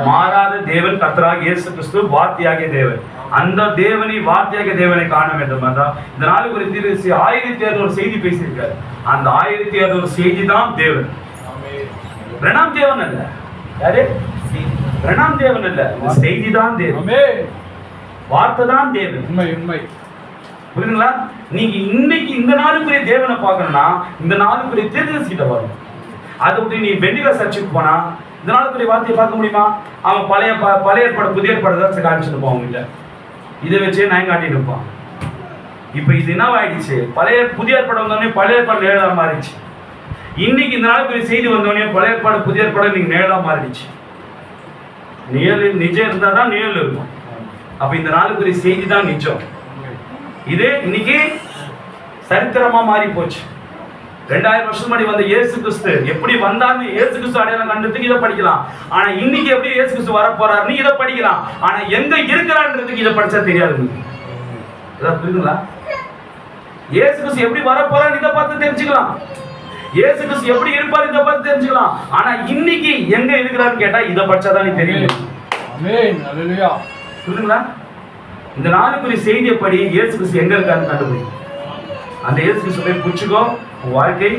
மாறாத தேவன், கர்த்தராகிய இயேசு கிறிஸ்து வார்த்தையாகிய தேவன். அந்த தேவனை, வார்த்தையாகிய தேவனை காண வேண்டும் என்றால் இந்த நாளுக்கு ஒரு தீர்க்கதரிசி 1600 செய்தி பேசியிருக்காரு. அந்த 1600 செய்தி தான் தேவன். பிரணாம் தேவன் அல்ல. யாரு? பிரணாம் தேவன் அல்ல, செய்தி தான் தேவன், வார்த்தை தான் தேவன். புரியுதுங்களா? நீங்க இன்னைக்கு இந்த நாளுக்குரிய தேவனை பார்க்கணும்னா இந்த நாளுக்குரிய தீர்க்கதரிசிகிட்ட வரணும். அதை விட்டு நீ வெண்டிகா சர்ச்சுக்கு போனா இந்த நாளுக்குரிய வார்த்தையை பார்க்க முடியுமா? அவன் பழைய ஏற்பாடு புதிய ஏற்பாடு தான் காமிச்சுட்டு இருப்பான். அவங்ககிட்ட இதை வச்சே நான் காட்டிட்டு இருப்பான். இப்போ இது என்ன ஆயிடுச்சு? புதிய ஏற்பாடு வந்தோடனே பழைய ஏற்பாடு நேரா மாறிடுச்சு. இன்னைக்கு இந்த நாளுக்குரிய செய்தி வந்தோடனே பழைய ஏற்பாடு புதிய ஏற்பாடு இன்னைக்கு நேரா மாறிடுச்சு. நிஜம் இருந்தால் தான் நிழல் இருக்கும். அப்ப இந்த நாளுக்குரிய செய்தி தான் நிஜம். இது இன்னைக்கு சரித்திரமா மாறி போச்சு. 2000 வருஷம் முன்னாடி வந்த இயேசு கிறிஸ்து எப்படி வந்தார்னு இயேசு கிறிஸ்து அடையாளம் கண்டதுக்கு இதை படிக்கலாம். ஆனா இன்னைக்கு எப்படி இயேசு கிறிஸ்து வர போறாருன்னு இதை படிக்கலாம். ஆனா எங்க இருக்கிறான்றதுக்கு இதை படிச்சா தெரியாது. புரியுதுங்களா? இயேசு கிறிஸ்து எப்படி வர போறாரு இதை பார்த்து தெரிஞ்சுக்கலாம். இயேசு கிறிஸ்து எப்படி இருப்பாரு இதை பார்த்து தெரிஞ்சுக்கலாம். ஆனா இன்னைக்கு எங்க இருக்கிறாருன்னு கேட்டா இதை படிச்சாதான் நீ தெரியும். புரியுதுங்களா? இந்த நாளுக்குரிய செய்தியை படி இயேசு கிறிஸ்து எங்க இருக்காருன்னு கண்டுபிடி. அந்த இயேசு கிறிஸ்து போய் புடிச்சுக்கோ, உன் வாழ்க்கை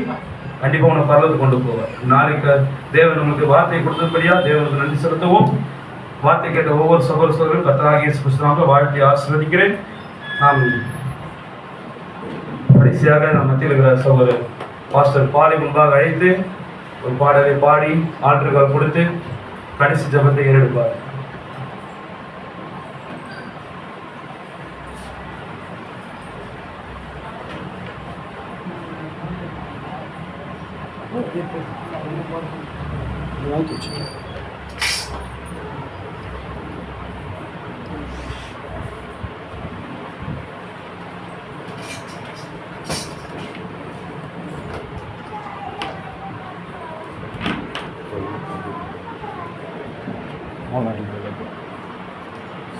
கண்டிப்பா உன்னை பரலத்துக்கு கொண்டு போவார். நாளைக்கு தேவன் நமக்கு வார்த்தையை கொடுத்தபடியா தேவனுக்கு நன்றி செலுத்துவோம். வார்த்தை கேட்ட ஒவ்வொரு சகோதரர்களும் கர்த்தராகிய இயேசு கிறிஸ்துவாக வாழ்க்கையை ஆசீர்வதிக்கிறேன். நாம் கடைசியாக நம் மத்தியில் இருக்கிற சகோதரர் பாஸ்டர் பாலை முன்பாக அழைத்து ஒரு பாடலை பாடி ஆற்றுக்கால் கொடுத்து கடைசி ஜபத்தை ஏறெடுப்பார்.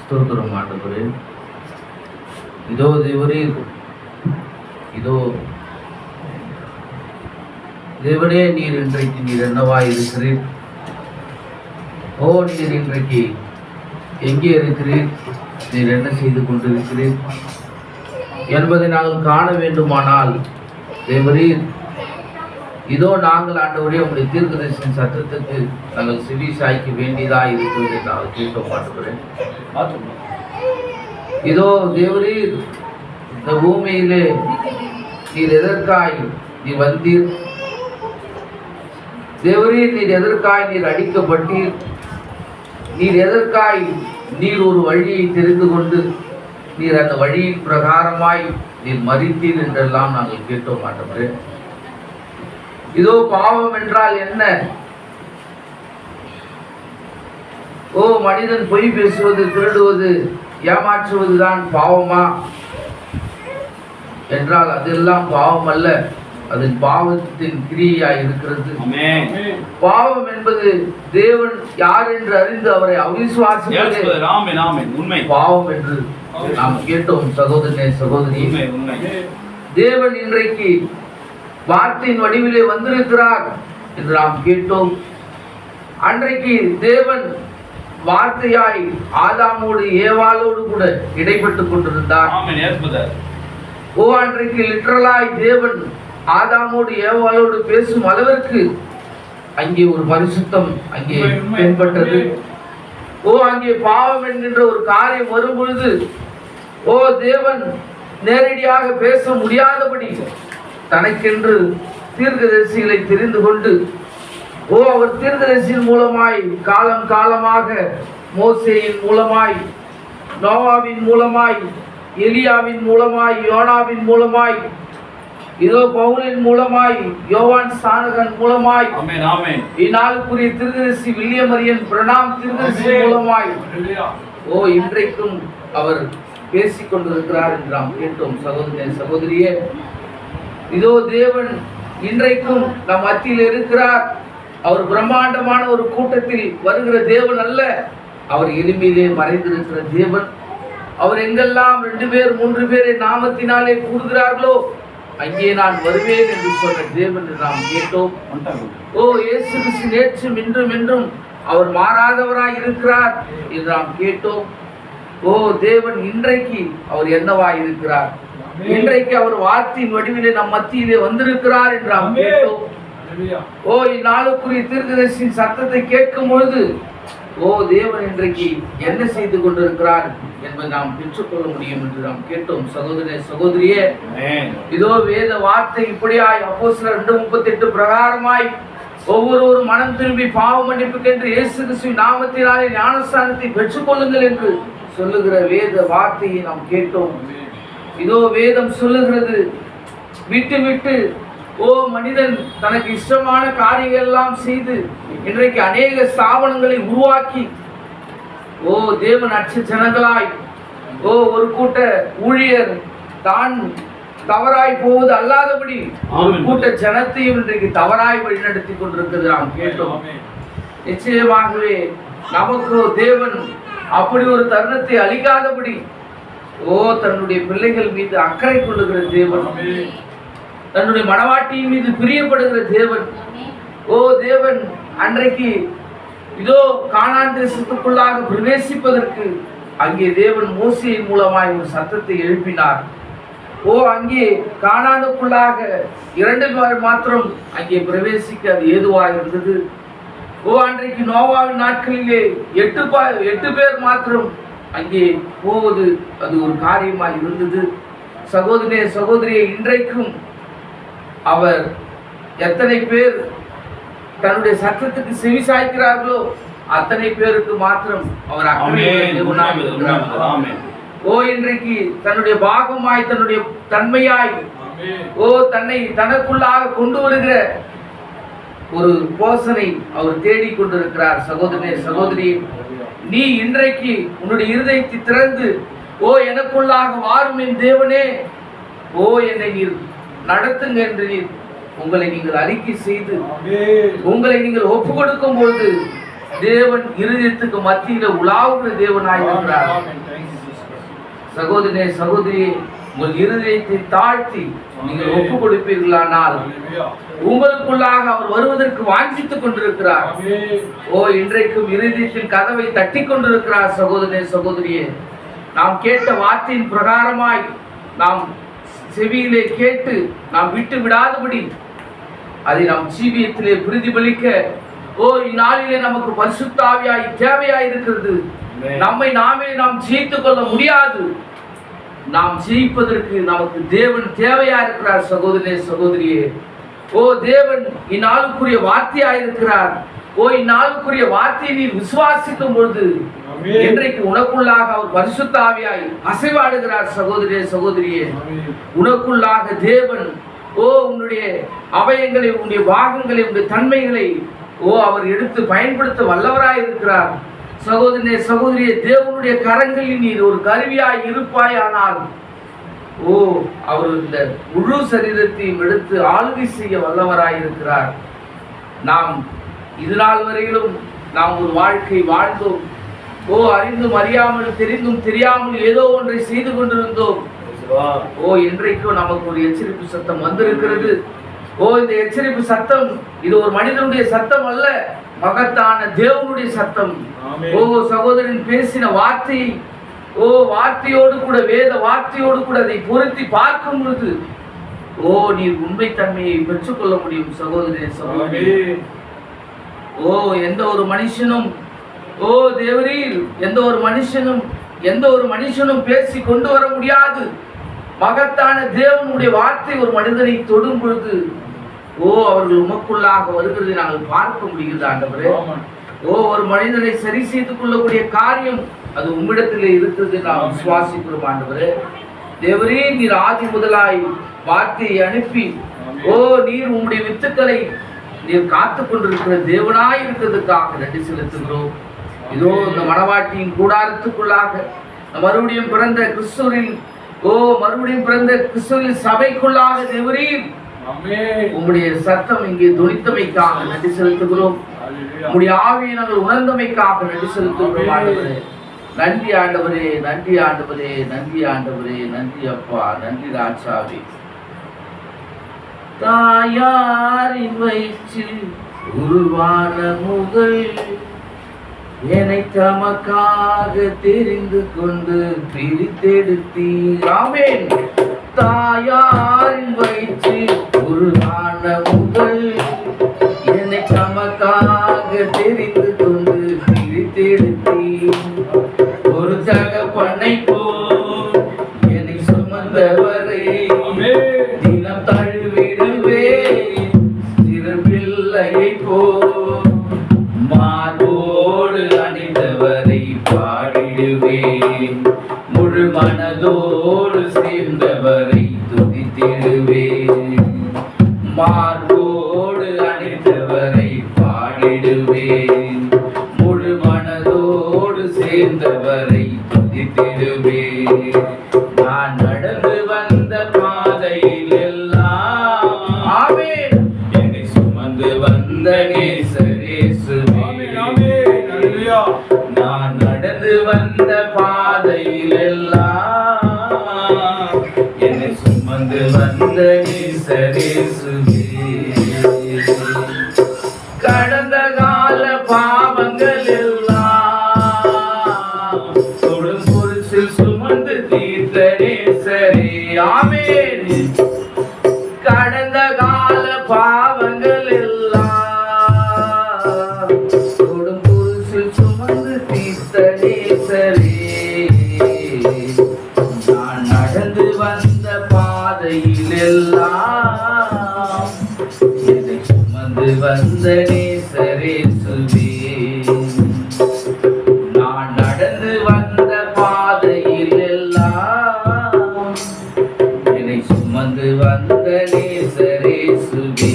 ஸ்தோத்திரம் ஆண்டவரே. இதோ தேவரே, இதோ தேவனே, நீர் இன்றைக்கு நீர் என்னவாய் இருக்கிறீர்? ஓ, நீர் இன்றைக்கு எங்கே இருக்கிறீர்? நீர் என்ன செய்து கொண்டிருக்கிறீர் என்பதை நாங்கள் காண வேண்டுமானால் தேவரீர், இதோ நாங்கள் ஆண்டவரே உங்களுடைய தீர்க்கதரிசன சத்தத்துக்கு நாங்கள் செவி சாய்க்க வேண்டியதாக இருக்கிறது நாங்கள் கேட்க மாட்டுகிறேன். இதோ தேவரீர், இந்த பூமியிலே நீர் எதற்காய் நீர் வந்தீர்? தேவரீர், நீர் எதற்காய் நீர் அடிக்கப்பட்டீர்? நீர் எதற்காய் நீர் ஒரு வழியை தெரிந்து கொண்டு நீர் அந்த வழியின் பிரகாரமாய் நீர் மரித்தீர் என்றெல்லாம் நாங்கள் கேட்க மாட்டோம். இதோ பாவம் என்றால் என்ன? ஓ, மனிதன் பொய் பேசுவது, திருடுவது, ஏமாற்றுவதுதான் பாவமா என்றால் அதெல்லாம் பாவம் அல்ல, அது பாவத்தின் கிரியையாய் இருக்கிறது. பாவம் என்பது தேவன் யார் என்று அறிந்து அவரை அவிசுவாசிப்பதே பாவம் என்று நாம் கேட்டோம். சகோதரனே, சகோதரி, தேவன் இன்றைக்கு வார்த்தையின் வடிவிலே வந்திருக்கிறார் என்று நாம் கேட்டோம். அன்றைக்கு தேவன் வார்த்தையாய் ஆதாமோடு ஏவாளோடு கூட இடைப்பட்டுக் கொண்டிருந்தார். ஓ, அன்றைக்கு லிட்டரலாய் தேவன் ஆதாமோடு ஏவாளோடு பேசும் அளவிற்கு அங்கே ஒரு பரிசுத்தம் அங்கே தென்பட்டது. ஓ, அங்கே பாவம் என்கின்ற ஒரு காரியம் வரும் பொழுது ஓ, தேவன் நேரடியாக பேச முடியாதபடி தனக்கென்று தீர்க்கதரிசிகளை தெரிந்து கொண்டு ஓ, அவர் தீர்க்கதரிசியின் மூலமாய் காலம் காலமாக மோசேயின் மூலமாய், நோவாவின் மூலமாய், எலியாவின் மூலமாய், யோனாவின் மூலமாய், இதோ பவுலின் மூலமாய், யோவான் ஸ்நானகன் மூலமாய், இந்நாளுக்குரிய தீர்க்கதரிசி வில்லியம் மரியன் பிரணாம் தீர்க்கதரிசி மூலமாய் ஓ, இன்றைக்கும் அவர் பேசிக் கொண்டிருக்கிறார் என்று நாம் கேட்டோம். சகோதரனே, சகோதரியே, இதோ தேவன் இன்றைக்கும் நம் மத்தியில் இருக்கிறார். அவர் பிரம்மாண்டமான ஒரு கூட்டத்தில் வருகிற தேவன் அல்ல, அவர் எளிமையிலே மறைந்திருக்கிற தேவன். அவர் எங்கெல்லாம் 2 பேர் 3 பேர் என் நாமத்தினாலே கூடுகிறார்களோ அங்கே நான் வருவேன் என்று சொன்ன தேவன் என்று நாம் கேட்டோம். ஓ இயேசு கிறிஸ்து நேற்றும் இன்றும் என்றும் அவர் மாறாதவராய் இருக்கிறார் என்று நாம் கேட்டோம். ஓ தேவன் இன்றைக்கு அவர் என்னவாய் இருக்கிறார், இன்றைக்கு அவர் வார்த்தையின் வடிவிலே நம் மத்தியிலே வந்திருக்கிறார் என்று நாம் கேட்டோம். ஓ இந்நாளுக்குரிய தீர்க்கதரிசியின் சத்தத்தை கேட்கும் பொழுது ஓ தேவன் இன்றைக்கு என்ன செய்து கொண்டிருக்கிறார் என்பதை நாம் பெற்றுக்கொள்ள முடியும் என்று நாம் கேட்டோம். சகோதரே சகோதரியே, இதோ வேத வார்த்தை இப்படியாய் அப்போஸ்தலர் 2:38 பிரகாரமாய் ஒவ்வொருவரும் மனம் திரும்பி பாவ மன்னிப்புக்கென்று இயேசு கிறிஸ்துவின் நாமத்தினாலே ஞானஸ்நானத்தை பெற்றுக்கொள்ளுங்கள் என்று சொல்லுகிற வேத வார்த்தையை நாம் கேட்டோம். இதோ வேதம் சொல்லுகிறது, விட்டு விட்டு ஓ மனிதன் தனக்கு இஷ்டமான காரியங்கள் எல்லாம் செய்து இன்றைக்கு அநேக ஸ்தாபனங்களை உருவாக்கி ஓ தேவன் அச்ச ஜனங்களாய் ஓ ஒரு கூட்ட ஊழியர் தான் தவறாய் போவது அல்லாதபடி ஒரு கூட்ட ஜனத்தையும் இன்றைக்கு தவறாய் வழிநடத்தி கொண்டிருக்கிறது நாம் கேட்டோம். நிச்சயமாகவே நமக்கு தேவன் அப்படி ஒரு தருணத்தை அளிக்காதபடி ஓ தன்னுடைய பிள்ளைகள் மீது அக்கறை கொள்ளுகிற தேவன், தன்னுடைய மனவாட்டியின் மீது பிரியப்படுகிற தேவன். ஓ தேவன் அன்றைக்கு இதோ கானான் தேசத்துக்குள்ளாக பிரவேசிப்பதற்கு அங்கே தேவன் மோசேயின் மூலமாய் ஒரு சத்தத்தை எழுப்பினார். ஓ அங்கே கானானுக்குள்ளாக 2 பேர் மாத்திரம் அங்கே பிரவேசிக்க அது ஏதுவாக இருந்தது. ஓ அன்றைக்கு நோவாவின் நாட்களிலே 8 பேர் மாத்திரம் அங்கே போவது அது ஒரு காரியமாய் இருந்தது. சகோதரனே சகோதரியை, இன்றைக்கும் அவர் எத்தனை பேர் தன்னுடைய சத்தத்துக்கு செவி சாய்க்கிறார்களோ அத்தனை பேருக்கு மாத்திரம் அவர் ஓ இன்றைக்கு தன்னுடைய பாகமாய் தன்னுடைய தன்மையாய் ஓ தன்னை தனக்குள்ளாக கொண்டு வருகிற ஒரு போசனை அவர் தேடிக் கொண்டிருக்கிறார். சகோதரனே சகோதரி, நீ இன்றைக்கு உன்னுடைய இருதயத்தை திறந்து ஓ எனக்குள்ளாக வாரும் என் தேவனே, ஓ என்னை நீர் நடத்துங்க என்று உங்களை நீங்கள் அறிக்கை செய்து உங்களை நீங்கள் ஒப்பு கொடுக்கும் பொழுது தேவன் இருதயத்துக்கு மத்தியில உலாவுகிற தேவனாய் இருக்கிறார். சகோதரனே சகோதரி, உங்கள் இருதயத்தை தாழ்த்தி நீங்கள் ஒப்பு கொடுப்பீர்களானால் உங்களுக்குள்ளாக அவர் வருவதற்கு வாஞ்சித்துக் கொண்டிருக்கிறார். ஓ இன்றைக்கும் இருதயத்தின் கதவை தட்டி கொண்டிருக்கிறார். சகோதரனே சகோதரியே, நாம் கேட்ட வார்த்தையின் பிரகாரமாய் நாம் செவியிலே கேட்டு நாம் விட்டு விடாதபடி அதை நாம் ஜீவியத்திலே பிரதிபலிக்க ஓ இந்நாளிலே நமக்கு பரிசுத்த ஆவியாய் தேவையாய் இருக்கிறது. நம்மை நாமே நாம் ஜெயித்துக் கொள்ள முடியாது. நாம் ஜெயிப்பதற்கு நமக்கு தேவன் தேவையா இருக்கிறார். சகோதரனே சகோதரியே, ஓ தேவன் இந்நாளுக்குரிய வார்த்தையாய் இருக்கிறார். ஓ இந்நாளுக்குரிய வார்த்தையை நீ விசுவாசிக்கும் பொழுது இன்றைக்கு உனக்குள்ளாக அவர் பரிசுத்த ஆவியாய் அசைவாடுகிறார். சகோதரே சகோதரியே, உனக்குள்ளாக தேவன் ஓ உன்னுடைய அவயங்களை, உன்னுடைய பாகங்களை, உன்னுடைய தன்மைகளை ஓ அவர் எடுத்து பயன்படுத்த வல்லவராய் இருக்கிறார். சகோதரனே சகோதரியே, தேவனுடைய கரங்களில் நீர் ஒரு கருவியாய் இருப்பாய். ஆனால் ஓ அவர் இந்த முழு சரீரத்தையும் எடுத்து ஆளுகை செய்ய வல்லவராய் இருக்கிறார். நாம் இது நாள் வரையிலும் நாம் ஒரு வாழ்க்கை வாழ்ந்தோம். ஓ அறிந்தும் அறியாமல், தெரிந்தும் தெரியாமல் ஏதோ ஒன்றை செய்து கொண்டிருந்தோம். ஓ இன்றைக்கும் நமக்கு ஒரு எச்சரிப்பு சத்தம் வந்திருக்கிறது. ஓ இந்த எச்சரிப்பு சத்தம் இது ஒரு மனிதனுடைய சத்தம் அல்ல, மகத்தான தேவனுடைய சத்தம். ஓ சகோதரன் பேசின வார்த்தை ஓ வார்த்தையோடு கூட வேத வார்த்தையோடு கூட அதை பொருத்தி பார்க்கும் பொழுது ஓ நீ உண்மை தன்மையை பெற்றுக்கொள்ள முடியும். சகோதரே சகோதரி, ஓ எந்த ஒரு மனுஷனும் ஓ தேவரீர் எந்த ஒரு மனுஷனும் பேசி கொண்டு வர முடியாது. மகத்தான தேவனுடைய வார்த்தை ஒரு மனிதனை தொடும் பொழுது ஓ அவர்கள் உமக்குள்ளாக வருகிறதை நாங்கள் பார்க்க முடிகிறது. ஆண்டவரே, ஓ ஒரு மனிதனை சரி செய்து கொள்ளக்கூடிய காரியம் அது உம்மிடத்திலே இருக்கிறது நாம் விசுவாசிக்கிறோம். ஆண்டவரே தேவரே, நீர் ஆதி முதலாய் வார்த்தையை அனுப்பி ஓ நீர் உம்முடைய வித்துக்களை நீர் காத்து கொண்டிருக்கிற தேவனாய் இருக்கிறதுக்காக நன்றி செலுத்துகிறோம். இதோ இந்த மணவாட்டியின் கூடாரத்துக்குள்ளாக மறுபடியும் பிறந்த கிறிஸ்துவின் சபைக்குள்ளாக தேவரீர் உம்முடைய சத்தம் இங்கே துணித்தமைக்காக நன்றி செலுத்துகிறோம். உம்முடைய ஆவியை நாங்கள் உணர்ந்தமைக்காக நன்றி செலுத்துகிறோம். நன்றி ஆண்டவரே, நன்றி ஆண்டவரே, நன்றி ஆண்டவரே, நன்றி அப்பா, நன்றி ராஜாவே. தாயாரின் வயிற்றில் உருவான முதல் என்னை தமக்காக தெரிந்து கொண்டு பிரித்தெடுத்தீர். ஆமென். தாயாரின் வயிற்றில் உருவான முதல் என்னை தமக்காக தெரிந்து கொண்டு பிரித்தெடுத்தீர். ஒரு தகப்பனை போல் என்னை சுமந்தவரை தினம் தழுவிடுவே. சிறு பிள்ளையை போல் மார்போடு அணிந்தவரை பாடிடுவேன். முழு மனதோடு சேர்ந்தவரை துதித்திடுவேன். மார்போடு அணிந்தவரை பாடிடுவேன். முழு மனதோடு சேர்ந்தவரை துதித்திடுவேன். நான் நடந்து வந்த பாதையில் எல்லாம் ஆமென் என்னை சுமந்து வந்த நேசரேசுவே. நான் நடந்து வந்த பாதையில் எல்லாம் என்னை சுமந்து வந்த நேசரேசுவே. கடந்த கால பாவங்கள் எல்லாம் தொடும் பொருசில் சுமந்து தீர்த்த நேசரே. ஆமென். கடந்த கால பாவங்கள் எல்லாம் தொடும் பொருசில் சுமந்து தீர்த்த நேசரே. நான் நடந்து வந்த பாதையில் எல்லாம் என்னை சுமந்து வந்த நேசரேசுவே. நான் நடந்து வந்த பாதையில் எல்லாம் என்னை சுமந்து வந்த நேசரேசுவே.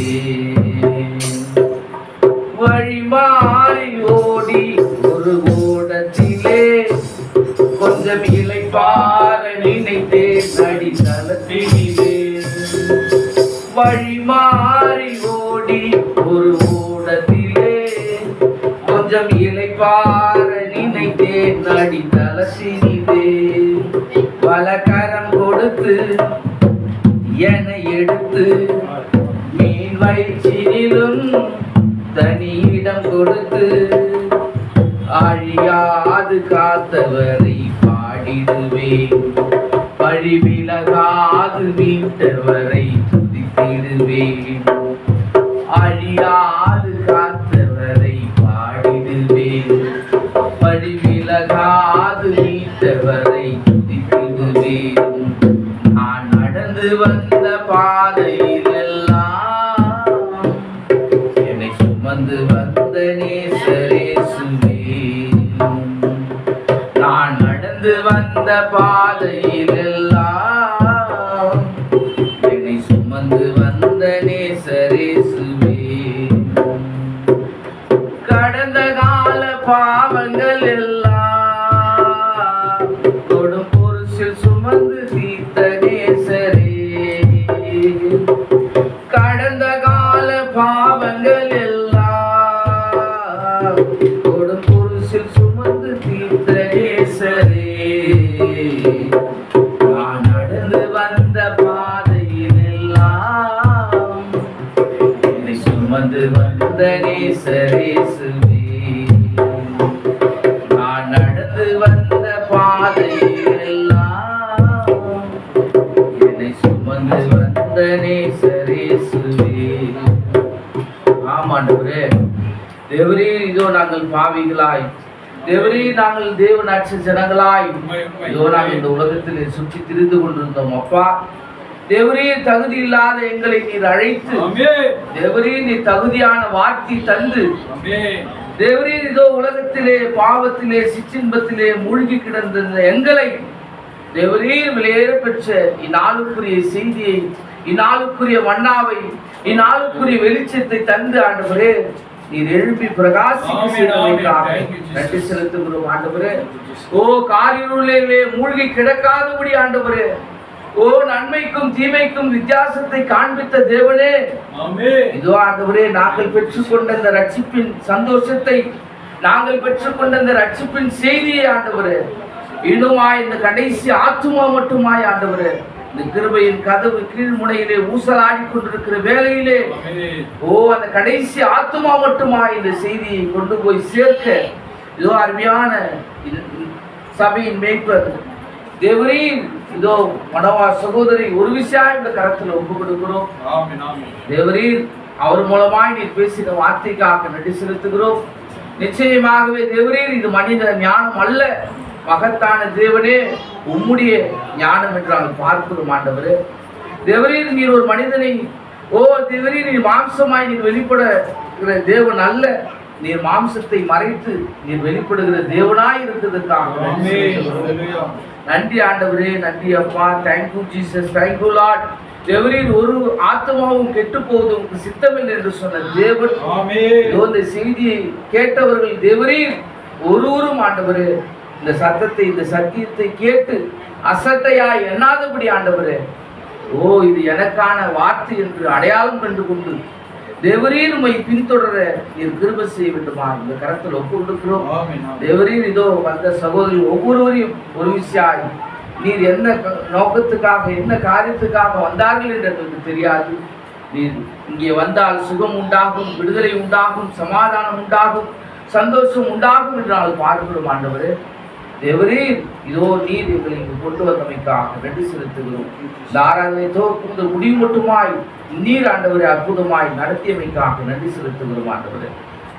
வழி மாறி ஓடி ஒரு ஓடத்திலே கொஞ்சம் இளைப்பாற நினைத்தேன் அடித்தளத்திலே. வழி மாறி ஓடி ஒரு ஓடத்திலே கொஞ்சம் இளைப்பாற நினைத்தேன் அடித்தளத்திலே. வலக்கரம் கொடுத்து என்னை எடுத்து மீன் வயிற்றினிலும் தனியிடம் கொடுத்து அழியாது காத்தவரை பாடிடுவேன். பழி விலகாது மீட்டவரை துதித்திடுவேன். அழியாது காத்தவரை பாடிடுவேன். பழி விலகாது மீட்டவரை துதித்திடுவேன். நான் நடந்து வந்த பாதையில் எல்லாம் என்னை சுமந்து வந்த நேசரேசுவே. நான் நடந்து வந்த பாதையில் எல்லாம் என்னை சுமந்து வந்த நேசரேசுவே. கடந்த கால பாவங்கள் எல்லாம் தொடும் பொருசில் சுமந்து தீர்த்த நேசரே. கடந்த கால பாவங்கள் எல்லாம் தொடும் பொருசில் சுமந்து தீர்த்த நேசரே. நான் நடந்து வந்த பாதையில் எல்லாம் என்னை சுமந்து வந்த நேசரேசுவே. நான் நடந்து வந்த பாதையில் எல்லாம் என்னை சுமந்து வந்த நேசரேசுவே. ஆமாண்டவரே, தேவரே இதோ நாங்கள் பாவிகளாய், தேவரே நாங்கள் தேவனாட்சி ஜனங்களாய் இதோ நாங்கள் இந்த உலகத்தில் சுற்றி திரிந்து கொண்டிருந்தோம். அப்பா தேவரே, தகுதி இல்லாத எங்களை நீர் அழைத்து, தேவரே நீர் தகுதியான வார்த்தை தந்து, தேவரே இதோ உலகத்திலே பாவத்திலே சிற்றின்பத்திலே மூழ்கி கிடந்த எங்களை தேவரே விலையேற பெற்ற இந்நாளுக்குரிய செய்தியை, இந்நாளுக்குரிய மன்னாவை, இந்நாளுக்குரிய வெளிச்சத்தை தந்து ஆண்டவரே நீர் எழுப்பி பிரகாசிக்க செய்தமைக்காக நன்றி செலுத்துகிறோம் ஆண்டவரே. ஓ காரிருளிலே மூழ்கி கிடக்காதபடி ஆண்டவரே, ஓ நன்மைக்கும் தீமைக்கும் வித்தியாசத்தை காண்பித்த தேவனே, இதோ ஆண்டவரே நாங்கள் பெற்றுக்கொண்ட இந்த ரட்சிப்பின் சந்தோஷத்தை நாங்கள் பெற்றுக்கொண்ட இந்த ரட்சிப்பின் செய்தியை ஆண்டவரே, இன்னுமாய் இந்த கடைசி ஆத்துமா மட்டுமாய் ஆண்டவரே, இந்த கிருபையின் கதவு கீழ்முனையிலே ஊசலாடி கொண்டிருக்கிற வேளையிலே அந்த கடைசி ஆத்துமா மட்டுமாய் இந்த செய்தியை கொண்டு போய் சேர்க்க இதோ அருமையான சபையின் மேய்ப்பர் தேவரீர், இதோ மனவா சகோதரி ஒரு விஷயம் இந்த கரத்தில் ஒப்பு கொடுக்கிறோம். தேவரீர், அவர் மூலமாய் நீர் பேசின வார்த்தைக்காக நன்றி செலுத்துகிறோம். நிச்சயமாகவே தேவரீர், இது மனித ஞானம் அல்ல, மகத்தான தேவனே உம்முடைய ஞானம் என்று நாங்கள் பார்க்கிறோம் ஆண்டவரே. தேவரீர், நீர் ஒரு மனிதனை தேவரீர், நீர் மாம்சமாய் நீர் வெளிப்படுகிற தேவன் அல்ல, நீர் மாம்சத்தை மறைத்து நீர் வெளிப்படுகிற தேவனாய் இருக்கிறதுக்காக நன்றி ஆண்டவரே. நன்றி அப்பா. Thank you Jesus, thank you Lord. தேவரீர், ஒரு ஆத்மாவும் கெட்டு போவது உங்களுக்கு சித்தமில்லை என்று சொன்ன தேவன், இந்த செய்தியை கேட்டவர்கள் தேவரீர் ஒருவரும் ஆண்டவரே இந்த சத்தத்தை, இந்த சத்தியத்தை கேட்டு அசட்டையாய் எண்ணாதபடி ஆண்டவரே, இது எனக்கான வார்த்தை என்று அடையாளம் கண்டு கொண்டு தேவரீர் உம்மை பின்தொடர நீர் கிருபை செய்ய வேண்டுமா இந்த கரத்தில் ஒப்பு கொடுக்கிறோம். தேவரீர், இதோ வந்த சகோதரி ஒவ்வொருவரையும் ஒரு விஷயம் நீர் என்ன நோக்கத்துக்காக என்ன காரியத்துக்காக வந்தார்கள் என்று எங்களுக்கு தெரியாது. நீர் இங்கே வந்தால் சுகம் உண்டாகும், விடுதலை உண்டாகும், சமாதானம் உண்டாகும், சந்தோஷம் உண்டாகும் என்று நாங்கள் பார்க்கிறோம் ஆண்டவரே. தேவரீர், இதோ நீர் எங்களை இங்கு கொண்டு வந்தமைக்காக நன்றி செலுத்துகிறோம். இந்த ஆராதனை தோற்கும் முடிவு மட்டுமாய் நீர் ஆண்டவரே அற்புதமாய் நடத்தியமைக்காக நன்றி செலுத்துகிறோம் ஆண்டவரே.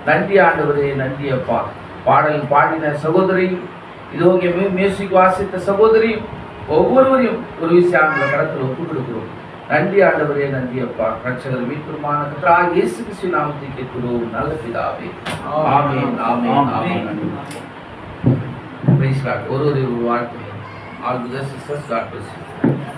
நன்றி ஆண்டவரே, நன்றி அப்பா. பாடல் பாடின சகோதரி, இதோ மியூசிக் வாசித்த சகோதரி ஒவ்வொருவரையும் ஒரு விஷயம் கடத்தில் ஒப்புக் கொடுக்கிறோம். நன்றி ஆண்டவரே, நன்றி அப்பா. ரட்சகர் மீட்பெருமான கர்த்தராகிய இயேசு கிறிஸ்துவின் நாமத்தில் கேட்கிறோம் நல்ல பிதாவே. ஆமென், ஆமென், ஆமென். Praise God. ஒரு வாழ்க்கை. All the sisters, God bless you.